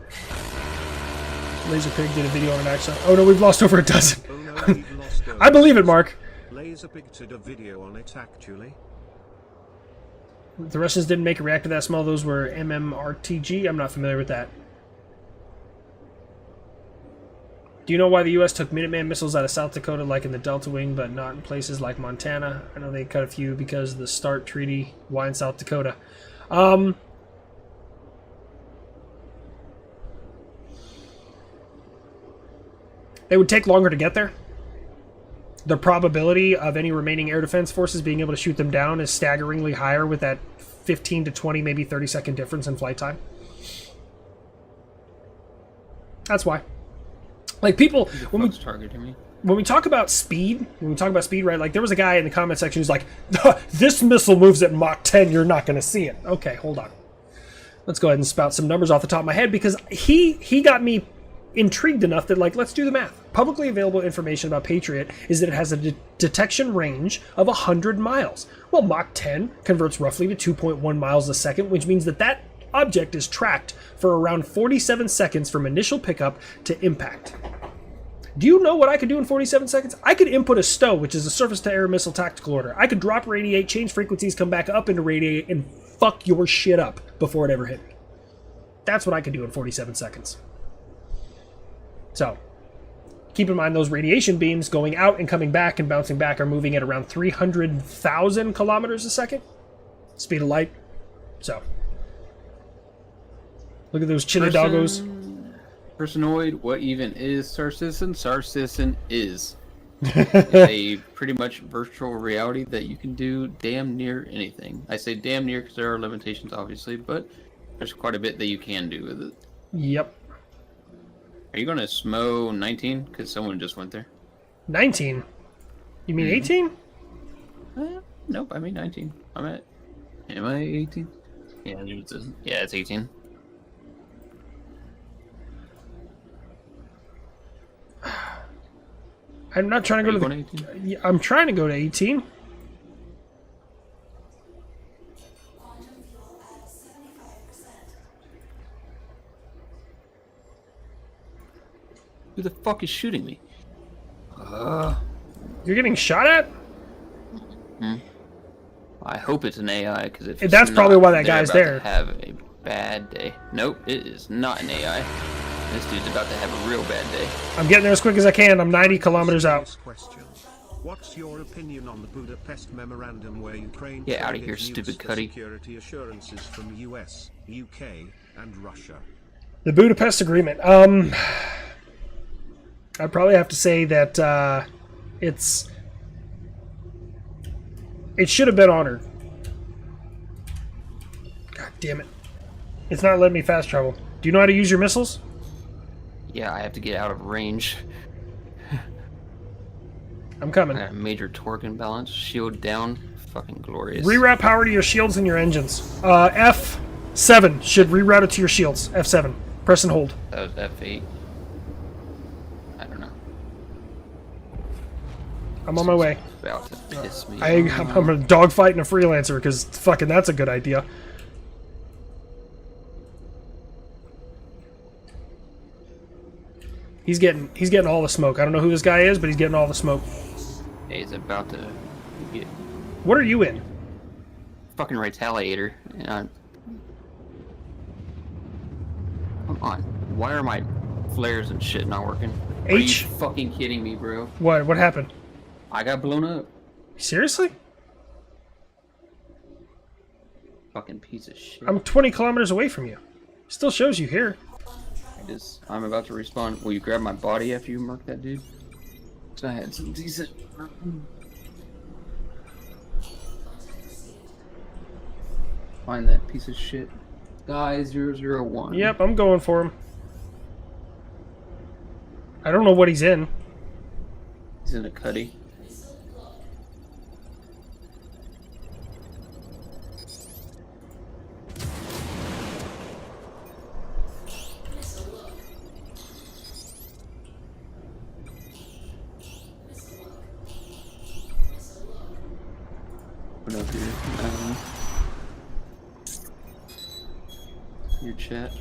Laserpig did a video on an accident. Oh no, we've lost over a dozen. Oh no, we've lost over I believe it, Mark. Laserpig did a video on it actually. The Russians didn't make a reactor that small. Those were MMRTG. I'm not familiar with that. Do you know why the U.S. took Minuteman missiles out of South Dakota, like in the Delta Wing, but not in places like Montana? I know they cut a few because of the START Treaty. Why in South Dakota? They would take longer to get there. The probability of any remaining air defense forces being able to shoot them down is staggeringly higher with that 15 to 20, maybe 30-second difference in flight time. That's why. Like people, when we talk about speed, right? Like there was a guy in the comment section who's like, "This missile moves at Mach 10. You're not going to see it." Okay, hold on. Let's go ahead and spout some numbers off the top of my head because he got me intrigued enough that like let's do the math. Publicly available information about Patriot is that it has a detection range of 100 miles. Well, Mach 10 converts roughly to 2.1 miles a second, which means that object is tracked for around 47 seconds from initial pickup to impact. Do you know what I could do in 47 seconds? I could input a STO, which is a surface-to-air missile tactical order. I could drop radiate, change frequencies, come back up into radiate, and fuck your shit up before it ever hit me. That's what I could do in 47 seconds. So, keep in mind those radiation beams going out and coming back and bouncing back are moving at around 300,000 kilometers a second. Speed of light. So, look at those chili doggos. Personoid, what even is Sarcison? Sarcison is. It's a pretty much virtual reality that you can do damn near anything. I say damn near because there are limitations, obviously, but there's quite a bit that you can do with it. Yep. Are you going to SMO 19? Because someone just went there. 19? You mean 18? Nope, I mean 19. Am I 18? Yeah, it's 18. I'm not trying to go to going to 18? Yeah, I'm trying to go to 18. Who the fuck is shooting me? You're getting shot at? I hope it's an AI, because if That's it's probably not, why that they're guy's about to there. have a bad day. Nope, it is not an AI. This dude's about to have a real bad day. I'm getting there as quick as I can. I'm 90 kilometers out. This question. What's your opinion on the Budapest Memorandum where Ukraine Get out of traded here, use stupid for Cuddy. security assurances from US, UK, and Russia? The Budapest Agreement. I'd probably have to say that it should have been honored. God damn it. It's not letting me fast travel. Do you know how to use your missiles? Yeah, I have to get out of range. I'm coming. I got a major torque imbalance. Shield down. Fucking glorious. Reroute power to your shields and your engines. F7 should reroute it to your shields. F7. Press and hold. That was F8. I don't know. I'm on my way. About to piss me I'm a dogfight and a freelancer because fucking that's a good idea. He's getting all the smoke. I don't know who this guy is, but he's getting all the smoke. He's about to get What are you in? fucking retaliator. And come on. Why are my flares and shit not working? Are H? you fucking kidding me, bro? What happened? I got blown up. Seriously? Fucking piece of shit. I'm 20 kilometers away from you. Still shows you here. I'm about to respawn. Will you grab my body after you mark that dude? So I had some decent. Find that piece of shit. Guy 001. Yep, I'm going for him. I don't know what he's in. He's in a cuddy. Open up your chat.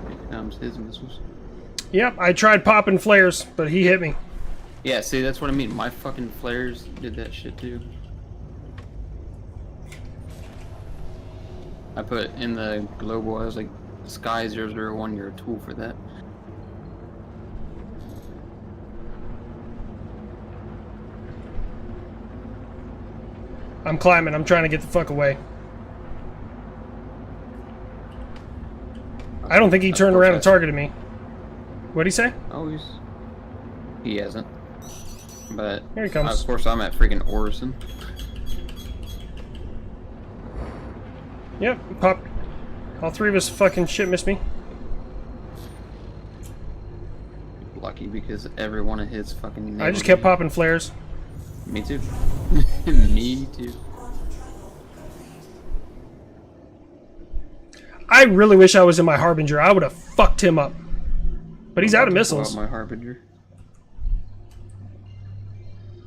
Here comes his missiles. Yep, I tried popping flares, but he hit me. Yeah, see, that's what I mean. My fucking flares did that shit too. I put in the global, I was like, Sky 001, you're a tool for that. I'm climbing. I'm trying to get the fuck away. I don't think he turned around and targeted me. What'd he say? Oh, he hasn't. But Here he comes. of course I'm at freaking Orison. Yep, pop. All three of us fucking shit missed me. Lucky because every one of his fucking. I just kept popping flares. Me too. Me too. I really wish I was in my Harbinger. I would have fucked him up. But he's out of Pull missiles. out my Harbinger.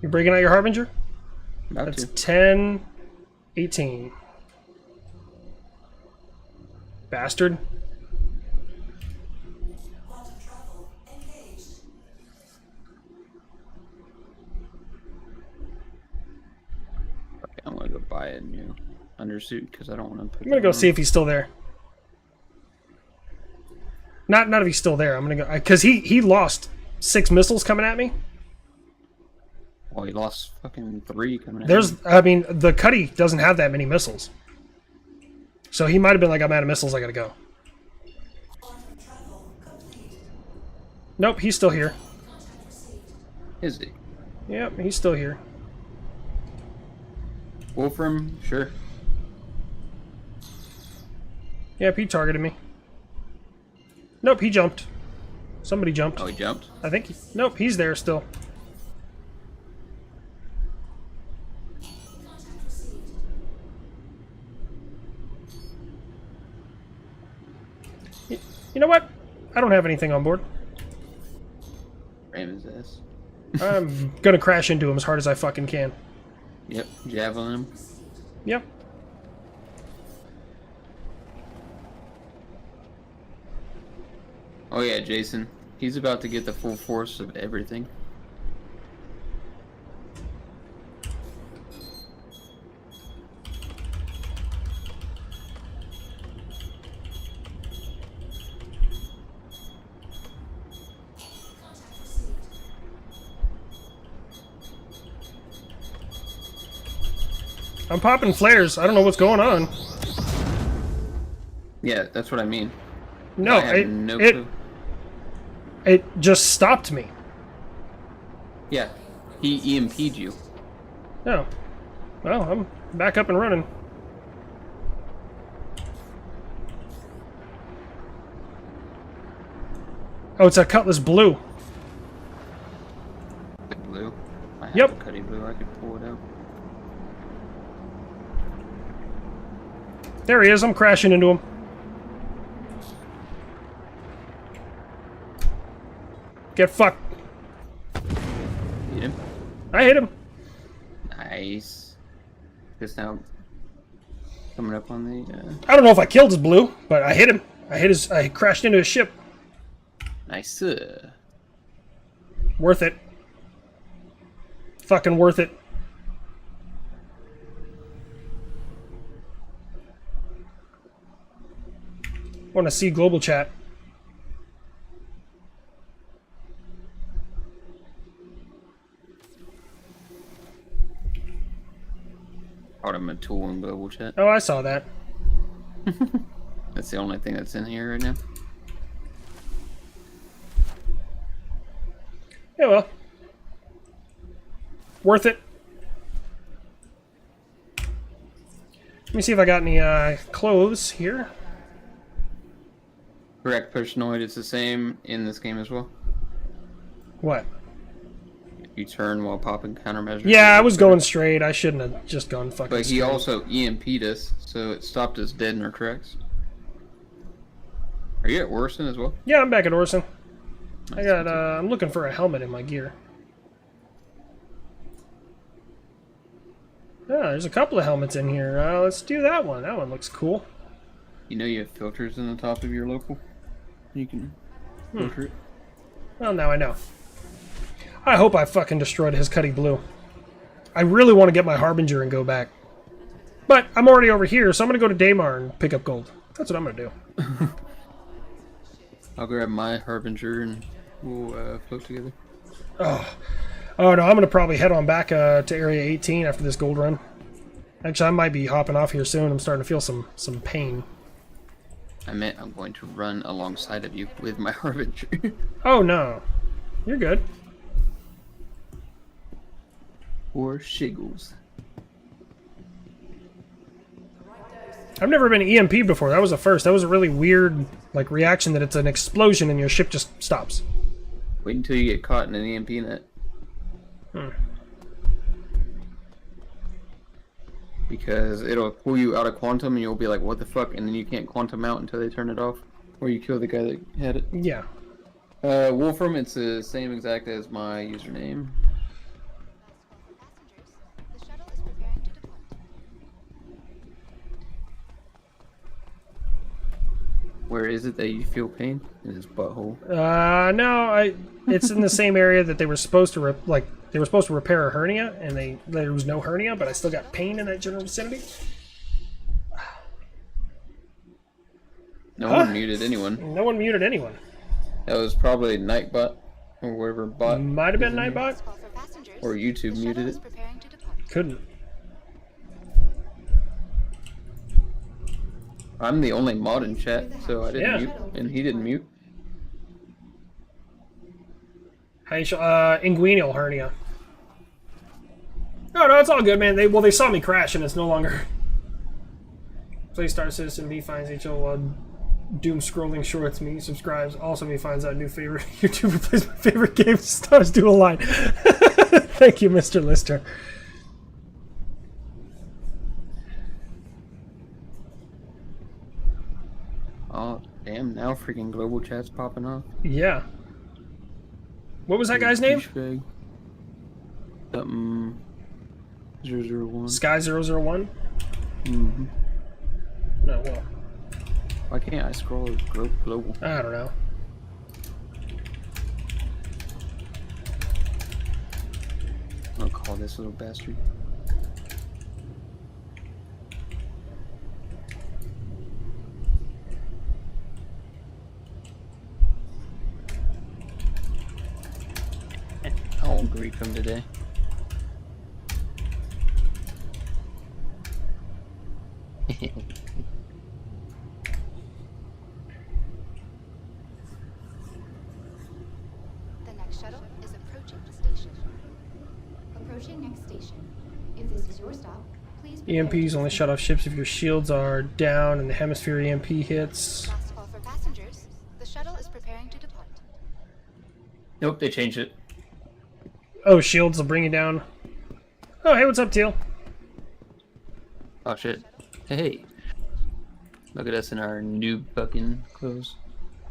You're breaking out your Harbinger? About That's to. 10, 18. Bastard. Okay, I'm gonna go buy a new undersuit because I don't want to put. I'm gonna that go on. see if he's still there. Not if he's still there. I'm gonna go because he lost 6 missiles coming at me. Well, he lost fucking 3 coming. I mean, the Cuddy doesn't have that many missiles, so he might have been like, "I'm out of missiles. I gotta go." Nope, he's still here. Is he? Yep, he's still here. Wolfram? Sure. Yep, he targeted me. Nope, he jumped. Somebody jumped. Oh, he jumped? I think nope, he's there still. You know what? I don't have anything on board. Ram his ass. I'm gonna crash into him as hard as I fucking can. Yep, javelin him. Yep. Oh yeah, Jason. He's about to get the full force of everything. I'm popping flares. I don't know what's going on. Yeah, that's what I mean. No, I have no clue. It just stopped me. Yeah, he EMP'd you. No. Well, I'm back up and running. Oh, it's a Cutlass Blue. The blue? I have Yep. a Cutty blue, I could pull it out. There he is. I'm crashing into him. Get fucked. Hit him. I hit him. Nice. Just now coming up on the I don't know if I killed his blue, but I hit him. I crashed into his ship. nice. Worth it. Fucking worth it. Want to see global chat. Part of my tool in global chat. Oh, I saw that. That's the only thing that's in here right now. Yeah, well. Worth it. Let me see if I got any clothes here. Correct, Personoid. It's the same in this game as well. What? You turn while popping countermeasures. Yeah, I was going straight. I shouldn't have just gone fucking But straight. he also EMP'd us, so it stopped us dead in our tracks. Are you at Orson as well? Yeah, I'm back at Orson. I Nice, got, me too. I'm looking for a helmet in my gear. Yeah, there's a couple of helmets in here. Let's do that one. That one looks cool. You know you have filters in the top of your local? You can filter it. Well, now I know. I hope I fucking destroyed his Cutty Blue. I really want to get my Harbinger and go back. But I'm already over here, so I'm going to go to Daymar and pick up gold. That's what I'm going to do. I'll grab my Harbinger and we'll float together. Oh no, I'm going to probably head on back to Area 18 after this gold run. Actually, I might be hopping off here soon. I'm starting to feel some pain. I meant I'm going to run alongside of you with my Harbinger. Oh no. You're good. Or shiggles. I've never been EMP'd before. That was a first. That was a really weird like reaction that it's an explosion and your ship just stops. Wait until you get caught in an EMP net. Because it'll pull you out of quantum and you'll be like, what the fuck? And then you can't quantum out until they turn it off. Or you kill the guy that had it. Yeah. Wolfram, it's the same exact as my username. The shuttle is preparing to depart. Where is it that you feel pain? In his butthole. No, it's in the same area that they were supposed to they were supposed to repair a hernia, and there was no hernia, but I still got pain in that general vicinity. No one muted anyone. No one muted anyone. That was probably Nightbot or whatever bot. Might have been is in here. Nightbot. Call for passengers. Or YouTube The shuttle muted is it. preparing to depart. Couldn't. I'm the only mod in chat, so I didn't Yeah. mute, and he didn't mute. How you inguinal hernia. No, it's all good, man. They saw me crash, and it's no longer. Play Star Citizen. Me finds HL while doom scrolling shorts. Me subscribes. Also, me finds out new favorite YouTuber plays my favorite game. Stars Dual Line. Thank you, Mr. Lister. Oh, damn, now freaking global chat's popping off. Yeah. What was that guy's name? Douchebag. Something 001. Sky001? Mm-hmm. No, well. Why can't I scroll global? I don't know. I'm gonna call this little bastard. I won't grief him today. The next shuttle is approaching the station. Approaching next station. If this is your stop, please prepare EMPs to only descend. shut off ships if your shields are down and the hemisphere EMP hits. Last call for passengers. The shuttle is preparing to depart. Nope, they changed it. Oh, shields will bring you down. Oh, hey, what's up, Teal? Oh shit. Hey. Look at us in our new fucking clothes.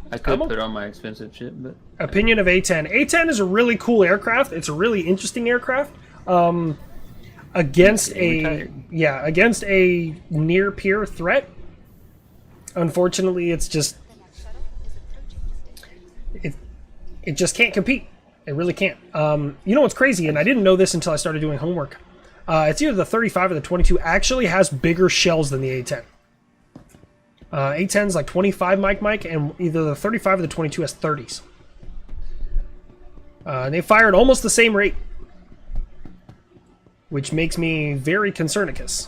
I could I'm put on my expensive shit, but Opinion of A-10. A-10 is a really cool aircraft. It's a really interesting aircraft. Against against a near peer threat. Unfortunately, it's just The next shuttle is approaching the station. it just can't compete. It really can't. You know what's crazy, and I didn't know this until I started doing homework. It's either the 35 or the 22 actually has bigger shells than the A-10. A-10 is like 25 Mike, and either the 35 or the 22 has 30s. And they fire at almost the same rate, which makes me very concernicus.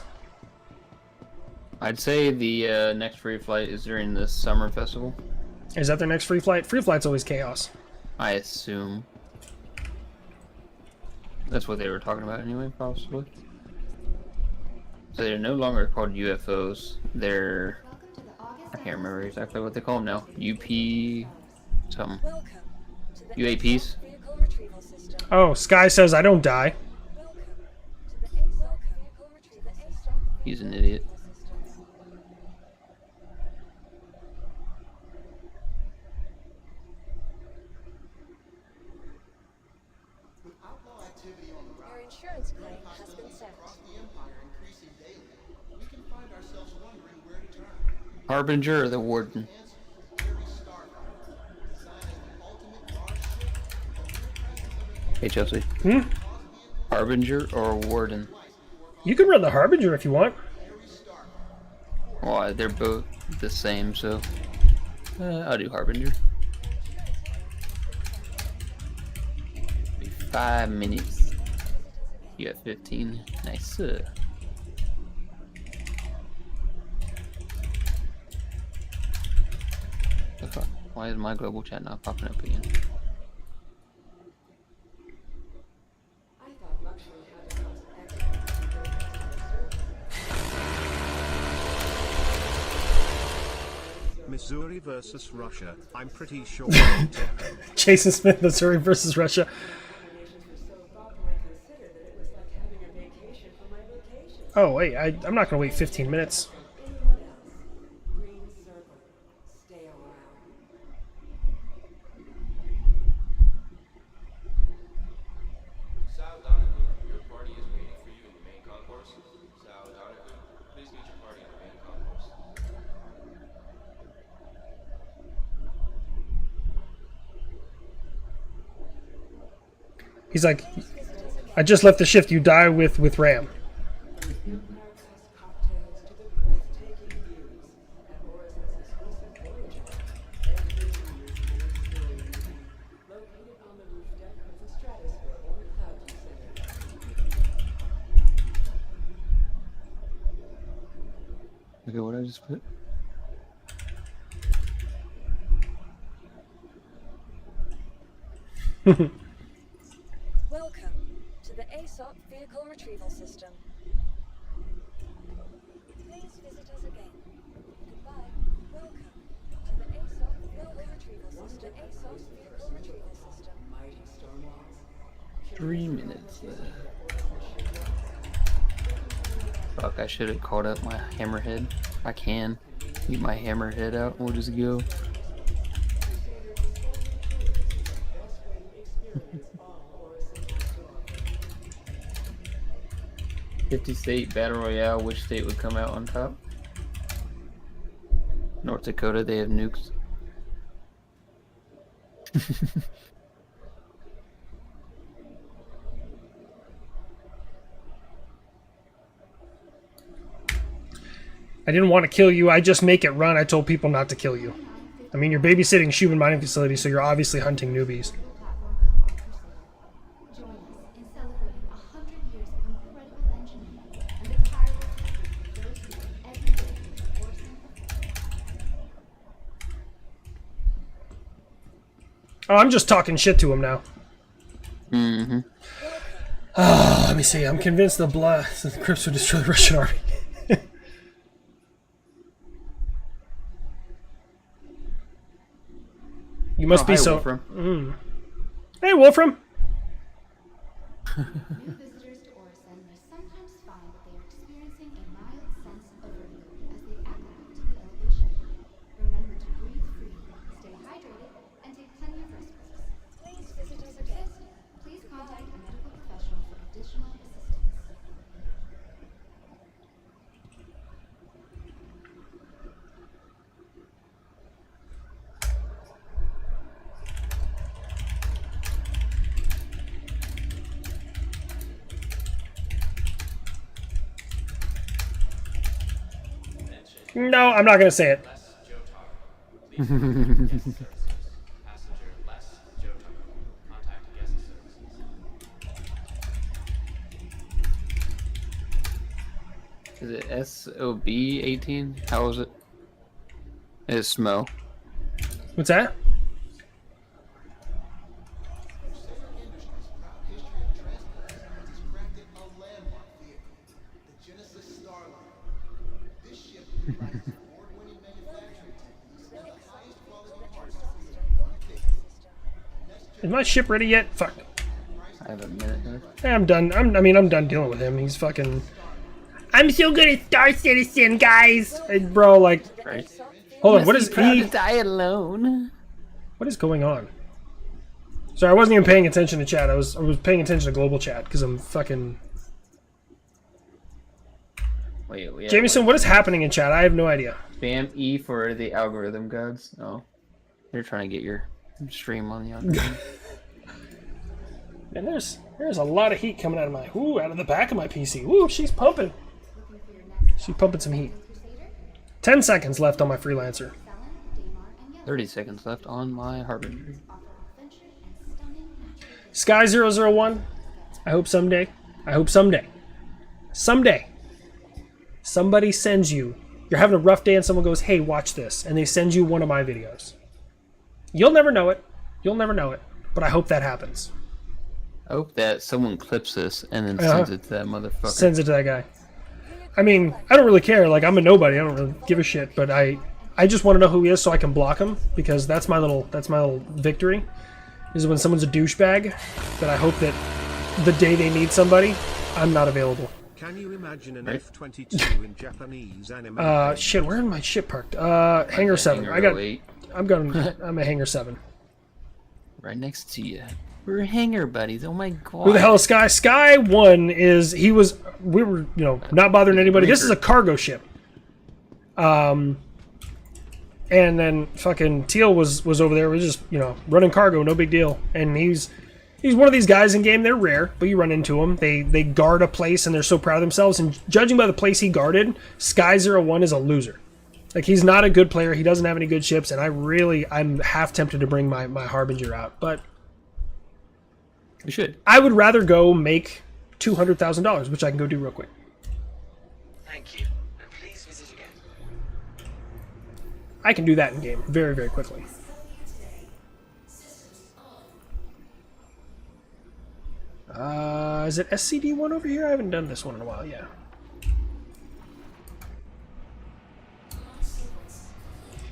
I'd say the next free flight is during the summer festival. Is that their next free flight? Free flight's always chaos. I assume. That's what they were talking about anyway, possibly. So they're no longer called UFOs. They're... Welcome to the August. I can't remember exactly what they call them now. UP... something. Welcome to the UAPs? ASOC vehicle retrieval system. Oh, Sky says I don't die. Welcome to the ASOC vehicle retrieval system. He's an idiot. Your insurance claim has been sent. Harbinger or the Warden? Hey Chelsea. Harbinger or Warden? You can run the Harbinger if you want. Well, they're both the same, so I'll do Harbinger. 5 minutes. You got 15. Nice. The fuck? Why is my global chat not popping up again? Missouri versus Russia. I'm pretty sure. Jason Smith, Missouri versus Russia. Oh, wait, I'm not going to wait 15 minutes. Sal Donovan, your party is waiting for you in the main concourse. Sal Donovan, please meet your party in the main concourse. He's like, I just left the shift. You die with Ram. Look at what I just put. 3 minutes left. Fuck, I should have called up my hammerhead. I can. Get my hammerhead out and we'll just go. $50-state battle royale. Which state would come out on top? North Dakota. They have nukes. I didn't want to kill you. I just make it run. I told people not to kill you. I mean, you're babysitting human mining facility, so you're obviously hunting newbies. Join us in celebrating 100 years of incredible engineering and the tireless efforts of those who work every day to make Force Oh, I'm just talking shit to him now. Mm-hmm. Let me see. I'm convinced the Crips would destroy the Russian army. You must be hi, so. Wolfram. Hey, Wolfram. New visitors to Orison may sometimes find that they are experiencing a mild sense of overload as they acclimate to the elevation. Remember to breathe freely, stay hydrated, and take plenty of rest breaks. Please visit us again. Please contact a medical professional for additional assistance. No, I'm not gonna say it. Passenger less Joe Tucker. Contact guest services. Is it SOB 18? How is it? It's Smo. What's that? Is my ship ready yet? Fuck. I have a minute left. Hey, I'm done. I'm done dealing with him. He's fucking. I'm so good at Star Citizen, guys. Hey, bro, like. Right. Hold on. What is Proud he? to die alone. What is going on? Sorry, I wasn't even paying attention to chat. I was paying attention to global chat because I'm fucking. Wait, yeah, Jameson, what is happening in chat? I have no idea. Spam E for the algorithm gods. Oh, they're trying to get your stream on the algorithm. Man, there's a lot of heat coming out of out of the back of my PC. Ooh, she's pumping. She's pumping some heat. 10 seconds left on my freelancer. 30 seconds left on my Harbinger. Sky001. I hope someday. Someday. Somebody sends you. You're having a rough day and someone goes, hey, watch this. And they send you one of my videos. You'll never know it. But I hope that happens. I hope that someone clips this and then sends it to that motherfucker. Sends it to that guy. I mean, I don't really care. Like, I'm a nobody. I don't really give a shit. But I just want to know who he is so I can block him. Because that's my little victory. Is when someone's a douchebag. That I hope that the day they need somebody, I'm not available. Can you imagine an F-22 in Japanese anime? Shit, where am my ship parked? Hangar 7. I'm a Hangar 7. Right next to you. We're hangar buddies. Oh my god. Who the hell is Sky? Sky 1 is, we were, not bothering anybody. This is a cargo ship. And then fucking Teal was over there. We're just, running cargo, no big deal. And he's one of these guys in game. They're rare, but you run into them. They guard a place and they're so proud of themselves. And judging by the place he guarded, Sky01 is a loser. Like, he's not a good player. He doesn't have any good ships. And I'm half tempted to bring my Harbinger out. But we should. I would rather go make $200,000, which I can go do real quick. Thank you, and please visit again. I can do that in game very, very quickly. Is it SCD1 over here? I haven't done this one in a while. Yeah.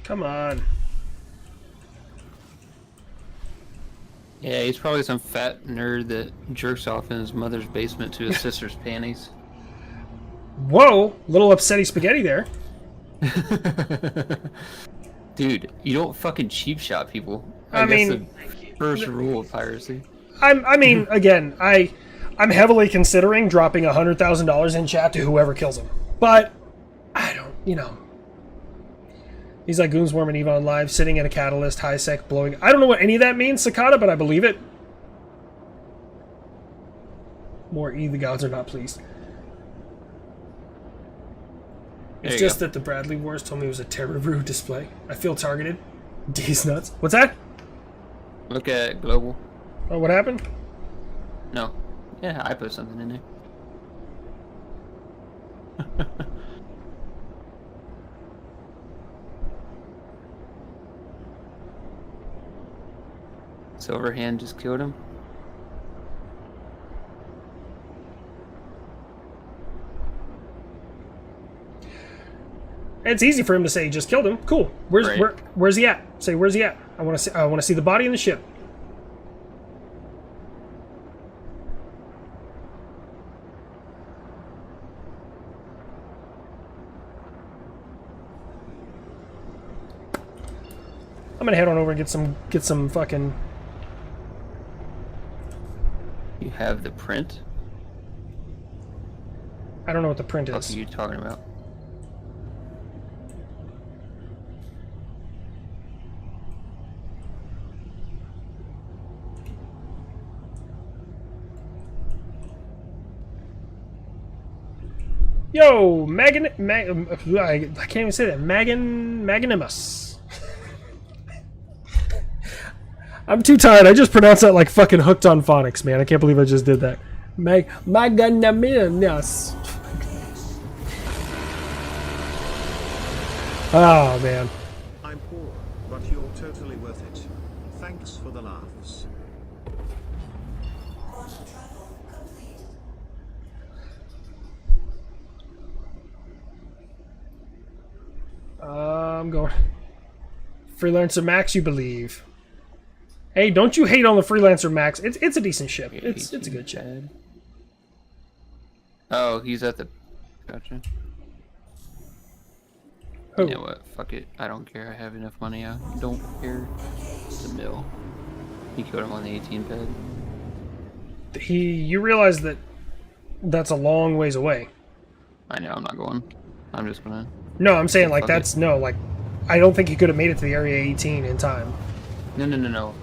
Come on. Yeah, he's probably some fat nerd that jerks off in his mother's basement to his sister's panties. Whoa, little upsetty spaghetti there. Dude, you don't fucking cheap shot people. I Guess mean, the first rule of piracy. I mean, again, I'm heavily considering dropping $100,000 in chat to whoever kills him, but I don't, you know. He's like Goonsworm and Eva on live, sitting in a catalyst, high sec, blowing. I don't know what any of that means, Cicada, but I believe it. More E, the gods are not pleased. It's just that the Bradley Wars told me it was a Terroroo display. I feel targeted. D's nuts. What's that? Look at global. Oh, what happened? No. Yeah, I put something in there. Silverhand just killed him. It's easy for him to say he just killed him. Cool. Right. Where's he at? Say where's he at? I want to see the body in the ship. I'm gonna head on over and get some fucking. You have the print? I don't know what the print What is. are you talking about? Yo, I can't even say that. Magnanimous. I'm too tired. I just pronounced that like fucking hooked on phonics, man. I can't believe I just did that. Magnanimous. Oh, man. I'm poor, but you're totally worth it. Thanks for the laughs. I'm going. Freelancer Max, you believe. Hey, don't you hate on the Freelancer Max. It's a decent ship. It's a good ship. Oh, he's at the... Gotcha. Oh. You know what? Fuck it. I don't care. I have enough money. I don't care. It's a mill. He killed him on the 18 pad. You realize that that's a long ways away. I know. I'm not going. I'm just gonna... No, I'm saying like Fuck that's it. no like. I don't think he could have made it to the Area 18 in time. No.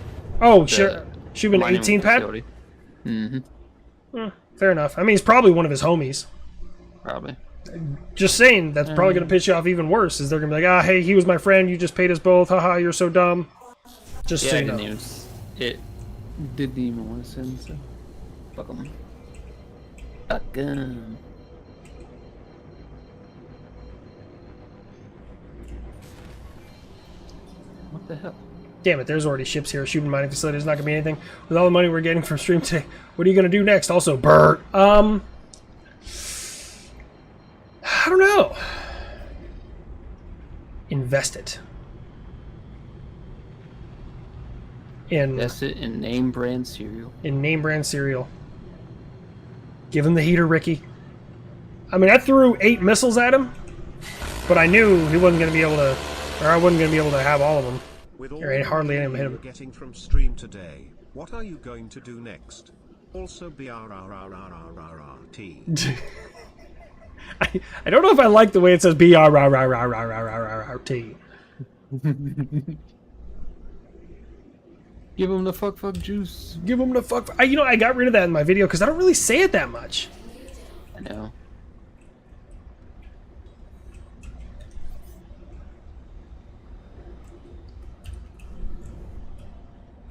Oh, sure. Should have been 18 pad. Mm-hmm. Fair enough. I mean, he's probably one of his homies. Probably. Just saying, that's probably going to piss you off even worse. Is they're going to be like, ah, hey, he was my friend. You just paid us both. Haha, you're so dumb. Just Yeah, so I you know. it didn't even want to send, so fuck him. Fuck him. What the hell? Damn it, there's already ships here. Shooting mining facility is not going to be anything. With all the money we're getting from stream today, what are you going to do next? Also, Bert. I don't know. Invest it. Invest it in name brand cereal. In name brand cereal. Give him the heater, Ricky. I mean, I threw 8 missiles at him, but I knew he wasn't going to be able to, or I wasn't going to be able to have all of them. With all There ain't the hardly any of money them you're hit him. getting from stream today, what are you going to do next? Also BRRRRRRRT. I don't know if I like the way it says BRRRRRRRRT. Give him the fuck juice. Give him the fuck. I got rid of that in my video because I don't really say it that much. I know.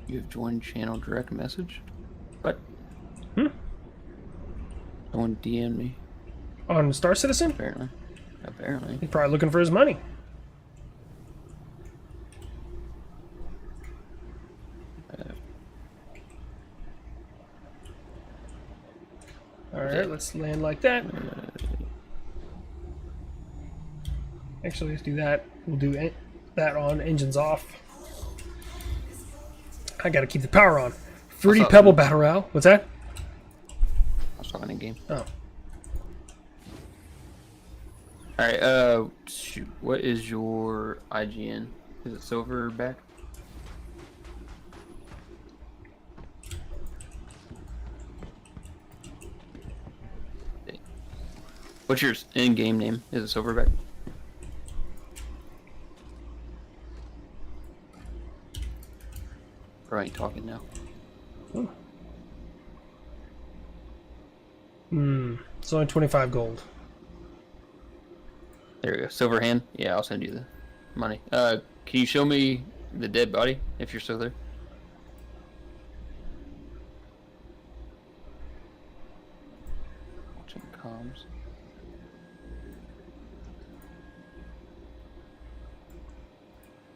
You have joined channel direct message? What? Someone DM me, On Star Citizen? apparently. Apparently. He's probably looking for his money. Alright, let's land like that. Actually, let's do that. We'll do that on engines off. I gotta keep the power on. Fruity What's up, Pebble man? Battle Royale. What's that? I was talking in game. Oh. Alright, shoot. What is your IGN? Is it Silverback? What's your in-game name? Is it Silverback? Bro, I ain't talking now. It's only 25 gold. There we go. Silver hand? Yeah, I'll send you the money. Can you show me the dead body if you're still there? Watching comms.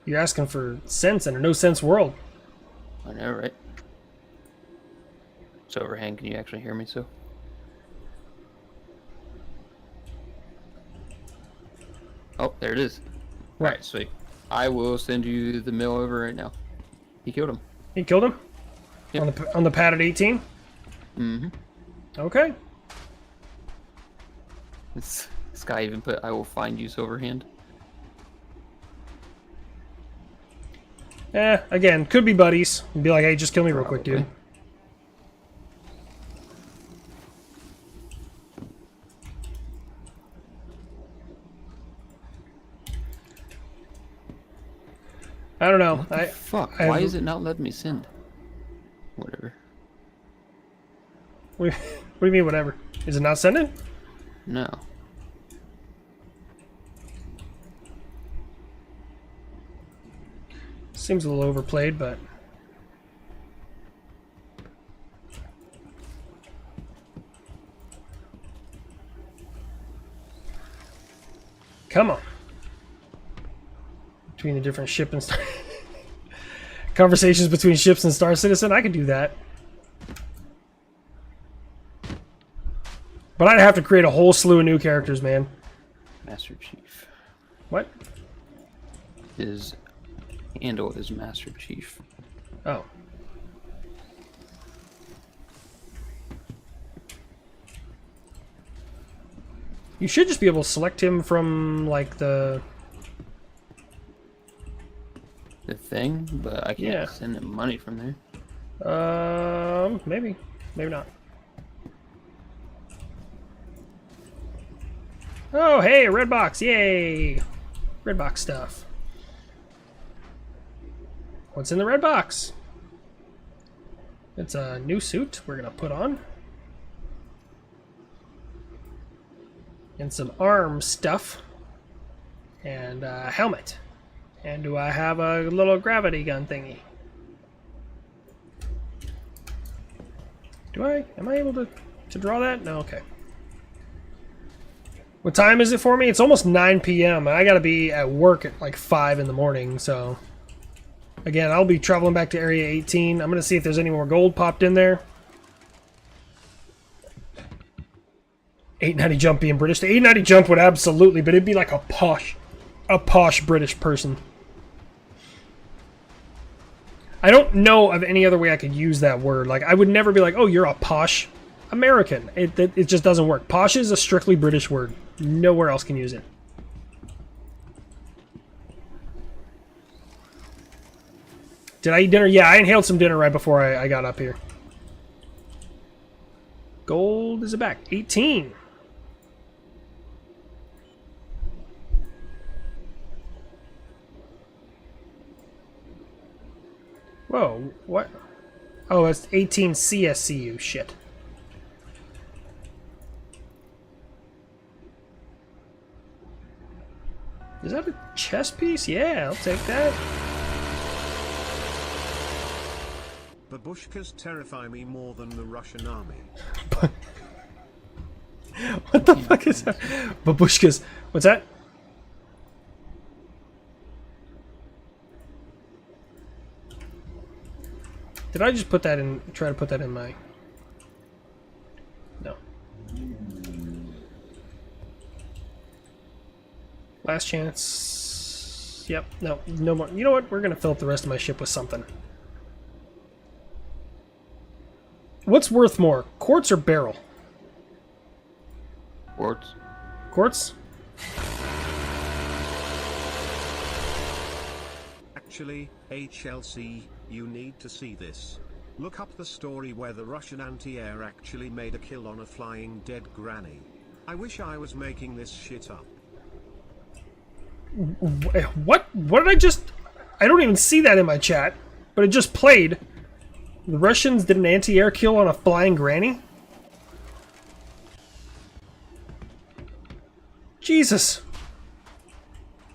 You're asking for sense in a no-sense world. I know, right? Silver hand, can you actually hear me so? Oh, there it is. Right. Alright, sweet. I will send you the mill over right now. He killed him. You killed him? Yep. On the pad at 18? Mm-hmm. Okay. This guy even put, I will find you, Silverhand. Again, could be buddies. And be like, hey, just kill me real quick, dude. Probably. I don't know. What the fuck? I- Why is it not letting me send? Whatever. What do you mean, whatever? Is it not sending? No. Seems a little overplayed, but... Come on. Between the different ship and star... Conversations between ships and Star Citizen, I could do that. But I'd have to create a whole slew of new characters, man. Master Chief. What? His handle is Master Chief. Oh. You should just be able to select him from, like, the thing, but I can't Yeah. send him money from there. Maybe. Maybe not. Oh, hey, red box, yay! Red box stuff. What's in the red box? It's a new suit we're gonna put on. And some arm stuff. And a helmet. And do I have a little gravity gun thingy? Do I? Am I able to draw that? No, okay. What time is it for me? It's almost 9 p.m. and I gotta be at work at like 5 in the morning, so... Again, I'll be traveling back to Area 18. I'm gonna see if there's any more gold popped in there. 890 jump being British. The 890 jump would absolutely, but it'd be like a posh British person. I don't know of any other way I could use that word. Like, I would never be like, oh, you're a posh American. It just doesn't work. Posh is a strictly British word. Nowhere else can use it. Did I eat dinner? Yeah, I inhaled some dinner right before I got up here. Gold is it back? 18. Whoa, what? Oh, it's 18 CSCU. Shit. Is that a chess piece? Yeah, I'll take that. Babushkas terrify me more than the Russian army. What the fuck is that? Babushkas. What's that? Did I just put that in? Try to put that in my... No. Last chance. Yep. No. No more. You know what? We're gonna fill up the rest of my ship with something. What's worth more, quartz or barrel? Quartz. Quartz? Actually, HLC, you need to see this. Look up the story where the Russian anti-air actually made a kill on a flying dead granny. I wish I was making this shit up. What? What did I just... I don't even see that in my chat, but it just played. The Russians did an anti-air kill on a flying granny? Jesus.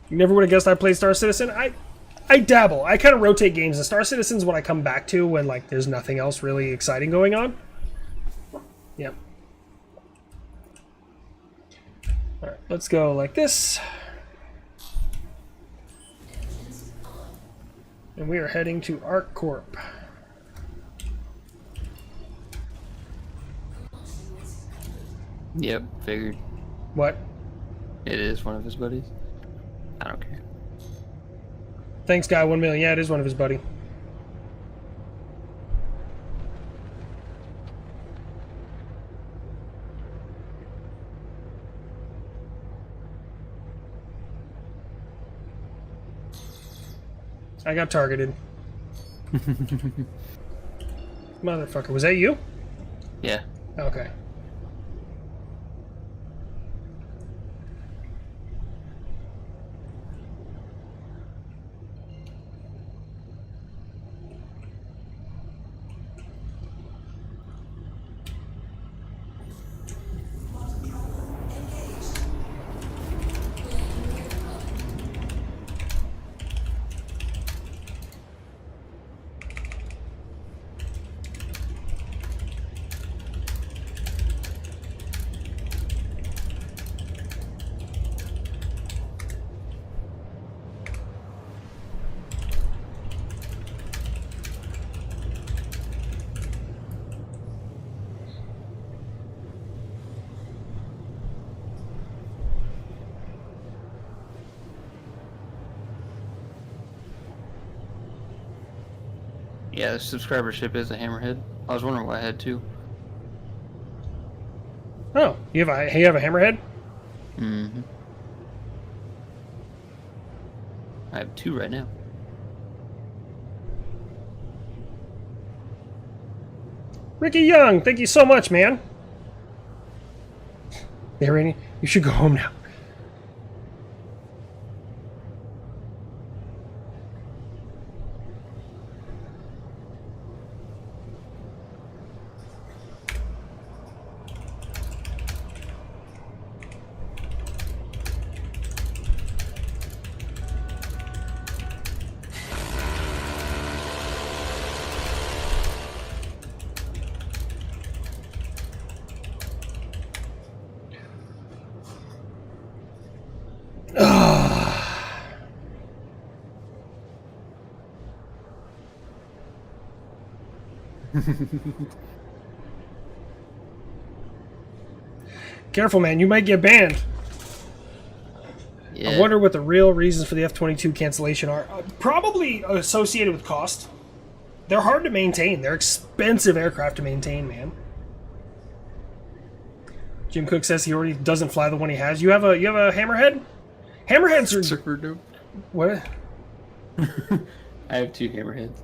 You never would have guessed I played Star Citizen? I dabble. I kind of rotate games, and Star Citizen's what I come back to when, like, there's nothing else really exciting going on. Yep. Alright, let's go like this. And we are heading to ArcCorp. Yep, figured. What? It is one of his buddies. I don't care. Thanks, guy 1 million. Yeah, it is one of his buddy. I got targeted. Motherfucker, was that you? Yeah. Okay. Yeah, the subscribership is a hammerhead. I was wondering why I had two. Oh, you have a hammerhead? Mm-hmm. I have two right now. Ricky Young, thank you so much, man. Hey, Rainy, you should go home now. Careful, man. You might get banned. Yeah. I wonder what the real reasons for the F-22 cancellation are. Probably associated with cost. They're hard to maintain. They're expensive aircraft to maintain, man. Jim Cook says he already doesn't fly the one he has. You have a hammerhead? Hammerheads are... Surfer dude. What? I have two hammerheads.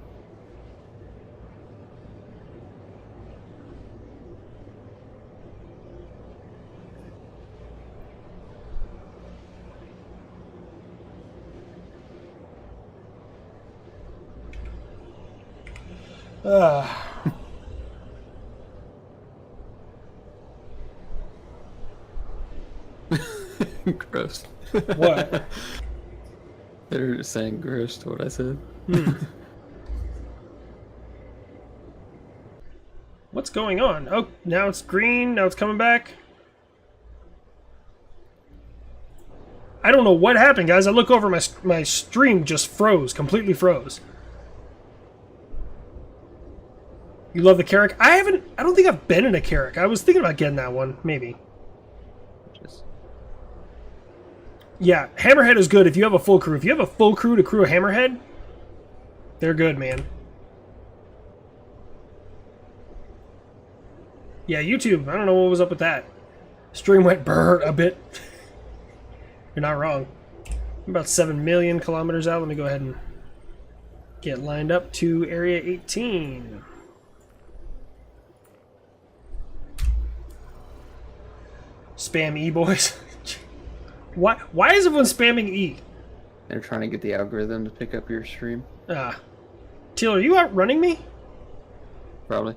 Gross. What? They're saying gross to what I said. What's going on? Oh, now it's green. Now it's coming back. I don't know what happened, guys. I look over, my stream just froze. Completely froze. You love the Carrack? I don't think I've been in a Carrack. I was thinking about getting that one. Maybe. Yeah, Hammerhead is good if you have a full crew. If you have a full crew to crew a Hammerhead, they're good, man. Yeah, YouTube. I don't know what was up with that. Stream went brr a bit. You're not wrong. I'm about 7 million kilometers out. Let me go ahead and get lined up to Area 18. Spam E, boys. Why is everyone spamming E? They're trying to get the algorithm to pick up your stream. Teal, are you outrunning me? Probably.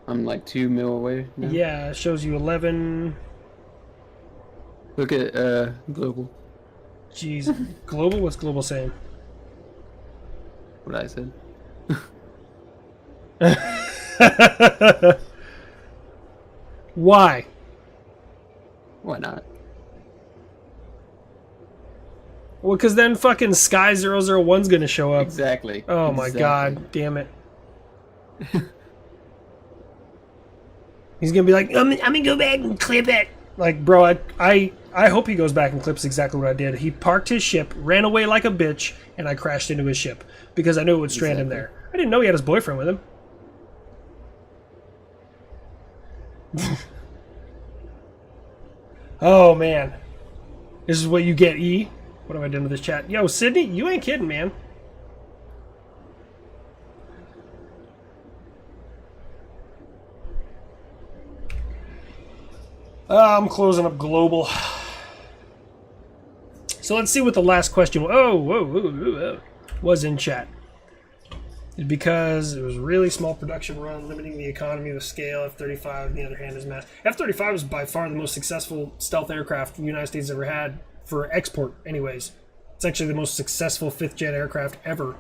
I'm like 2 mil away now. Yeah, it shows you 11. Look at global. Jeez. Global? What's global saying? What I said. Why? Why not? Well, because then fucking Sky 001's gonna show up. Exactly. Oh my Exactly. god, damn it. He's gonna be like, I'm gonna go back and clip it. Like, bro, I hope he goes back and clips exactly what I did. He parked his ship, ran away like a bitch, and I crashed into his ship because I knew it would strand him there. I didn't know he had his boyfriend with him. Oh man, this is what you get, E. What have I done with this chat? Yo, Sydney, you ain't kidding, man. I'm closing up global. So let's see what the last question was in chat. Because it was really small production run, limiting the economy with scale. F-35, on the other hand, is mass. F-35 is by far the most successful stealth aircraft the United States ever had for export, anyways. It's actually the most successful fifth-gen aircraft ever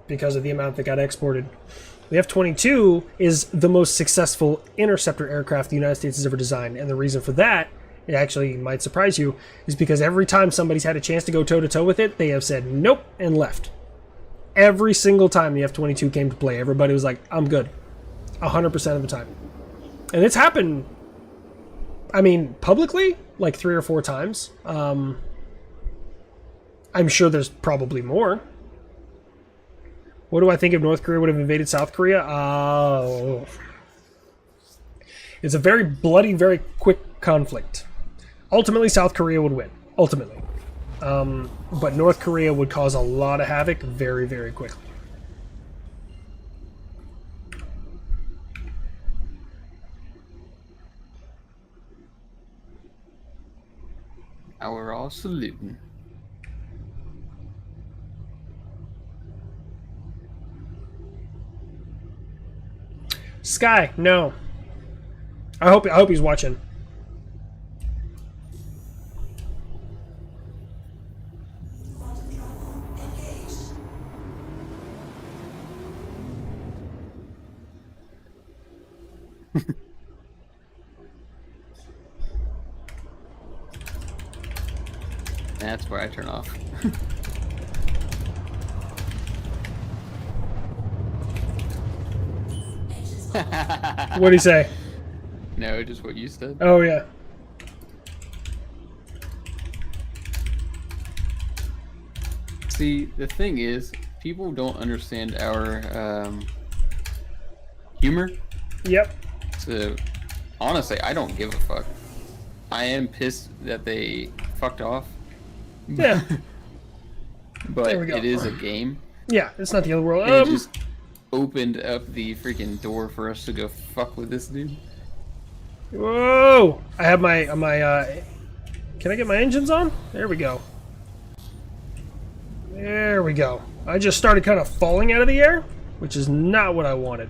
because of the amount that got exported. The F-22 is the most successful interceptor aircraft the United States has ever designed, and the reason for that, it actually might surprise you, is because every time somebody's had a chance to go toe-to-toe with it, they have said nope and left. Every single time the F-22 came to play, everybody was like, I'm good. 100% of the time. And it's happened, I mean, publicly, like 3 or 4 times. I'm sure there's probably more. What do I think if North Korea would have invaded South Korea? It's a very bloody, very quick conflict. Ultimately, South Korea would win. Ultimately. But North Korea would cause a lot of havoc very, very quickly. Now we're all saluting. Sky, no. I hope he's watching. That's where I turn off. What'd he say? No, just what you said. Oh, yeah. See, the thing is, people don't understand our humor. Yep. So, honestly, I don't give a fuck. I am pissed that they fucked off. Yeah. But There we go. it is a game. Yeah, it's not the other world. And it just opened up the freaking door for us to go fuck with this dude. Whoa! I have my can I get my engines on? There we go. There we go. I just started kind of falling out of the air, which is not what I wanted.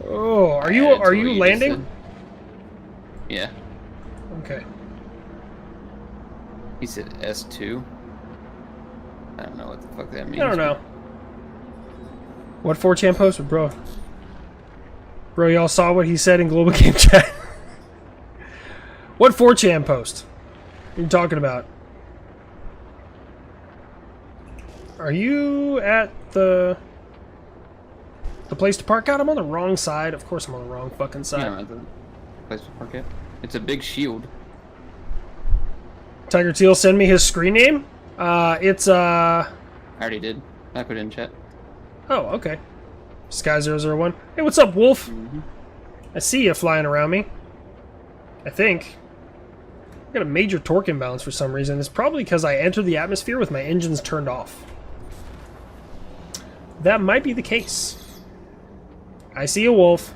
Oh, are you That's what just landing? said. Yeah. Okay. He said S2. I don't know what the fuck that means. I don't know. What 4chan post, bro? Bro, y'all saw what he said in Global Game Chat. What 4chan post? What are you talking about? Are you at the place to park? God, I'm on the wrong side. Of course I'm on the wrong fucking side. Yeah, the place to park it. It's a big shield. Tiger Teal, send me his screen name? It's I already did. I put it in chat. Oh, okay. Sky001. Hey, what's up, Wolf? I see you flying around me. I think. I got a major torque imbalance for some reason. It's probably because I entered the atmosphere with my engines turned off. That might be the case. I see a Wolf.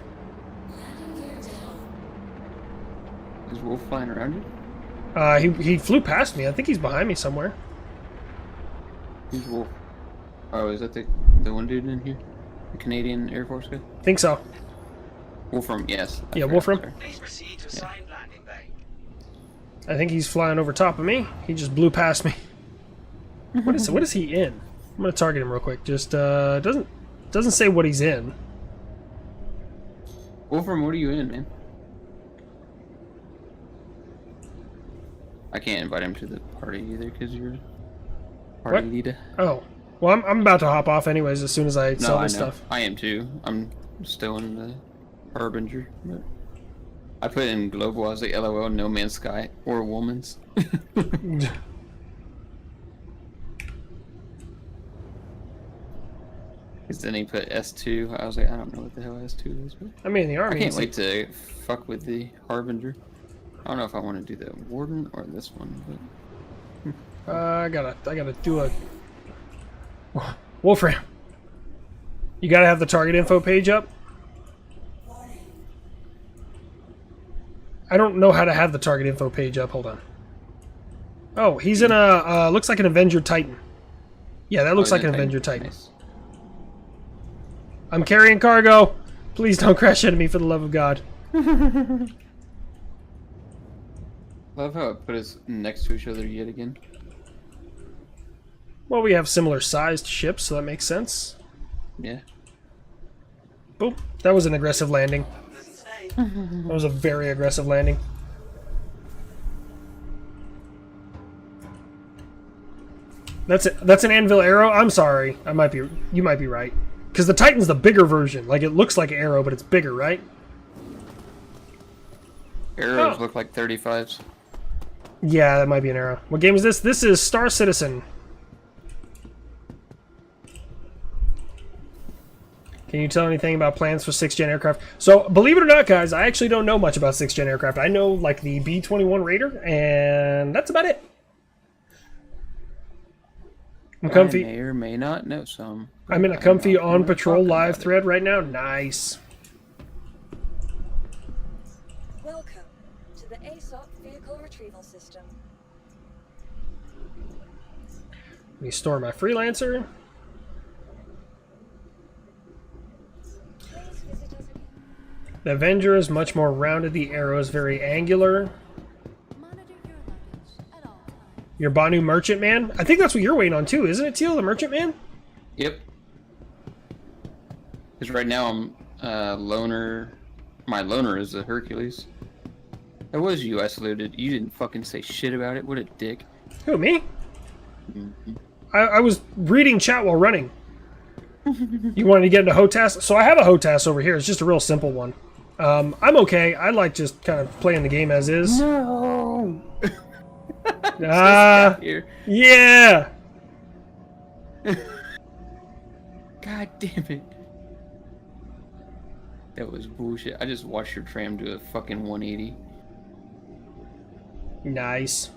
Is Wolf flying around you? He flew past me. I think he's behind me somewhere. Who's Wolf? Oh, is that the one dude in here? The Canadian Air Force guy? Think so. Wolfram, yes. Yeah, Wolfram. Please proceed to assigned landing bay. I think he's flying over top of me. He just blew past me. What is he in? I'm gonna target him real quick. Just doesn't say what he's in. Wolfram, what are you in, man? I can't invite him to the party either because you're party What? leader. Oh, well, I'm about to hop off anyways. As soon as I sell I this know. stuff. I am too. I'm still in the Harbinger. But I put in global. I was like, LOL, no man's sky or woman's. Because then he put S2. I was like, I don't know what the hell S2 is. But I mean, the I army. can't wait to fuck with the Harbinger. I don't know if I want to do the Warden or this one, but I gotta do a Wolfram. You gotta have the target info page up. I don't know how to have the target info page up. Hold on. Oh, he's in a looks like an Avenger Titan. Yeah, that looks like an Avenger Titan. Nice. I'm carrying cargo. Please don't crash into me for the love of God. Love how it put us next to each other yet again. Well, we have similar sized ships, so that makes sense. Yeah. Boop. That was an aggressive landing. That was a very aggressive landing. That's it. That's an anvil arrow. I'm sorry. You might be right. Because the Titan's the bigger version. Like, it looks like an arrow, but it's bigger, right? Arrows Oh. look like 35s. Yeah, that might be an arrow. What game is this? This is Star Citizen. Can you tell anything about plans for 6th gen aircraft? So, believe it or not, guys, I actually don't know much about 6th gen aircraft. I know, like, the B-21 Raider, and that's about it. I'm comfy. I may or may not know some. I'm in a comfy on patrol live thread right now. Nice. Welcome to the ASOC vehicle retrieval system. Let me store my freelancer. Please visit us again. The Avenger is much more rounded. The arrow is very angular. Monitor your luggage at all times. Your Banu Merchant Man? I think that's what you're waiting on too, isn't it, Teal? The Merchant Man? Yep. Because right now I'm loner. My loner is the Hercules. That was you I saluted. You didn't fucking say shit about it. What a dick. Who, me? I was reading chat while running. You wanted to get into HOTAS? So I have a HOTAS over here. It's just a real simple one. I'm okay. I like just kind of playing the game as is. No. Here. Yeah. God damn it. That was bullshit. I just watched your tram do a fucking 180. Nice.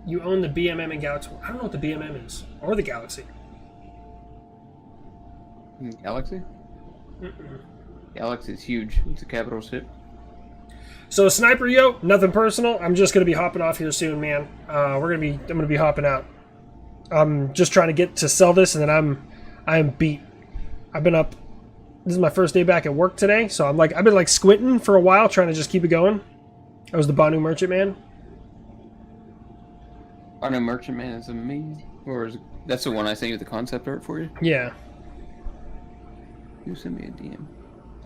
You own the BMM and Galaxy. I don't know what the BMM is. Or the Galaxy. Galaxy? Galaxy's huge. It's a capital ship. So Sniper Yo, nothing personal. I'm just gonna be hopping off here soon, man. I'm gonna be hopping out. I'm just trying to get to sell this, and then I am beat. I've been up. This is my first day back at work today, so I've been like squinting for a while, trying to just keep it going. I was the Banu Merchant Man. I know Merchant Man is amazing. Or is that's the one I sent you the concept art for you? Yeah. You sent me a DM.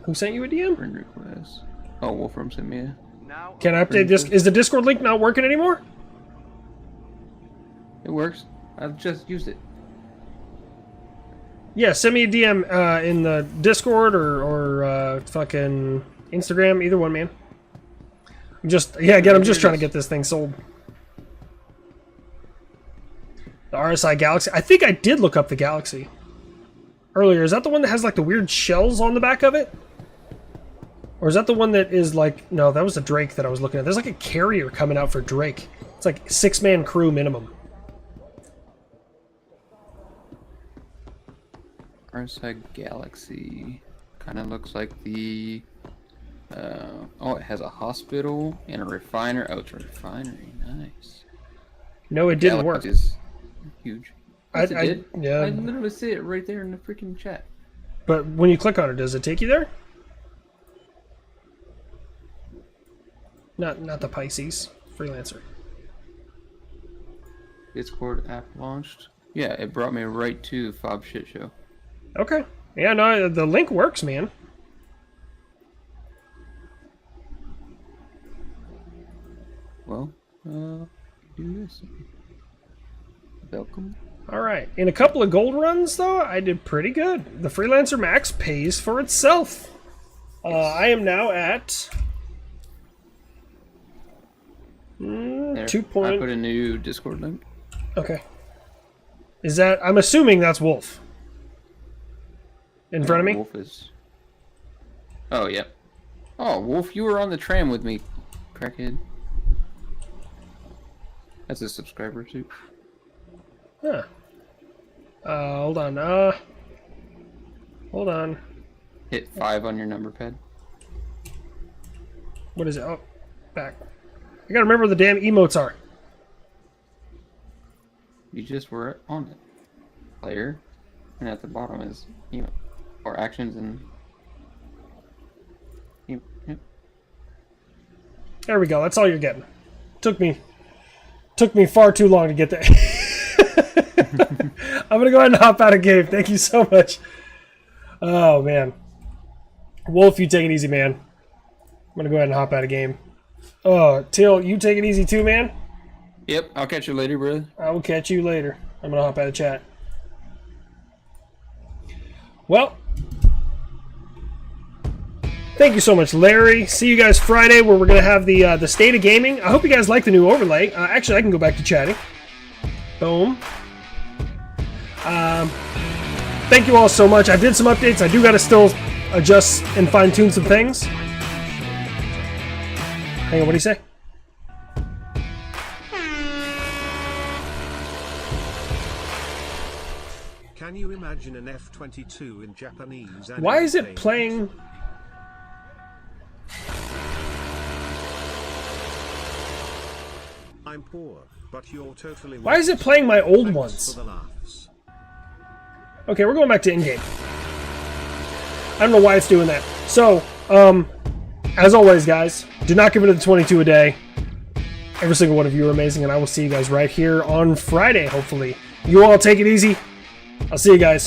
Who sent you a DM? Friend request. Oh, Wolfram sent me a... Now Can I update this? Is the Discord link not working anymore? works. I've just used it. Yeah, send me a DM in the Discord or fucking Instagram. Either one, man. I'm just I'm just trying to get this thing sold. The RSI Galaxy. I think I did look up the Galaxy earlier. Is that the one that has like the weird shells on the back of it? Or is that the one that is like... No, that was a Drake that I was looking at. There's like a carrier coming out for Drake. It's like 6-man crew minimum. RSI Galaxy. Kind of looks like the... oh, it has a hospital and a refiner. Oh, it's a refinery. Nice. No, it didn't work. Is huge. Yes, it I did. yeah. I literally see it right there in the freaking chat. But when you click on it, does it take you there? Not the Pisces. Freelancer. Discord app launched. Yeah, it brought me right to Fob Shit Show. Okay. Yeah, no, the link works, man. Well, do this. Welcome. Alright. In a couple of gold runs, though, I did pretty good. The Freelancer Max pays for itself. I am now at... There, 2 I point... put a new Discord link. Okay. Is that... I'm assuming that's Wolf. In front of me? Wolf is... Oh, yeah. Oh, Wolf, you were on the tram with me, crackhead. That's a subscriber, too. Huh. Hold on. Hold on. Hit 5 on your number pad. What is it? Oh, back. I gotta remember what the damn emotes are. You just were on it. Player. And at the bottom is emote. Or actions and... Yep. There we go. That's all you're getting. Took me far too long to get there. I'm gonna go ahead and hop out of game. Thank you so much. Oh man, Wolf, you take it easy, man. I'm gonna go ahead and hop out of game. Oh, Till, you take it easy too, man. Yep, I'll catch you later, brother. I will catch you later. I'm gonna hop out of chat. Well, thank you so much, Larry. See you guys Friday, where we're gonna have the state of gaming. I hope you guys like the new overlay. Actually, I can go back to chatting. Boom. Thank you all so much. I did some updates. I do got to still adjust and fine-tune some things. Hang on, what do you say? Can you imagine an F-22 in Japanese? Why is it playing... I'm poor, but you're totally... Why is it playing my old Thanks ones? for the laughs. Okay, we're going back to in-game. I don't know why it's doing that. So, as always, guys, do not give it to the 22 a day. Every single one of you are amazing, and I will see you guys right here on Friday, hopefully. You all take it easy. I'll see you guys.